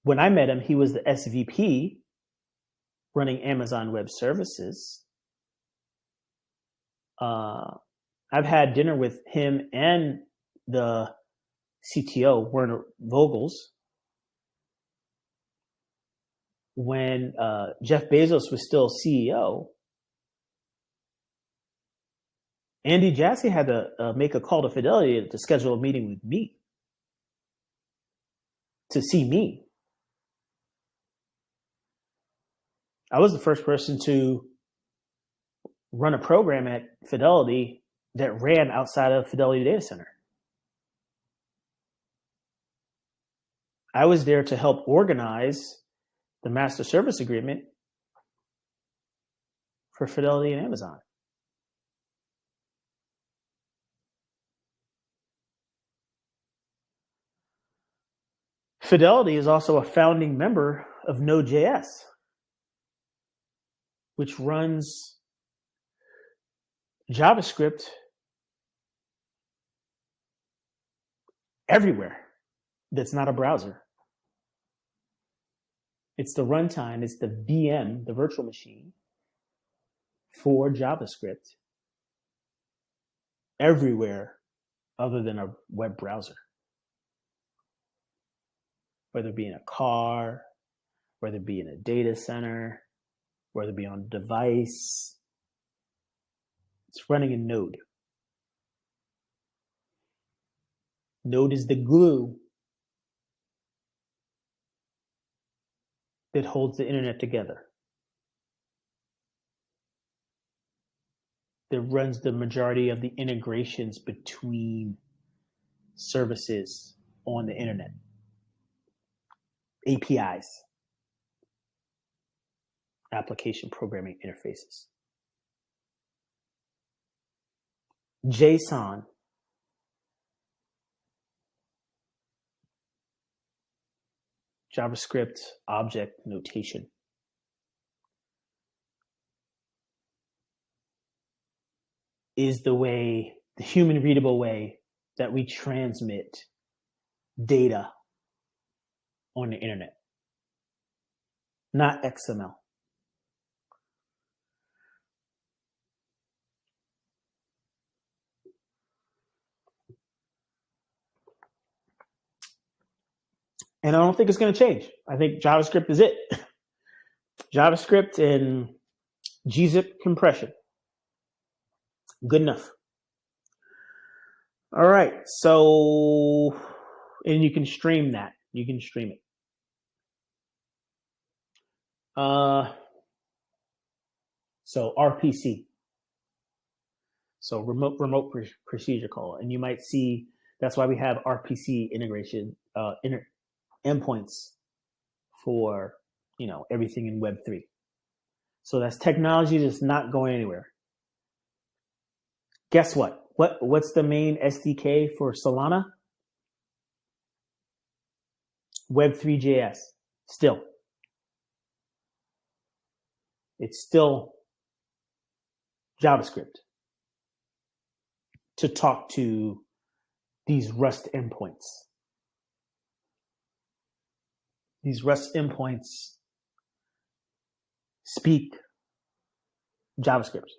When I met him, he was the SVP running Amazon Web Services. I've had dinner with him and the CTO, Werner Vogels, when Jeff Bezos was still CEO. Andy Jassy had to make a call to Fidelity to schedule a meeting with me, to see me. I was the first person to run a program at Fidelity that ran outside of Fidelity Data Center. I was there to help organize the master service agreement for Fidelity and Amazon. Fidelity is also a founding member of Node.js, which runs JavaScript everywhere that's not a browser. It's the runtime, it's the VM, the virtual machine, for JavaScript everywhere other than a web browser. Whether it be in a car, whether it be in a data center, whether it be on a device, it's running in Node. Node is the glue that holds the internet together, that runs the majority of the integrations between services on the internet. APIs, application programming interfaces. JSON, JavaScript object notation. Is the human readable way that we transmit data on the internet, not XML. And I don't think it's going to change. I think JavaScript is it. JavaScript and gzip compression. Good enough. All right. So, and you can stream that. You can stream it. So RPC, so remote procedure call, and you might see that's why we have RPC integration endpoints for everything in Web3. So that's technology that's not going anywhere. Guess what? What's the main SDK for Solana? Web3.js. Still. It's still JavaScript to talk to these Rust endpoints. These Rust endpoints speak JavaScript.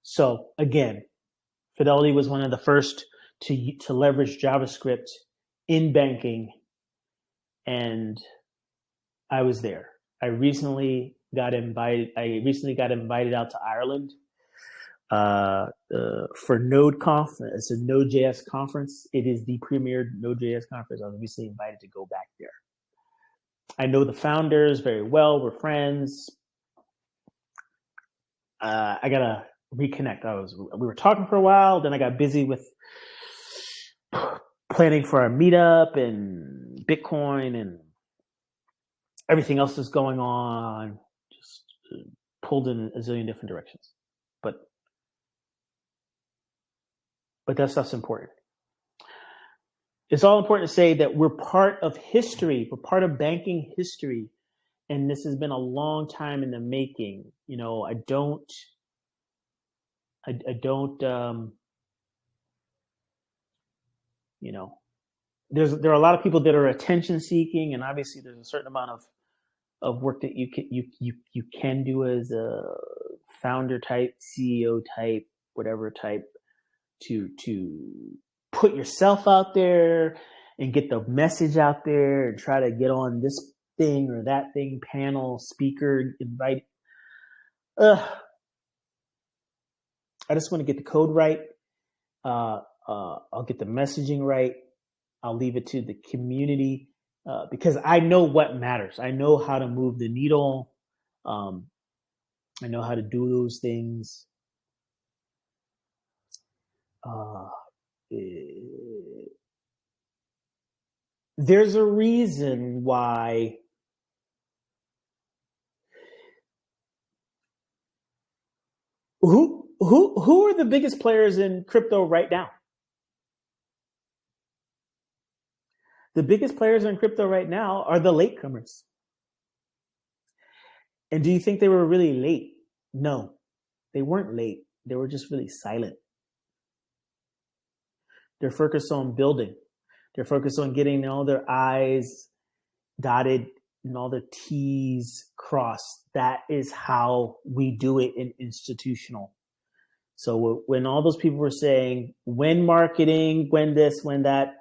So again, Fidelity was one of the first to leverage JavaScript in banking, and I was there. I recently got invited out to Ireland for NodeConf. It's a Node.js conference. It is the premier Node.js conference. I was recently invited to go back there. I know the founders very well. We're friends. I gotta reconnect. We were talking for a while. Then I got busy with planning for our meetup and Bitcoin and everything else that's going on. Just pulled in a zillion different directions. But that stuff's important. It's all important to say that we're part of history. We're part of banking history. And this has been a long time in the making. I don't there are a lot of people that are attention seeking, and obviously there's a certain amount of work that you can do as a founder type, CEO type, whatever type, to put yourself out there and get the message out there and try to get on this thing or that thing, panel, speaker, invite. I just want to get the code right. I'll get the messaging right. I'll leave it to the community because I know what matters. I know how to move the needle. I know how to do those things. There's a reason why who are the biggest players in crypto right now? The biggest players in crypto right now are the latecomers. And do you think they were really late? No, they weren't late. They were just really silent. They're focused on building. They're focused on getting all their I's dotted and all their T's crossed. That is how we do it in institutional. So when all those people were saying, when marketing, when this, when that,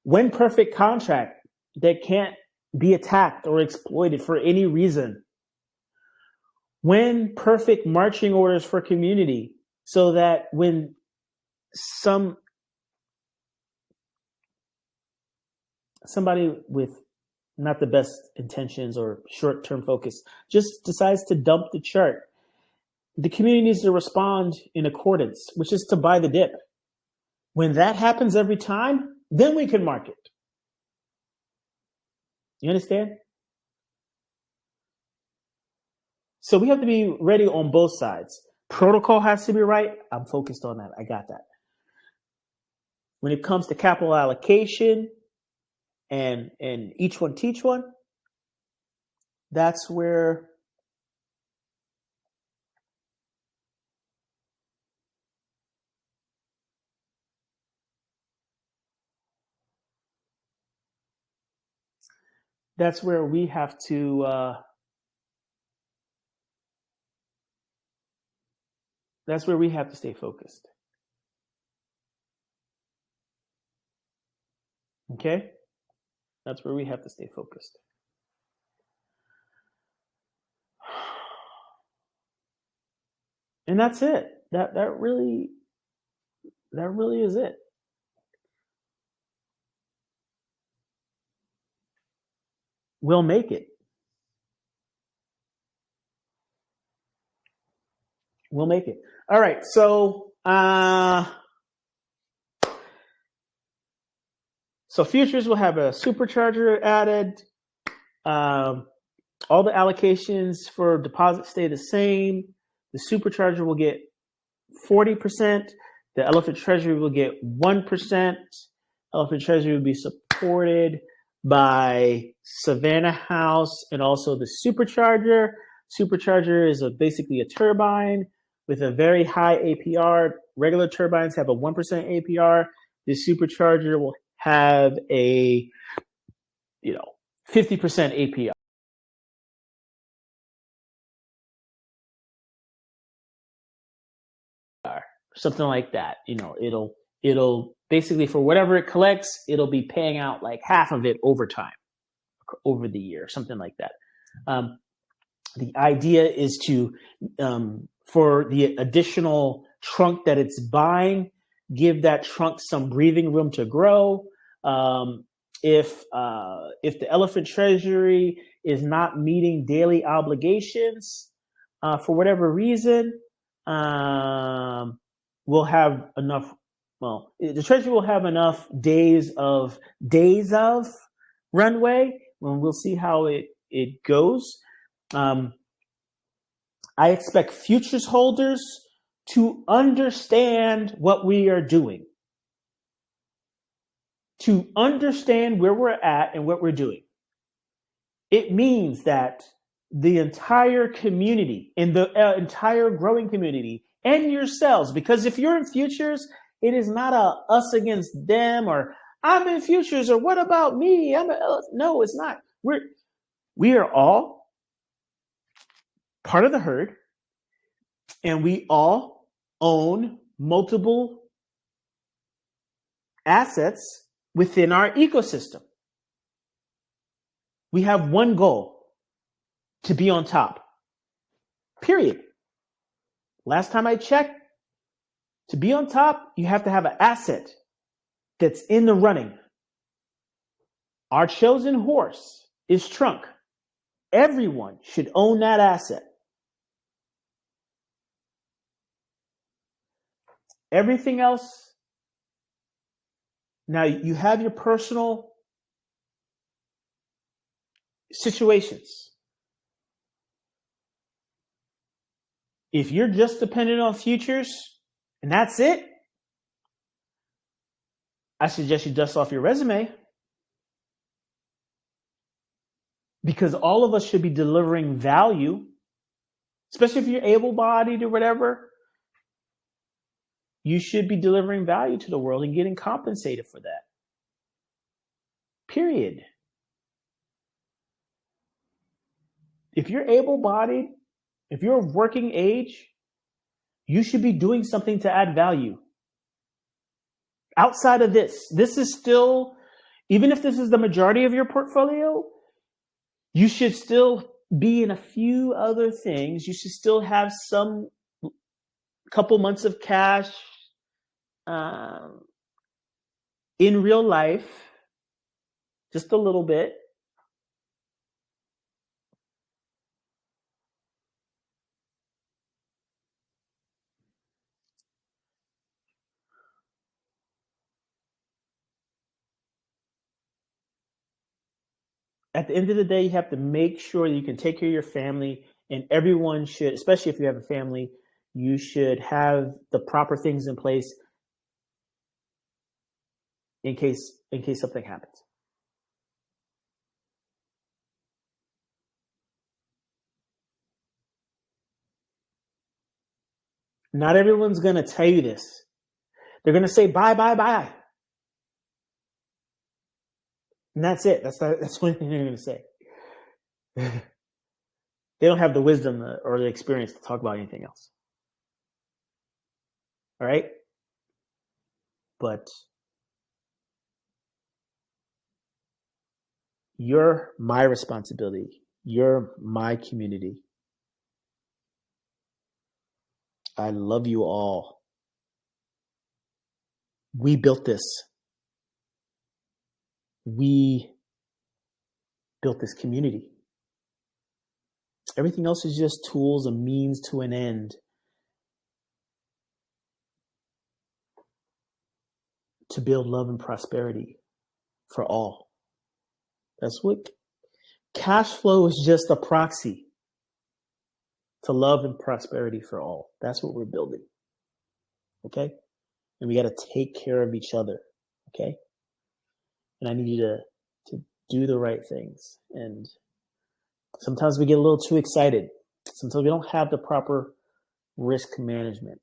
when perfect contract that can't be attacked or exploited for any reason, when perfect marching orders for community, so that when somebody with not the best intentions or short-term focus just decides to dump the chart, the community needs to respond in accordance, which is to buy the dip. When that happens every time, then we can market. You understand? So we have to be ready on both sides. Protocol has to be right. I'm focused on that. I got that. When it comes to capital allocation and each one teach one, that's where we have to stay focused. Okay? That's where we have to stay focused. And that's it. That really That really is it. We'll make it. We'll make it. All right. So, futures will have a supercharger added. All the allocations for deposits stay the same. The supercharger will get 40%. The Elephant Treasury will get 1%. Elephant Treasury will be supported by Savannah House and also the Supercharger. Supercharger is basically a turbine with a very high APR. Regular turbines have a 1% APR. The Supercharger will have a 50% APR. Something like that. It'll basically, for whatever it collects, it'll be paying out like half of it over time, over the year, something like that. The idea is to, for the additional trunk that it's buying, give that trunk some breathing room to grow. If the Elephant Treasury is not meeting daily obligations for whatever reason, we'll have enough. Well, the Treasury will have enough days of runway when we'll see how it goes. I expect futures holders to understand what we are doing, to understand where we're at and what we're doing. It means that the entire community and the entire growing community and yourselves, because if you're in futures, it is not a us against them or I'm in futures or what about me? No, it's not. We are all part of the herd, and we all own multiple assets within our ecosystem. We have one goal: to be on top. Period. Last time I checked, to be on top, you have to have an asset that's in the running. Our chosen horse is Trunk. Everyone should own that asset. Everything else, now you have your personal situations. If you're just dependent on futures and that's it, I suggest you dust off your resume, because all of us should be delivering value, especially if you're able-bodied or whatever. You should be delivering value to the world and getting compensated for that. Period. If you're able-bodied, if you're of working age, you should be doing something to add value. Outside of this is still, even if this is the majority of your portfolio, you should still be in a few other things. You should still have some couple months of cash in real life, just a little bit. At the end of the day, you have to make sure that you can take care of your family, and everyone should, especially if you have a family, you should have the proper things in place in case something happens. Not everyone's going to tell you this. They're going to say, bye, bye, bye. And that's it. That's the only thing they're going to say. They don't have the wisdom or the experience to talk about anything else. All right? But you're my responsibility. You're my community. I love you all. We built this. We built this community. Everything else is just tools, a means to an end to build love and prosperity for all. That's what cash flow is, just a proxy to love and prosperity for all. That's what we're building. Okay? And we got to take care of each other. Okay? And I need you to do the right things. And sometimes we get a little too excited. Sometimes we don't have the proper risk management.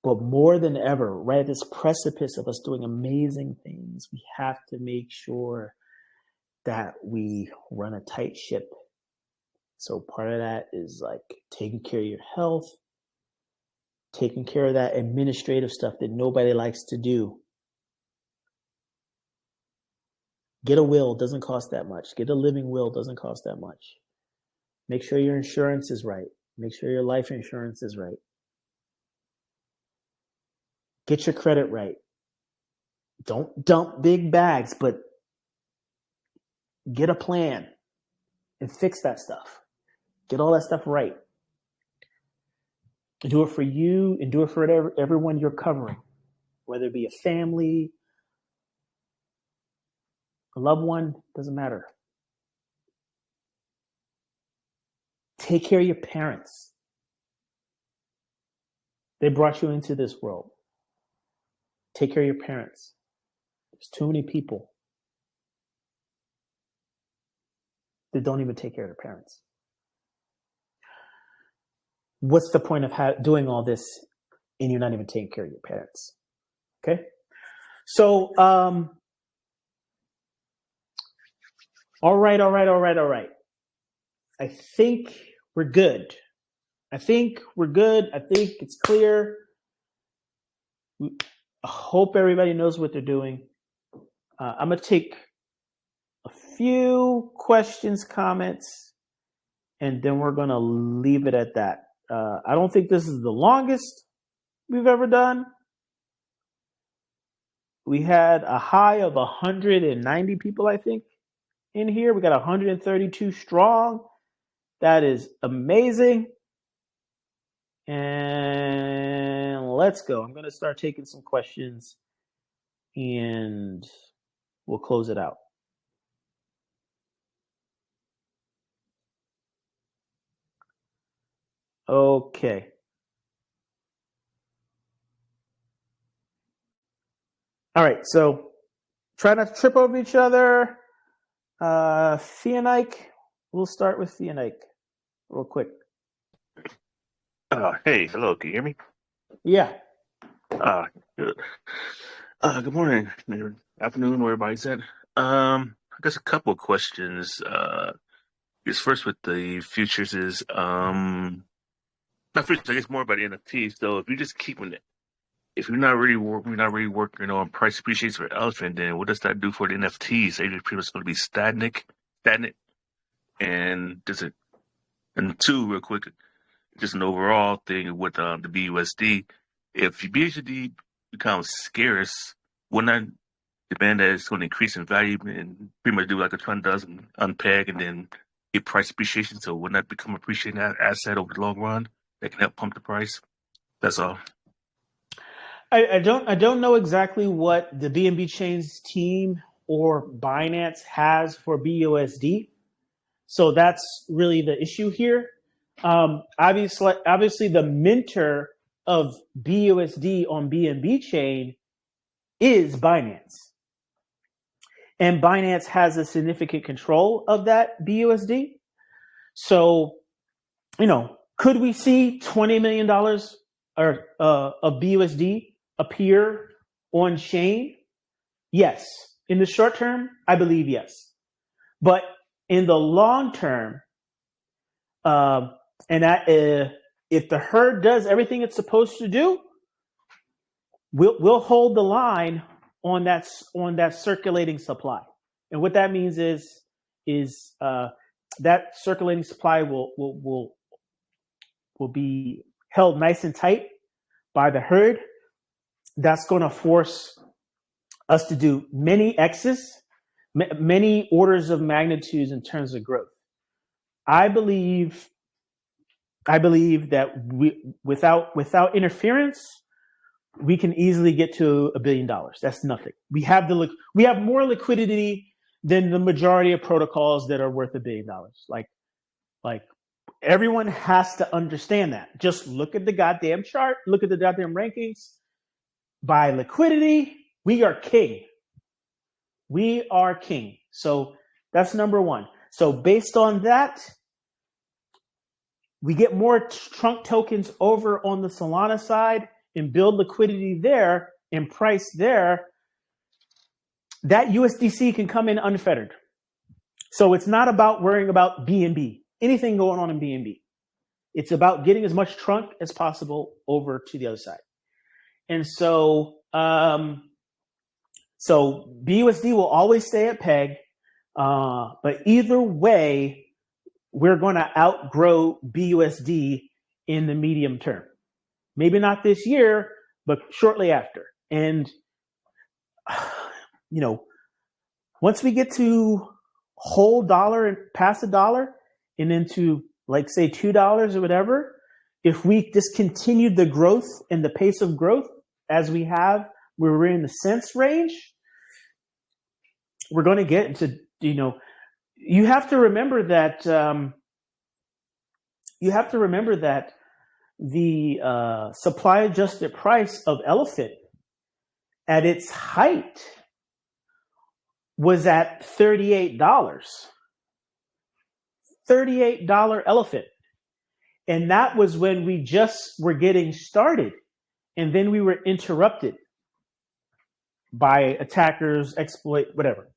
But more than ever, right at this precipice of us doing amazing things, we have to make sure that we run a tight ship. So part of that is like taking care of your health, taking care of that administrative stuff that nobody likes to do. Get a will, doesn't cost that much. Get a living will, doesn't cost that much. Make sure your insurance is right. Make sure your life insurance is right. Get your credit right. Don't dump big bags, but get a plan and fix that stuff. Get all that stuff right. And do it for you and do it for everyone you're covering, whether it be a family, a loved one, doesn't matter. Take care of your parents. They brought you into this world. Take care of your parents. There's too many people that don't even take care of their parents. What's the point of doing all this and you're not even taking care of your parents? Okay? So, all right. I think we're good. I think it's clear. I hope everybody knows what they're doing. I'm going to take a few questions, comments, and then we're going to leave it at that. I don't think this is the longest we've ever done. We had a high of 190 people, I think, in here. We got 132 strong. That is amazing. And let's go. I'm going to start taking some questions and we'll close it out. Okay. All right. So try not to trip over each other. Fianike, we'll start with Fianike real quick. Hey, hello, can you hear me? Yeah. Good. Good morning, afternoon, where everybody's at. I guess a couple of questions. I guess first with the futures is, not futures, I guess more about the NFTs. So if you're just keeping it, if you're not really working on price appreciation for Elephant, then what does that do for the NFTs? Are you pretty much going to be stagnant? And two, real quick, just an overall thing with the BUSD. If BUSD becomes scarce, wouldn't that demand that it's going to increase in value and pretty much do like a trend does and unpeg and then get price appreciation? So wouldn't that become appreciating asset over the long run that can help pump the price? That's all. I don't know exactly what the BNB Chain's team or Binance has for BUSD. So that's really the issue here. Obviously, the minter of BUSD on BNB Chain is Binance. And Binance has a significant control of that BUSD. So, could we see $20 million of BUSD appear on chain? Yes. In the short term, I believe yes. But in the long term, if the herd does everything it's supposed to do, we'll hold the line on that circulating supply. And what that means is that circulating supply will be held nice and tight by the herd. that's going to force us to do many X's, many orders of magnitudes in terms of growth. I believe that without interference, we can easily get to $1 billion. That's nothing. We have more liquidity than the majority of protocols that are worth $1 billion. Like everyone has to understand that. Just look at the goddamn chart. Look at the goddamn rankings. By liquidity, we are king. We are king. So that's number one. So based on that, we get more trunk tokens over on the Solana side and build liquidity there and price there. That USDC can come in unfettered. So it's not about worrying about BNB, anything going on in BNB. It's about getting as much trunk as possible over to the other side. And so, so BUSD will always stay at peg, but either way, we're going to outgrow BUSD in the medium term. Maybe not this year, but shortly after. And, you know, once we get to whole dollar and past $1 and into like say $2 or whatever, if we just continued the growth and the pace of growth as we have, where we're in the cents range, we're going to get into, you know, you have to remember that the supply adjusted price of Elephant at its height was at $38. $38 Elephant. And that was when we just were getting started. And then we were interrupted by attackers, exploit, whatever.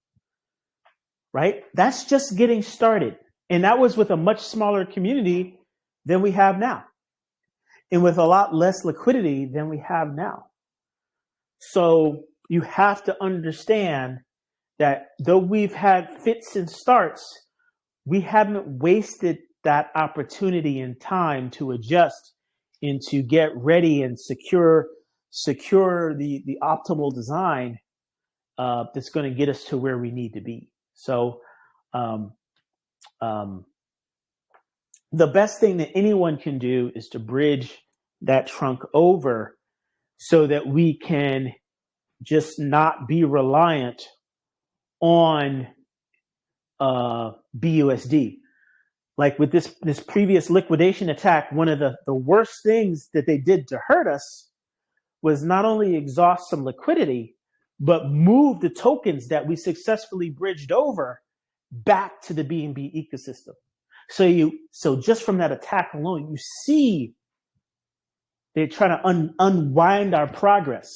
Right? That's just getting started. And that was with a much smaller community than we have now. And with a lot less liquidity than we have now. So you have to understand that though we've had fits and starts, we haven't wasted that opportunity and time to adjust and to get ready and secure the optimal design that's going to get us to where we need to be. So the best thing that anyone can do is to bridge that trunk over so that we can just not be reliant on BUSD. Like with this previous liquidation attack, one of the worst things that they did to hurt us was not only exhaust some liquidity, but move the tokens that we successfully bridged over back to the BNB ecosystem. So just from that attack alone, you see they're trying to unwind our progress.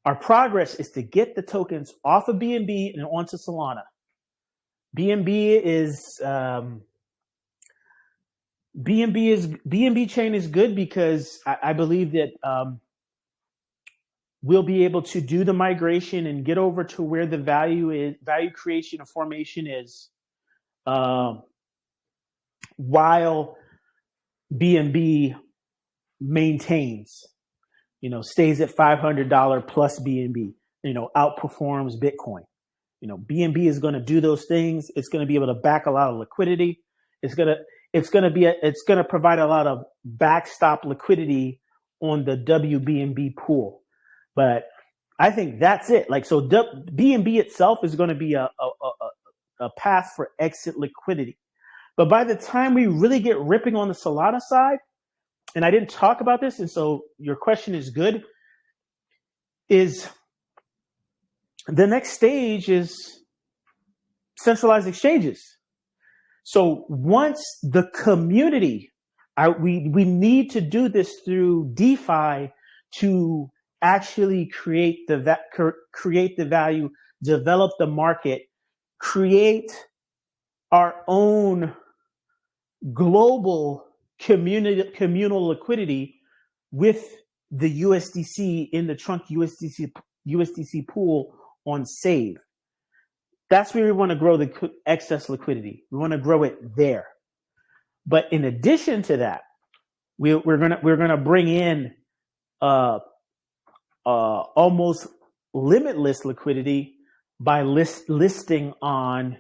Our progress is to get the tokens off of BNB and onto Solana. BNB Chain is good because I believe that we'll be able to do the migration and get over to where the value creation and formation is, while BNB maintains, stays at $500 plus BNB, outperforms Bitcoin. BNB is going to do those things. It's going to be able to back a lot of liquidity. It's going to provide a lot of backstop liquidity on the WBNB pool. But I think that's it. So BNB itself is going to be a path for exit liquidity. But by the time we really get ripping on the Solana side, and I didn't talk about this, and so your question is good, is the next stage is centralized exchanges. So once the community, we need to do this through DeFi to actually create the value, develop the market, create our own global communal liquidity with the USDC in the trunk USDC pool on Save. That's where we want to grow the excess liquidity. We want to grow it there. But in addition to that, we're gonna bring in almost limitless liquidity by listing on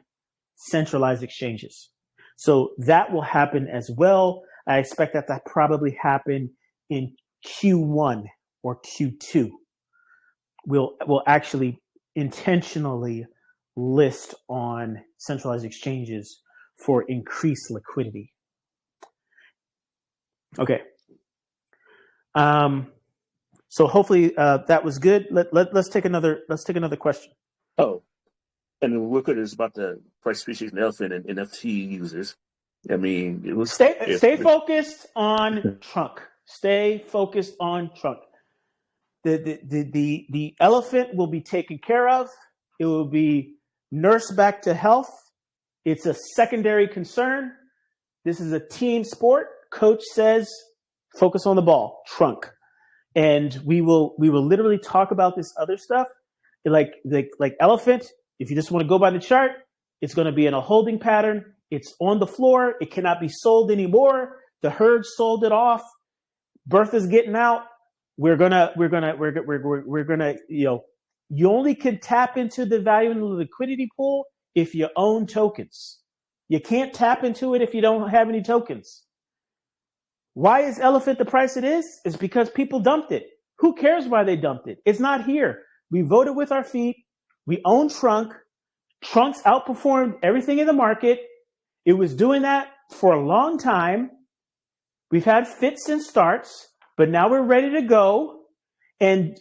centralized exchanges. So that will happen as well. I expect that to probably happen in Q1 or Q2. We'll actually intentionally list on centralized exchanges for increased liquidity. Okay. So hopefully that was good. Let's take another question. Oh, and real quick is about the price appreciation Elephant and NFT users. I mean, it was stay focused on Trunk. Stay focused on Trunk. The elephant will be taken care of. It will be nursed back to health. It's a secondary concern. This is a team sport. Coach says, focus on the ball, Trunk. And we will literally talk about this other stuff. Like elephant, if you just want to go by the chart, it's going to be in a holding pattern. It's on the floor. It cannot be sold anymore. The herd sold it off. Bertha's getting out. We're gonna, you only can tap into the value in the liquidity pool if you own tokens. You can't tap into it if you don't have any tokens. Why is Elephant the price it is? It's because people dumped it. Who cares why they dumped it? It's not here. We voted with our feet. We own Trunk. Trunk's outperformed everything in the market. It was doing that for a long time. We've had fits and starts, but now we're ready to go. And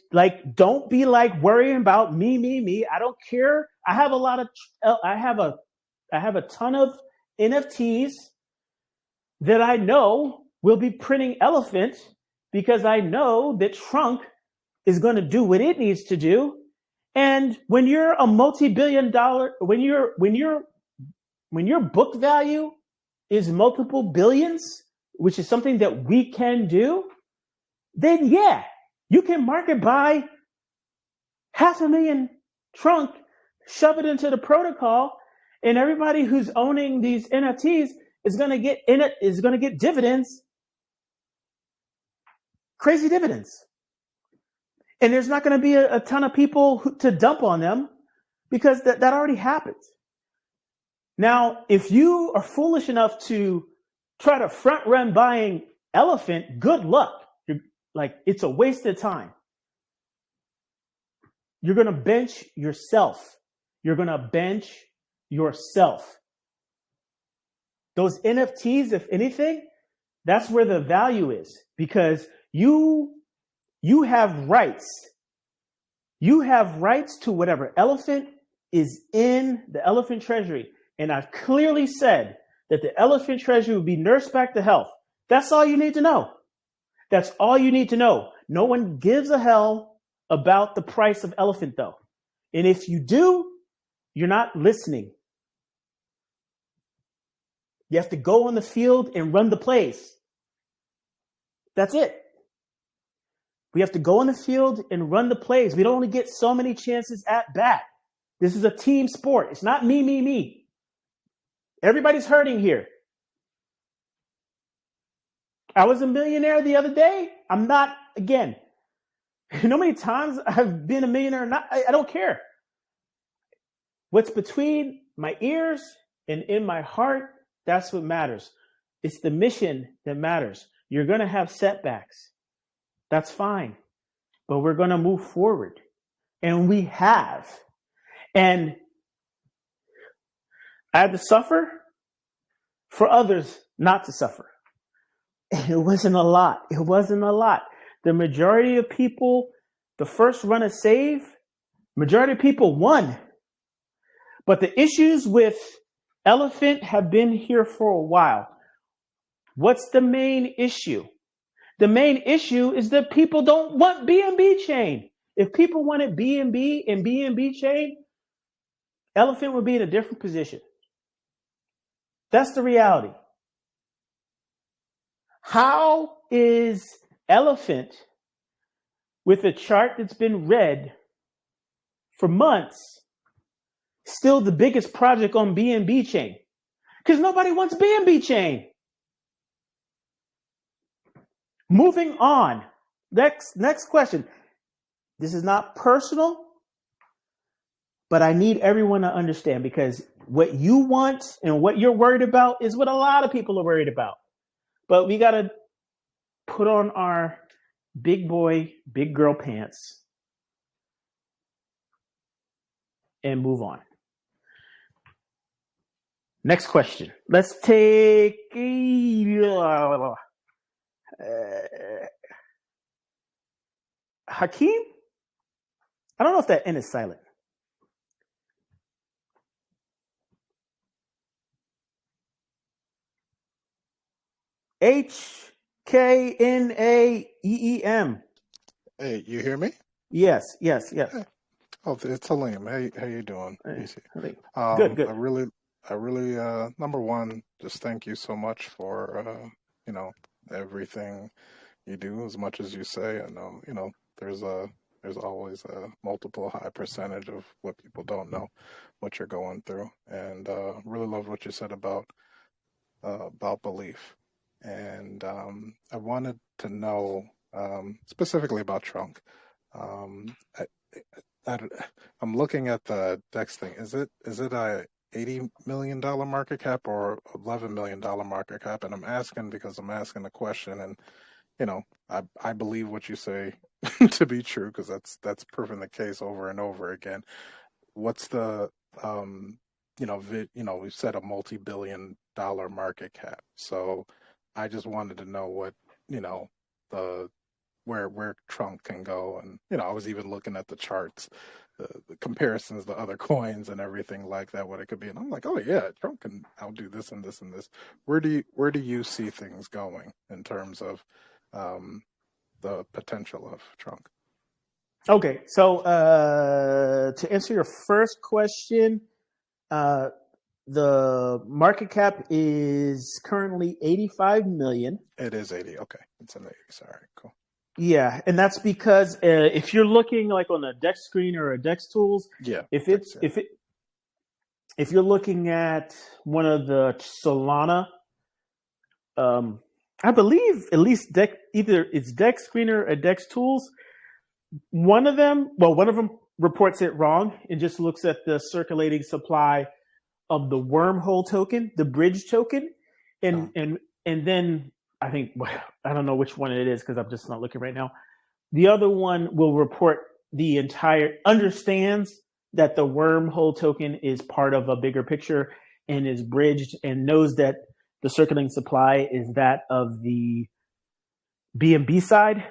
don't be worrying about me. I don't care. I have a ton of NFTs that I know will be printing Elephant because I know that Trunk is going to do what it needs to do. And when you're a multi-billion dollar, when your book value is multiple billions, which is something that we can do, then yeah, you can market buy 500,000 Trunk, shove it into the protocol, and everybody who's owning these NFTs is going to get dividends, crazy dividends. And there's not going to be a ton of people to dump on them because that already happened. Now, if you are foolish enough to try to front run buying Elephant, good luck. It's a waste of time. You're going to bench yourself. You're going to bench yourself. Those NFTs, if anything, that's where the value is because you have rights. You have rights to whatever Elephant is in the Elephant Treasury. And I've clearly said that the Elephant Treasury will be nursed back to health. That's all you need to know. That's all you need to know. No one gives a hell about the price of Elephant, though. And if you do, you're not listening. You have to go on the field and run the plays. That's it. We have to go on the field and run the plays. We don't only get so many chances at bat. This is a team sport. It's not me. Everybody's hurting here. I was a millionaire the other day. I'm not again. You know how many times I've been a millionaire or not? I don't care. What's between my ears and in my heart, that's what matters. It's the mission that matters. You're going to have setbacks. That's fine. But we're going to move forward. And we have. And I had to suffer for others not to suffer. It wasn't a lot. The majority of people, the first run of save, majority of people won. But the issues with Elephant have been here for a while. What's the main issue? The main issue is that people don't want BNB Chain. If people wanted BNB and BNB Chain, Elephant would be in a different position. That's the reality. How is Elephant, with a chart that's been read for months, still the biggest project on BNB Chain? Because nobody wants BNB Chain. Moving on. Next question. This is not personal, but I need everyone to understand, because what you want and what you're worried about is what a lot of people are worried about. But we got to put on our big boy, big girl pants and move on. Next question. Let's take Hakeem. I don't know if that N is silent. HKNAEEM. Hey, you hear me? Yes. Hey. Oh, it's Halim. Hey, how you doing? Hey, good. I really, number one, just thank you so much for, everything you do. As much as you say, I know, there's always a multiple high percentage of what people don't know, what you're going through, and really loved what you said about belief, and I wanted to know specifically about Trunk. I'm looking at the DEX thing. Is it a $80 million market cap or $11 million market cap? And I'm asking because I'm asking the question, and I believe what you say to be true, because that's proven the case over and over again. What's the we've set a multi-billion-dollar market cap, so I just wanted to know what the where Trunk can go, and I was even looking at the charts, the comparisons to other coins and everything like that, what it could be, and I'm like, oh yeah, Trunk can outdo this and this and this. Where do you see things going in terms of the potential of Trunk? Okay, so to answer your first question, the market cap is currently 85 million. It is 80. Okay, it's an 80. Sorry, cool. Yeah, and that's because if you're looking like on a DEX screen or a DEX tools, if you're looking at one of the Solana, I believe at least either it's DEX screener or DEX tools. One of them reports it wrong and just looks at the circulating supply of the wormhole token, the bridge token, and then I think, I don't know which one it is because I'm just not looking right now. The other one will report the entire, understands that the wormhole token is part of a bigger picture and is bridged, and knows that the circulating supply is that of the BNB side.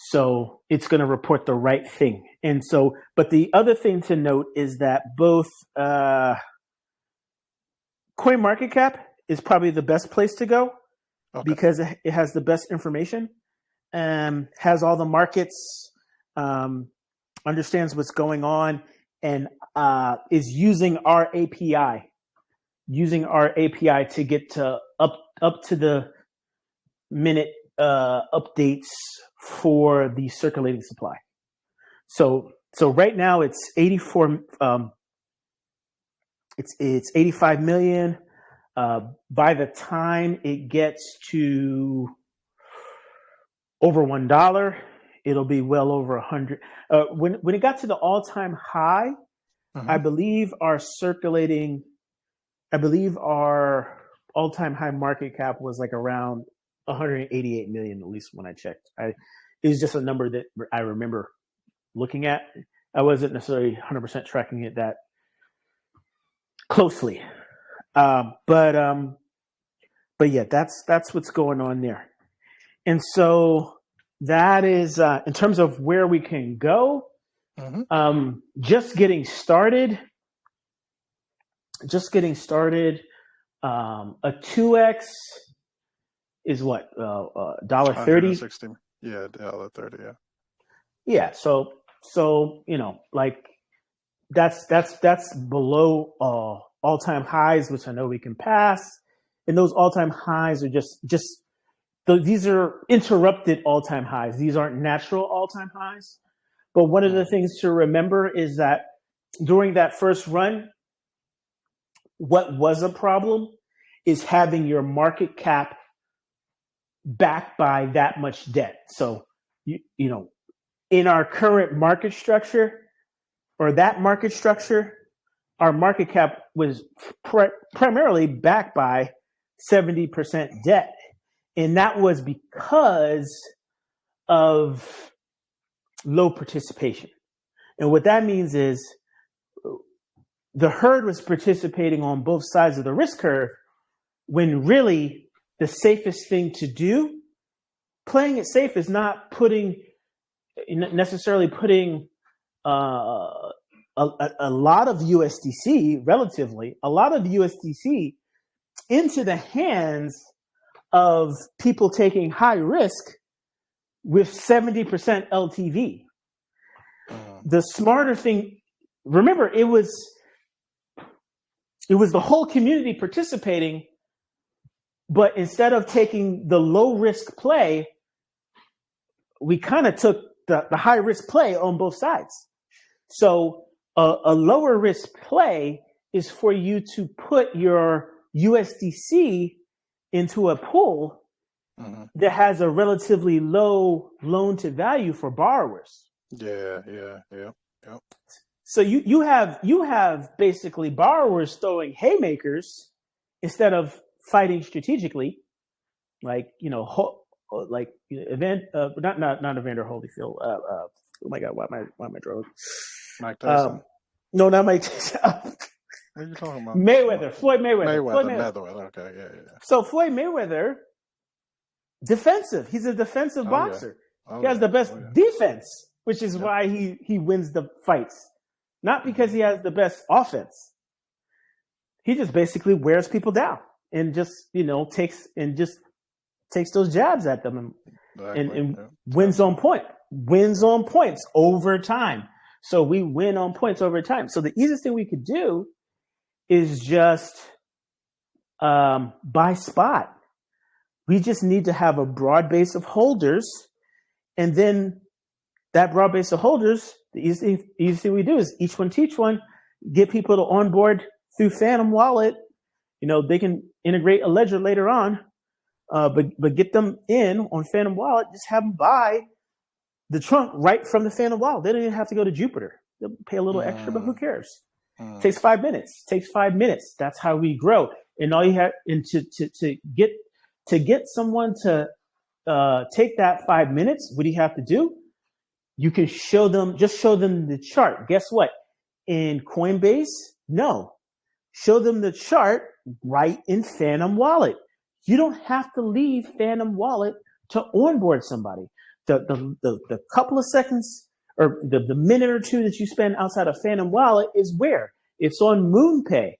So it's going to report the right thing. And so, but the other thing to note is that both CoinMarketCap is probably the best place to go, because it has the best information, has all the markets, understands what's going on, and is using our API to get to up to the minute updates for the circulating supply. So right now it's 84. It's 85 million. By the time it gets to over $1, it'll be well over 100. When it got to the all-time high, I believe our all-time high market cap was like around 188 million, at least when I checked. It was just a number that I remember looking at. I wasn't necessarily 100% tracking it that closely. But yeah, that's what's going on there. And so that is, in terms of where we can go, just getting started, a 2x is what, $1.30? Yeah, $1.30, yeah. Yeah, so like that's below all-time highs, which I know we can pass. And those all-time highs are these are interrupted all-time highs. These aren't natural all-time highs. But one of the things to remember is that during that first run, what was a problem is having your market cap backed by that much debt. So in our current market structure or that market structure, our market cap was primarily backed by 70% debt. And that was because of low participation. And what that means is the herd was participating on both sides of the risk curve when really the safest thing to do, playing it safe, is not necessarily putting a lot of USDC, relatively, a lot of USDC into the hands of people taking high risk with 70% LTV. The smarter thing, remember, it was the whole community participating, but instead of taking the low risk play, we kind of took the high risk play on both sides. So a lower risk play is for you to put your USDC into a pool that has a relatively low loan to value for borrowers. Yeah. So you have basically borrowers throwing haymakers instead of fighting strategically, like not Evander Holyfield. Oh my God, why am I drunk? Mike Tyson. No, not Mike Tyson. What are you talking about? Floyd Mayweather. Mayweather. Okay, yeah. So Floyd Mayweather, defensive. He's a defensive boxer. He has the best defense, which is why he wins the fights. Not because he has the best offense. He just basically wears people down and just takes those jabs at them and wins on points over time. So we win on points over time. So the easiest thing we could do is just buy spot. We just need to have a broad base of holders, and then that broad base of holders, the easy thing we do is each one teach one, get people to onboard through Phantom Wallet. They can integrate a ledger later on, but get them in on Phantom Wallet. Just have them buy the trunk right from the Phantom Wallet. They don't even have to go to Jupiter. They'll pay a little extra, but who cares? Takes 5 minutes. That's how we grow. And all you have, and to get someone to take that 5 minutes, what do you have to do? You can show them the chart. Guess what? In Coinbase, no. Show them the chart right in Phantom Wallet. You don't have to leave Phantom Wallet to onboard somebody. The couple of seconds or the minute or two that you spend outside of Phantom Wallet is where? It's on MoonPay.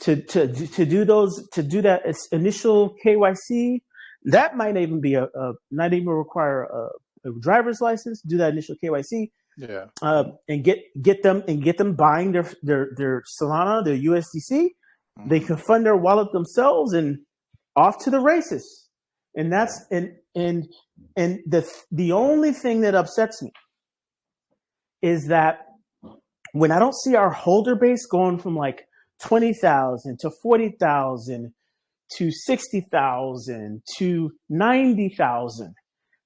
To do that initial KYC, that might even be not even require a driver's license. Do that initial KYC, and get them buying their Solana, their USDC. They can fund their wallet themselves and off to the races. And that's and the only thing that upsets me is that when I don't see our holder base going from like 20,000 to 40,000 to 60,000 to 90,000,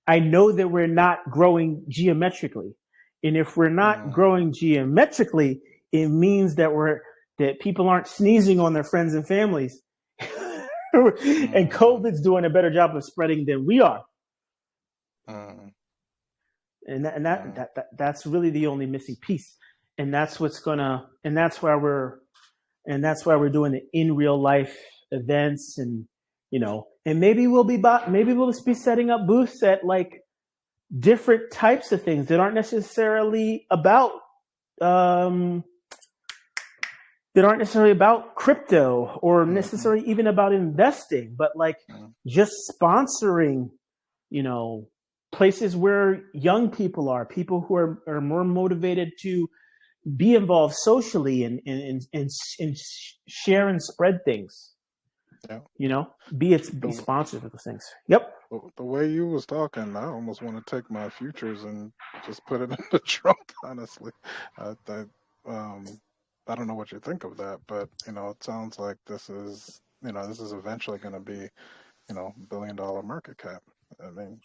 I know that we're not growing geometrically. And if we're not growing geometrically, it means that people aren't sneezing on their friends and families. And COVID's doing a better job of spreading than we are. And that's really the only missing piece. And that's why we're doing the in real life events, and and maybe we'll be setting up booths at like different types of things that aren't necessarily about crypto or necessarily even about investing, but like just sponsoring, places where young people are, people who are more motivated to be involved socially and share and spread things. Be sponsors of those things. Yep. The way you was talking, I almost want to take my futures and just put it in the trunk. Honestly, I don't know what you think of that, but it sounds like this is eventually going to be $1 billion market cap. I mean,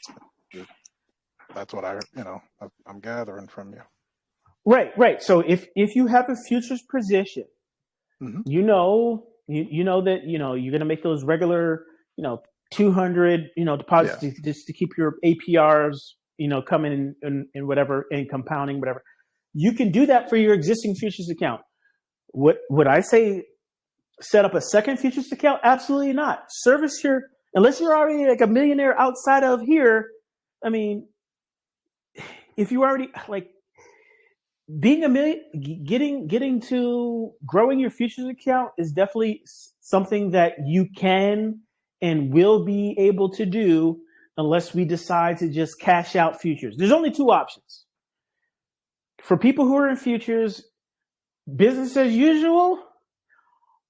That's what I'm gathering from you. Right. So if you have a futures position, Mm-hmm. you know that you're gonna make those regular 200 deposits just to keep your APRs coming in whatever, and compounding whatever. You can do that for your existing futures account. Would I say set up a second futures account? Absolutely not. Service your, unless you're already like a millionaire outside of here. I mean, if you already like being a million, getting to growing your futures account is definitely something that you can and will be able to do, unless we decide to just cash out futures. There's only two options for people who are in futures: business as usual,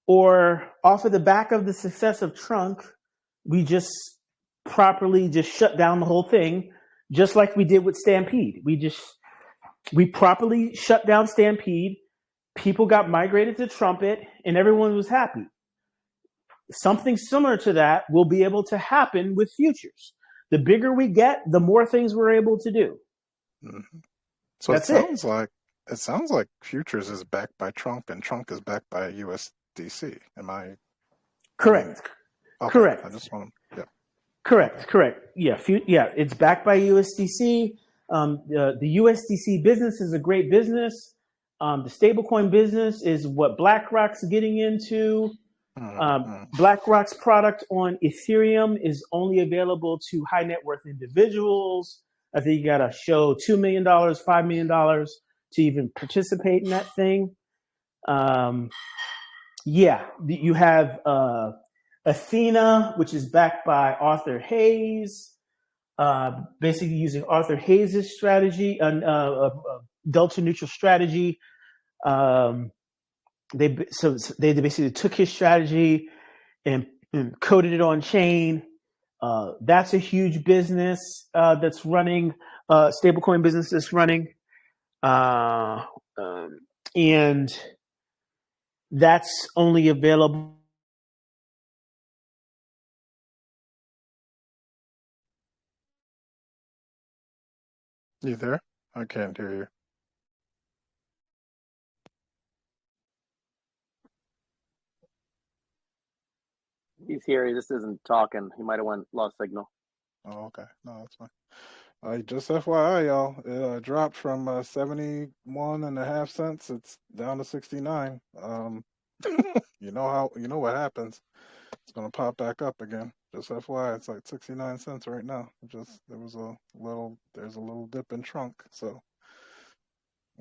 or off of the back of the success of Trunk, we just properly just shut down the whole thing, just like we did with Stampede. We properly shut down Stampede. People got migrated to Trumpet, and everyone was happy. Something similar to that will be able to happen with futures. The bigger we get, the more things we're able to do. Mm-hmm. So it sounds like futures is backed by Trunk, and Trunk is backed by USDC. Am I correct? Okay. Correct. I just want to, yeah. Correct. Yeah, it's backed by USDC. The USDC business is a great business. The stablecoin business is what BlackRock's getting into. BlackRock's product on Ethereum is only available to high net worth individuals. I think you got to show $2 million, $5 million to even participate in that thing. You have Athena, which is backed by Arthur Hayes, basically using Arthur Hayes' strategy, delta neutral strategy. They basically took his strategy and coded it on chain. That's a huge business that's running, stablecoin business that's running, and that's only available. You there? I can't hear you. He's here. He just isn't talking. He might have lost signal. Oh, okay. No, that's fine. Just FYI, y'all, it dropped from 71.5 cents. It's down to 69. You know what happens. It's gonna pop back up again. Just FYI, it's like 69 cents right now. There's a little dip in Trunk, so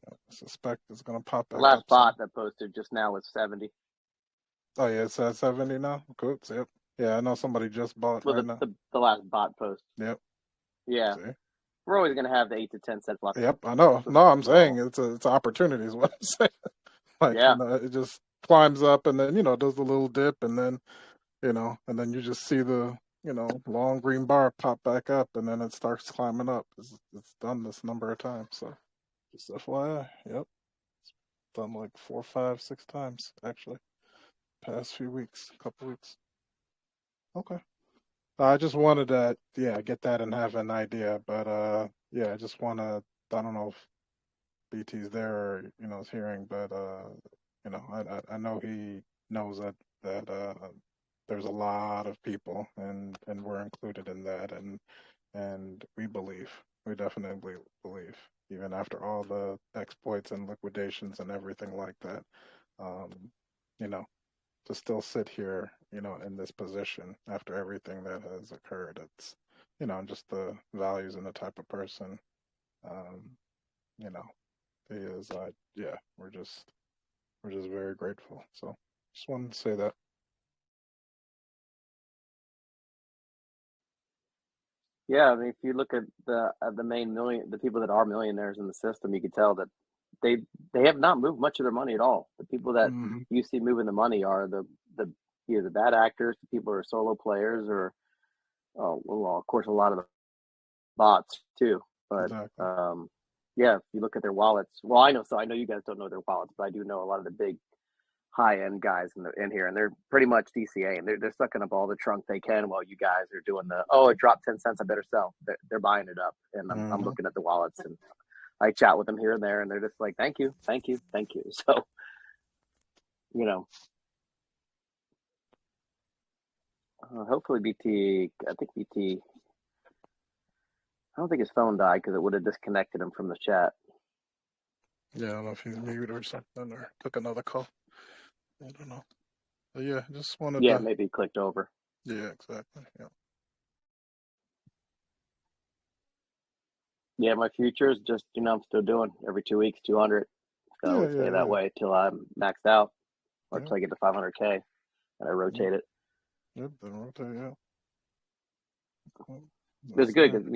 I suspect it's gonna pop back The last up. bot that posted just now was 70. Oh yeah, it's at 70 now. Cool. Yep. Yeah, I know somebody just bought right now. The last bot post. Yep. Yeah. See? We're always gonna have the 8 to 10 cent flux. Yep, I know. No, I'm saying it's opportunity is what I'm saying. Like, yeah. It just climbs up and then, does the little dip and then, and then you just see the, long green bar pop back up and then it starts climbing up. It's done this number of times. So just FYI, yep. It's done like 4, 5, 6 times actually. Past few weeks, couple weeks. Okay. I just wanted to, get that and have an idea. But I just want to, I don't know if BT's there or, is hearing, but I know he knows that there's a lot of people and we're included in that, and we definitely believe, even after all the exploits and liquidations and everything like that, to still sit here, in this position after everything that has occurred. It's, just the values and the type of person, he is. We're just very grateful. So just wanted to say that. Yeah, I mean, if you look at the main the people that are millionaires in the system, you can tell that they have not moved much of their money at all. The people that you see moving the money are either the bad actors, the people who are solo players, or of course a lot of the bots too. But exactly. If you look at their wallets, I know you guys don't know their wallets, but I do know a lot of the big high-end guys in here, and they're pretty much DCA, and they're sucking up all the trunk they can while you guys are doing it dropped 10 cents, I better sell. They're buying it up, and I'm looking at the wallets, and I chat with them here and there, and they're just like, thank you. So, hopefully BT, I don't think his phone died because it would have disconnected him from the chat. Yeah, I don't know if he's muted or something or took another call. I don't know. But yeah, just wanted to... maybe he clicked over. Yeah, exactly. Yeah. Yeah, my futures just, I'm still doing every 2 weeks, 200. So stay that way till I'm maxed out or till I get to 500K and I rotate it. Yep, then rotate, yeah. It's good because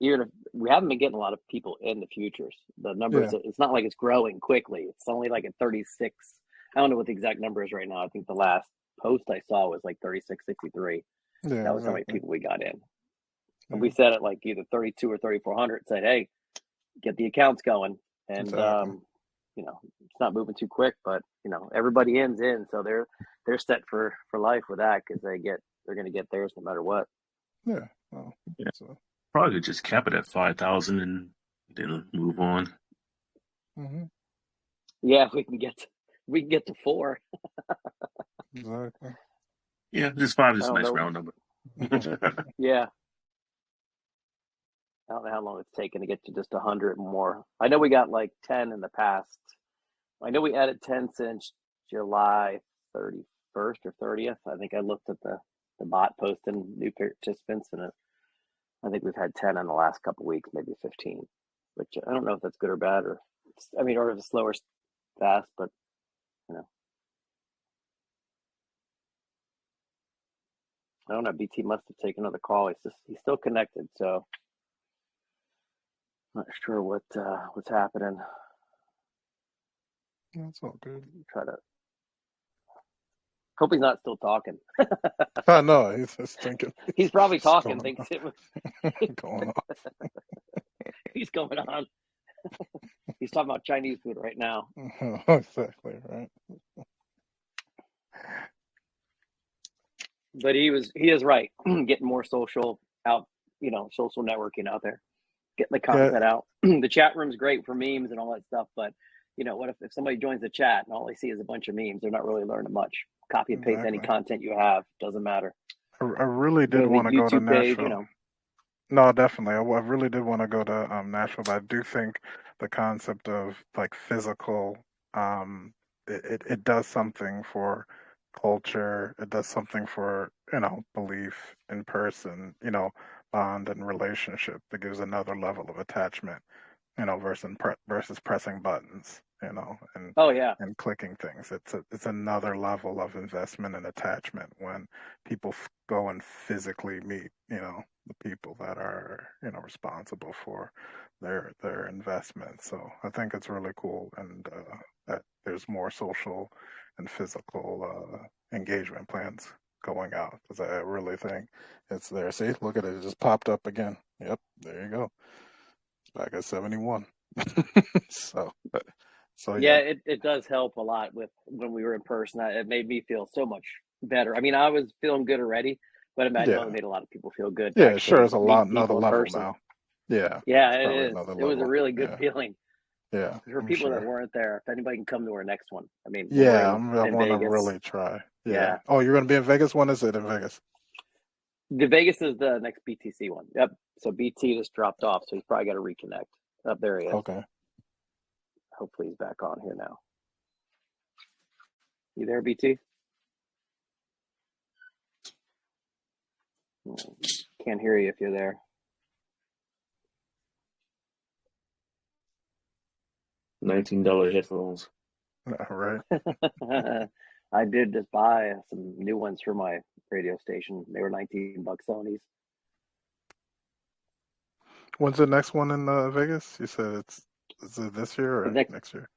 even if we haven't been getting a lot of people in the futures, the numbers, it's not like it's growing quickly. It's only like at 36. I don't know what the exact number is right now. I think the last post I saw was like 36.63. Yeah, that was how many people we got in. And we set it like either 32 or 3,400. Said, hey, get the accounts going. And, it's not moving too quick, but, everybody ends in. So they're set for life with that because they're going to get theirs no matter what. Yeah. Well, so. Probably just cap it at 5,000 and then move on. Mm-hmm. Yeah, we can get to 4. Exactly. Yeah, just 5 is a nice round number. Yeah. I don't know how long it's taken to get to just 100 more. I know we got like 10 in the past. I know we added 10 since July 31st or 30th. I think I looked at the bot posting new participants, and I think we've had 10 in the last couple of weeks, maybe 15. Which I don't know if that's good or bad, or if it's slow or fast, but I don't know. BT must have taken another call. He's still connected, so not sure what's happening. That's all good. Hope he's not still talking. I know, he's just thinking. He's probably talking, thinks it was going on. He's going on. He's talking about Chinese food right now. Exactly, right. But he is right. Getting more social out, social networking out there. Getting the content out. The chat room's great for memes and all that stuff, but what if somebody joins the chat and all they see is a bunch of memes? They're not really learning much. Copy and paste any content you have. Doesn't matter. I really did want to go to Nashville. No, definitely. I really did want to go to Nashville, but I do think the concept of like physical, it does something for culture. It does something for, belief in person, bond and relationship. It gives another level of attachment, versus pressing buttons, and and clicking things. It's another level of investment and attachment when people go and physically meet, the people that are, responsible for their investment. So I think it's really cool, and that there's more social and physical engagement plans going out, because I really think it's there. See, look at it. It just popped up again. Yep, there you go. Back at 71. so yeah, it does help a lot with when we were in person. It made me feel so much better. I mean, I was feeling good already, but it made a lot of people feel good. Yeah, sure, it's another level now. Yeah, it is. It was a really good feeling. Yeah, for people that weren't there, if anybody can come to our next one. I mean, I want to really try. Yeah. Oh, you're going to be in Vegas? When is it in Vegas? The Vegas is the next BTC one. Yep. So BT just dropped off, so he's probably got to reconnect. Up there he is. Okay. Hopefully he's back on here now. You there, BT? Can't hear you if you're there. $19 headphones. All right. I did just buy some new ones for my radio station. They were $19 Sony's. When's the next one in Vegas? You said is it this year or next year?